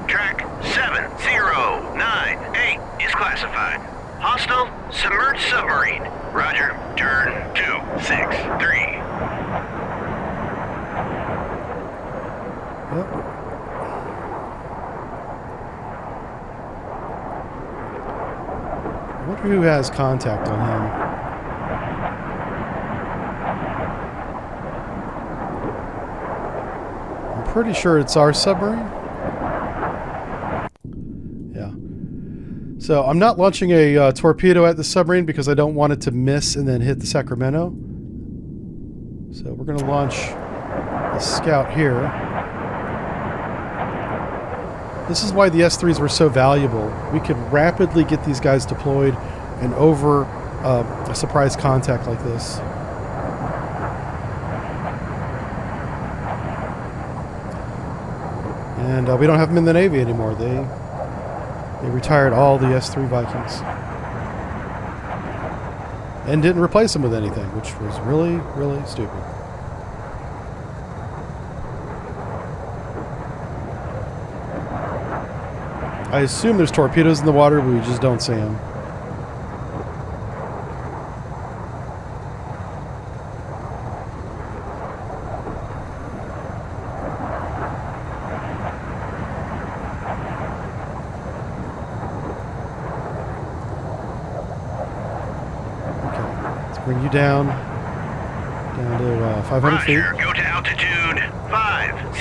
Track 7098 is classified. Hostile submerged submarine. Roger. Turn 263. Yep. I wonder who has contact on him. Pretty sure it's our submarine. Yeah. So I'm not launching a torpedo at the submarine because I don't want it to miss and then hit the Sacramento. So we're going to launch a scout here. This is why the S3s were so valuable. We could rapidly get these guys deployed and over a surprise contact like this. And we don't have them in the Navy anymore. They retired all the S3 Vikings. And didn't replace them with anything, which was really, really stupid. I assume there's torpedoes in the water, but we just don't see them. Bring you down to 500 feet. Roger, go to altitude 500.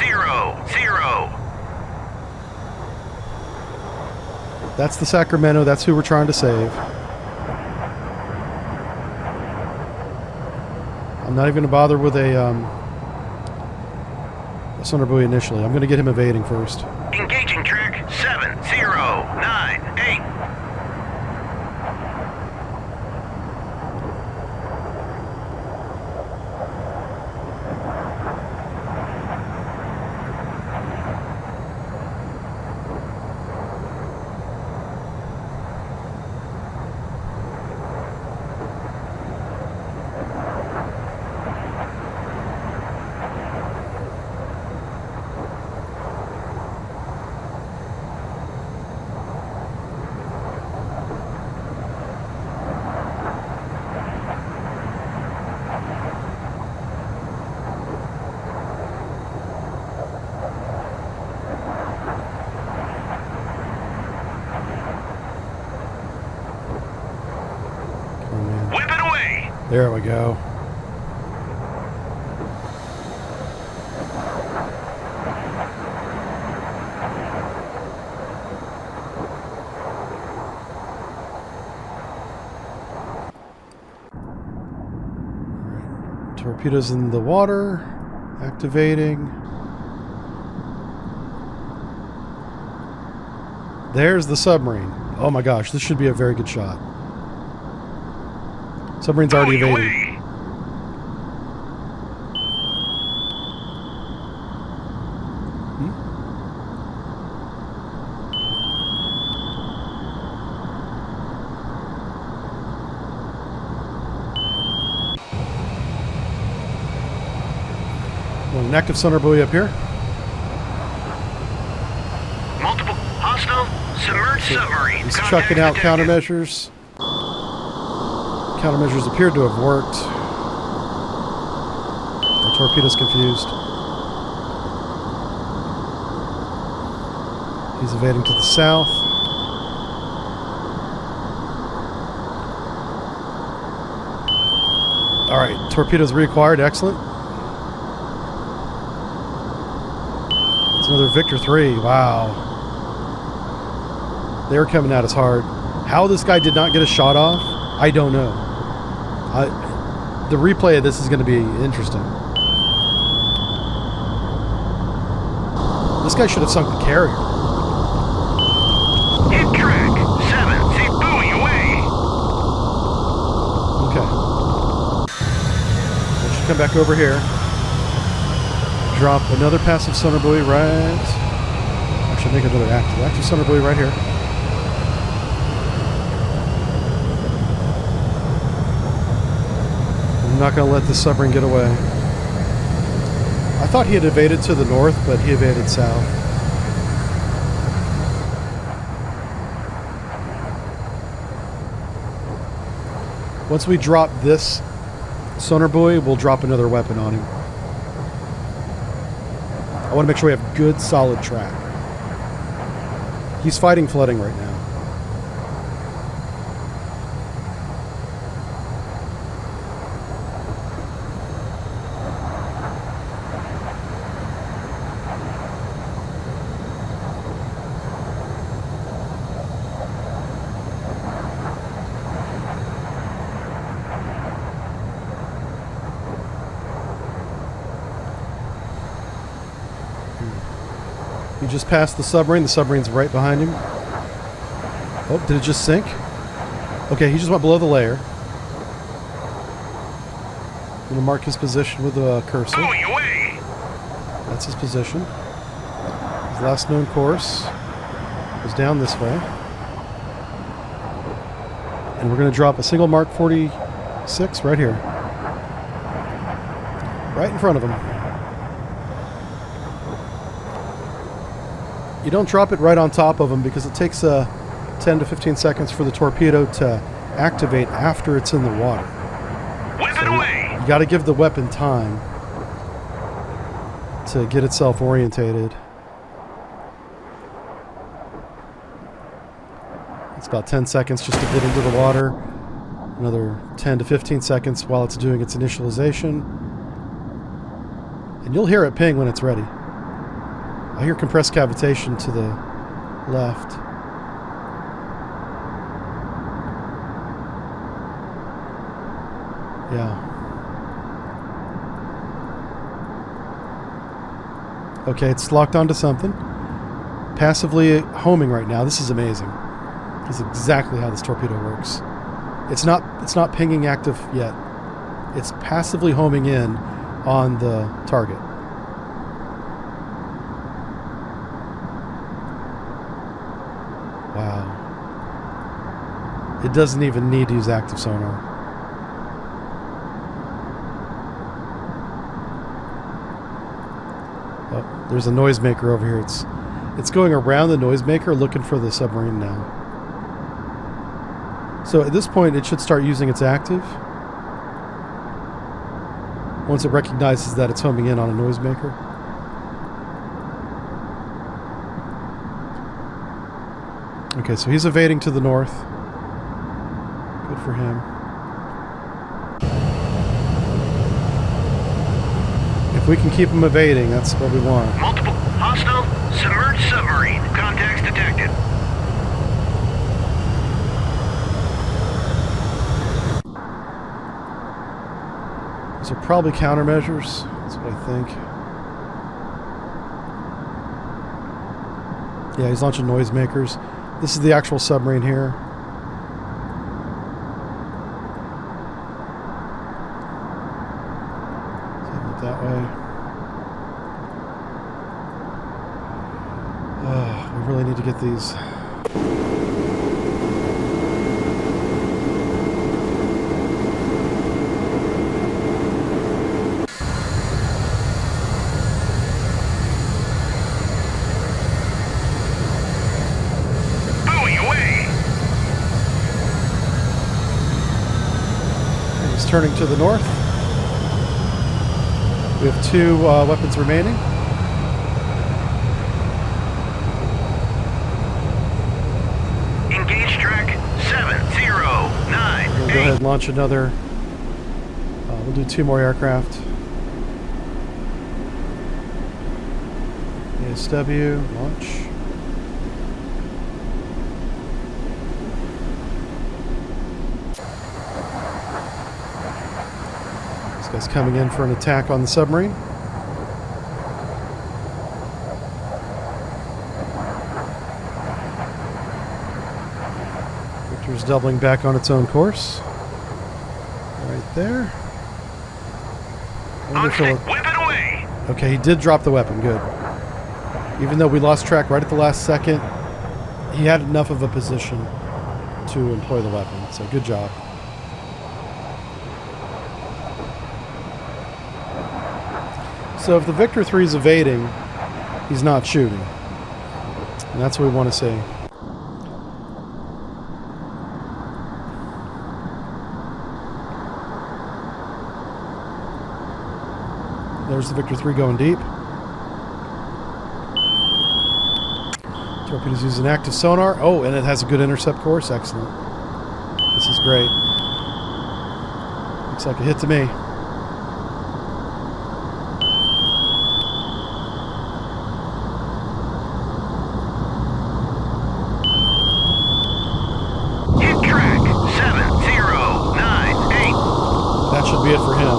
That's the Sacramento. That's who we're trying to save. I'm not even going to bother with a sonar buoy initially. I'm going to get him evading first. Engaging track 7098. There we go. Alright. Torpedoes in the water. Activating. There's the submarine. Oh my gosh, this should be a very good shot. Submarine's already evading. Well, an active sonar buoy up here. Multiple hostile submerged submarines. He's chucking out countermeasures. Countermeasures appeared to have worked. The torpedo's confused. He's evading to the south. Alright, torpedoes reacquired. Excellent. It's another Victor 3. Wow. They were coming at us hard. How this guy did not get a shot off, I don't know. The replay of this is going to be interesting. This guy should have sunk the carrier. Hit track 7. See buoy away. Okay. We should come back over here. Drop another passive sonar buoy right. Actually, make another active sonar buoy right here. I'm not going to let this submarine get away. I thought he had evaded to the north, but he evaded south. Once we drop this sonar buoy, we'll drop another weapon on him. I want to make sure we have good, solid track. He's fighting flooding right now. He just passed the submarine. The submarine's right behind him. Oh, did it just sink? Okay, he just went below the layer. I'm going to mark his position with a cursor. Bowie away! That's his position. His last known course is down this way. And we're going to drop a single Mark 46 right here. Right in front of him. You don't drop it right on top of him because it takes 10 to 15 seconds for the torpedo to activate after it's in the water. Weapon away! You got to give the weapon time to get itself orientated. It's about 10 seconds just to get into the water. Another 10 to 15 seconds while it's doing its initialization. And you'll hear it ping when it's ready. I hear compressed cavitation to the left. Yeah. Okay, it's locked onto something. Passively homing right now. This is amazing. This is exactly how this torpedo works. It's not pinging active yet. It's passively homing in on the target. Wow. It doesn't even need to use active sonar. Oh, there's a noisemaker over here. It's going around the noisemaker looking for the submarine now. So at this point it should start using its active. Once it recognizes that it's homing in on a noisemaker. Okay, so he's evading to the north. Good for him. If we can keep him evading, that's what we want. Multiple hostile submerged submarine. Contacts detected. These are probably countermeasures. That's what I think. Yeah, he's launching noisemakers. This is the actual submarine here. Send it that way. We really need to get these. Turning to the north. We have two weapons remaining. Engage track 7098. We'll go ahead and launch another. We'll do two more aircraft. ASW, launch. This guy's coming in for an attack on the submarine. Victor's doubling back on its own course. Right there. Weapon away! Okay, he did drop the weapon. Good. Even though we lost track right at the last second, he had enough of a position to employ the weapon. So good job. So if the Victor 3 is evading, he's not shooting. And that's what we want to see. There's the Victor 3 going deep. Torpedoes using active sonar. Oh, and it has a good intercept course. Excellent. This is great. Looks like a hit to me. That should be it for him.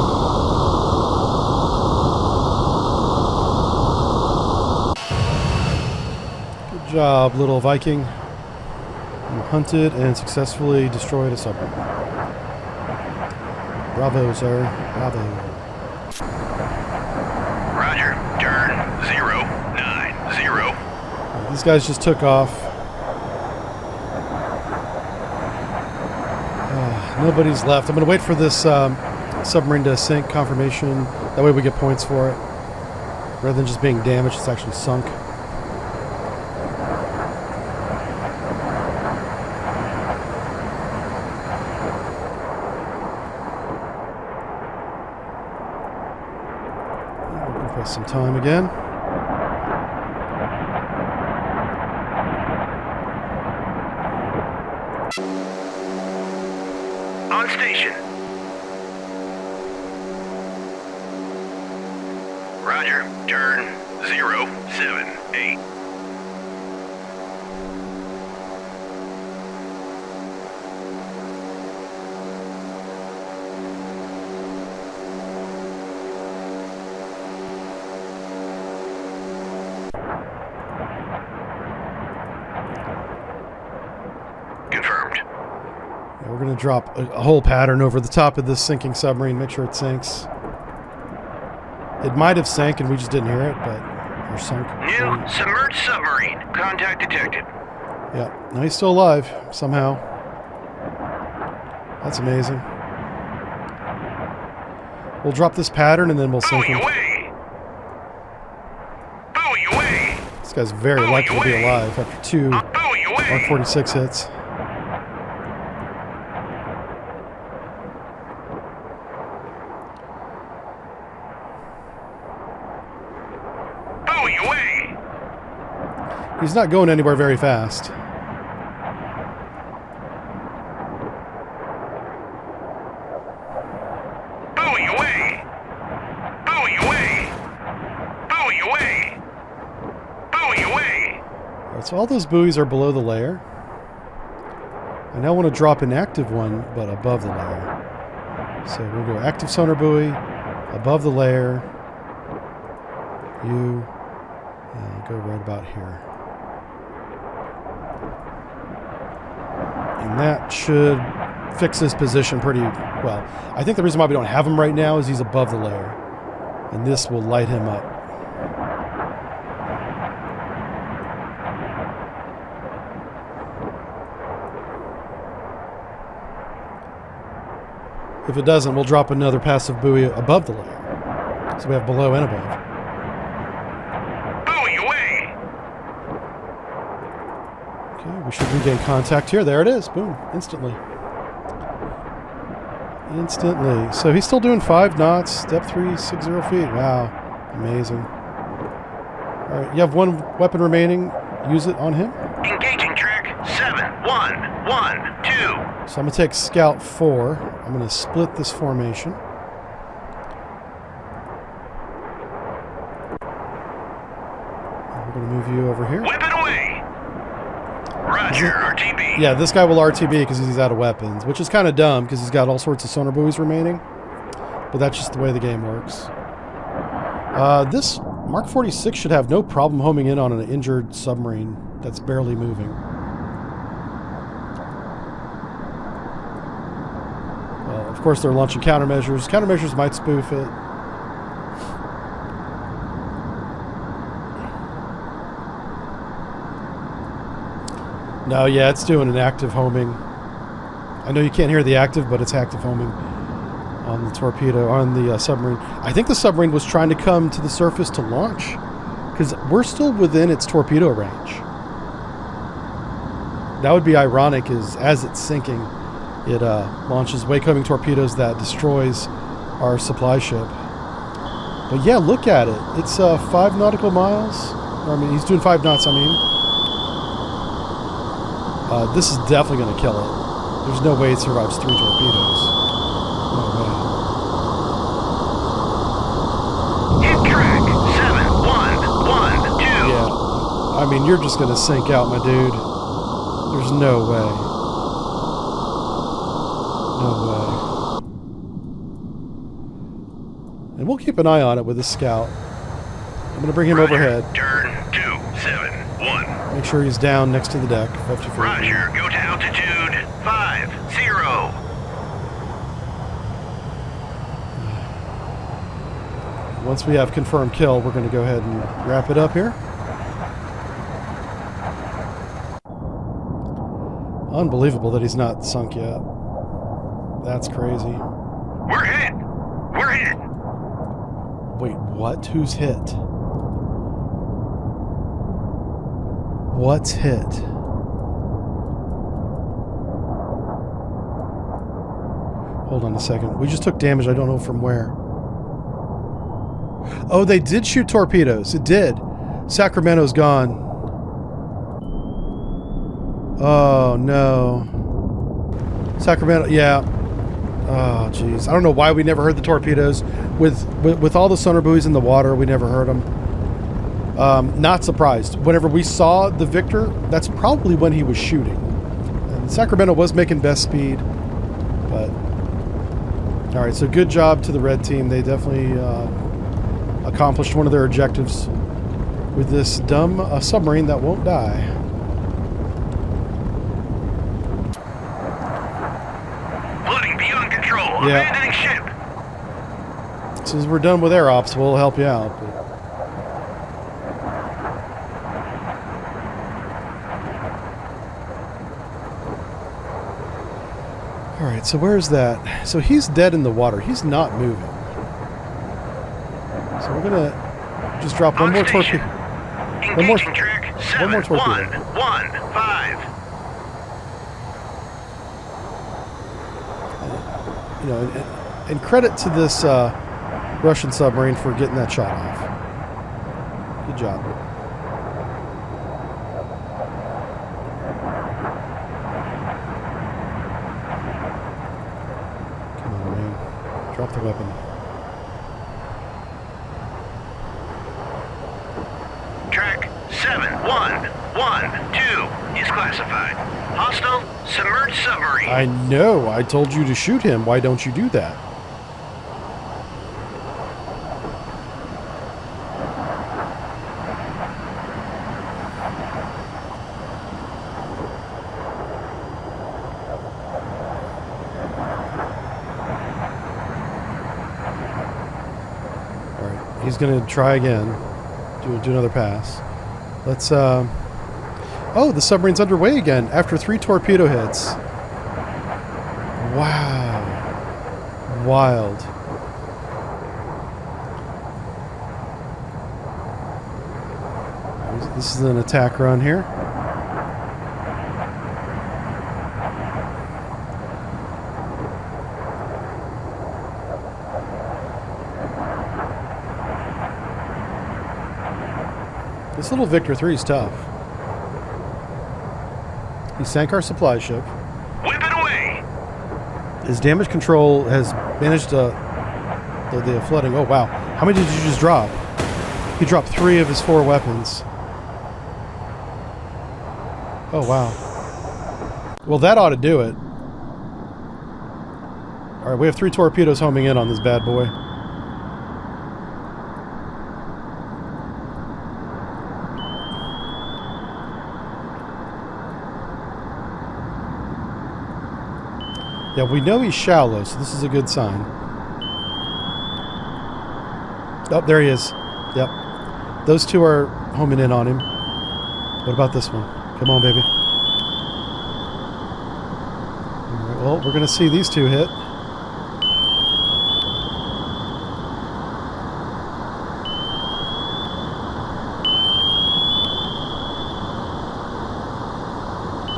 job, little Viking. You hunted and successfully destroyed a submarine. Bravo, sir. Bravo. Roger. Turn 090. These guys just took off. Nobody's left. I'm going to wait for this submarine to sink confirmation. That way we get points for it. Rather than just being damaged, it's actually sunk. We'll press some time again. On station. Roger. Turn 078. Confirmed. We're going to drop a whole pattern over the top of this sinking submarine, make sure it sinks. It might have sank and we just didn't hear it, but we're sunk. New submerged submarine. Contact detected. Yeah, now he's still alive, somehow. That's amazing. We'll drop this pattern and then we'll sink him. Away! Buoy away! This guy's very likely to be alive after 2 Buoy away! Mark 46 hits. Buoy away! He's not going anywhere very fast. Buoy away! Buoy away! Buoy away! Buoy away! Alright, so all those buoys are below the layer. I now want to drop an active one, but above the layer. So we'll go active sonar buoy, above the layer. You go right about here. And that should fix his position pretty well. I think the reason why we don't have him right now is he's above the layer. And this will light him up. If it doesn't, we'll drop another passive buoy above the layer. So we have below and above. Buoy away! Okay, we should regain contact here. There it is. Boom. Instantly. Instantly. So he's still doing 5 knots. Depth 360 feet. Wow. Amazing. Alright, you have 1 weapon remaining. Use it on him. Engaging track 7112. So I'm going to take Scout 4. I'm going to split this formation. And we're going to move you over here. Whip it away! Roger, RTB. Yeah, this guy will RTB because he's out of weapons, which is kind of dumb because he's got all sorts of sonar buoys remaining. But that's just the way the game works. This Mark 46 should have no problem homing in on an injured submarine that's barely moving. Well, of course they're launching countermeasures. Countermeasures might spoof it. No, yeah, it's doing an active homing. I know you can't hear the active, but it's active homing on the torpedo, on the submarine. I think the submarine was trying to come to the surface to launch, because we're still within its torpedo range. That would be ironic, is as it's sinking, it launches wake-homing torpedoes that destroys our supply ship. But yeah, look at it. It's 5 nautical miles. I mean, he's doing 5 knots, I mean. This is definitely going to kill it. There's no way it survives 3 torpedoes. No way. Hit track 7112. Yeah. I mean, you're just going to sink out, my dude. There's no way. No way. And we'll keep an eye on it with the scout. I'm going to bring him Roger. overhead. Turn 278. 1. Make sure he's down next to the deck. 50 feet. Roger, go to altitude 50. Once we have confirmed kill, we're going to go ahead and wrap it up here. Unbelievable that he's not sunk yet. That's crazy. We're hit! We're hit! Wait, what? Who's hit? What's hit? Hold on a second. We just took damage. I don't know from where. Oh, they did shoot torpedoes. It did. Sacramento's gone. Oh, no. Sacramento, yeah. Oh, jeez. I don't know why we never heard the torpedoes. With all the sonar buoys in the water, we never heard them. Not surprised. Whenever we saw the Victor, that's probably when he was shooting. And Sacramento was making best speed, but... Alright, so good job to the red team. They definitely accomplished one of their objectives with this dumb submarine that won't die. Flooding beyond control. Yeah. Abandoning ship. As soon as we're done with air ops, we'll help you out. But... Alright, so where's that? So he's dead in the water. He's not moving. So we're gonna just drop one more torpedo. One more track 7, one more torpedo. 1, 5. You know, and credit to this Russian submarine for getting that shot off. Good job. Come on, man. Drop the weapon. Track 7, 1, 2 is classified. Hostile submerged submarine. I know. I told you to shoot him. Why don't you do that? All right. He's going to try again. Do another pass. Let's... Oh, the submarine's underway again after 3 torpedo hits. Wow. Wild. This is an attack run here. This little Victor 3 is tough. He sank our supply ship. Whip it away! His damage control has managed to... The flooding. Oh, wow. How many did you just drop? He dropped 3 of his 4 weapons. Oh, wow. Well, that ought to do it. Alright, we have 3 torpedoes homing in on this bad boy. Yeah, we know he's shallow, so this is a good sign. Oh, there he is. Yep. Those 2 are homing in on him. What about this one? Come on, baby. All right, well, we're going to see these 2 hit.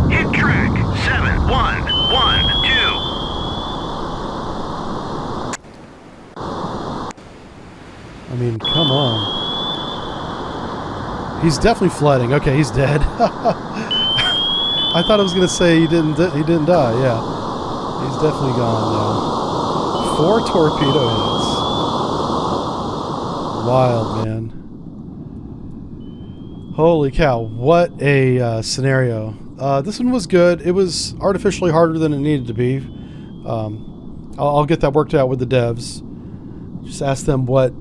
Hit track 7, 1, 2. I mean, come on. He's definitely flooding. Okay, he's dead. I thought I was going to say he didn't die. Yeah. He's definitely gone now. 4 torpedo hits. Wild, man. Holy cow. What a scenario. This one was good. It was artificially harder than it needed to be. I'll get that worked out with the devs. Just ask them what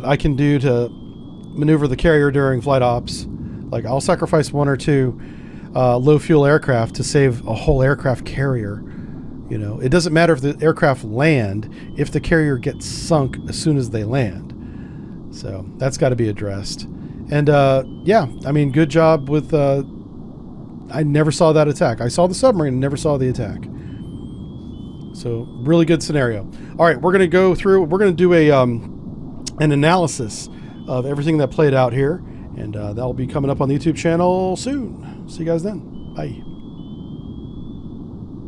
I can do to maneuver the carrier during flight ops. Like, I'll sacrifice one or two low fuel aircraft to save a whole aircraft carrier. You know, it doesn't matter if the aircraft land if the carrier gets sunk as soon as they land. So that's got to be addressed. And yeah, I mean, good job with. I never saw that attack. I saw the submarine and never saw the attack. So really good scenario. All right, we're gonna go through. We're gonna do a an analysis of everything that played out here, and that'll be coming up on the YouTube channel soon. See you guys then. Bye.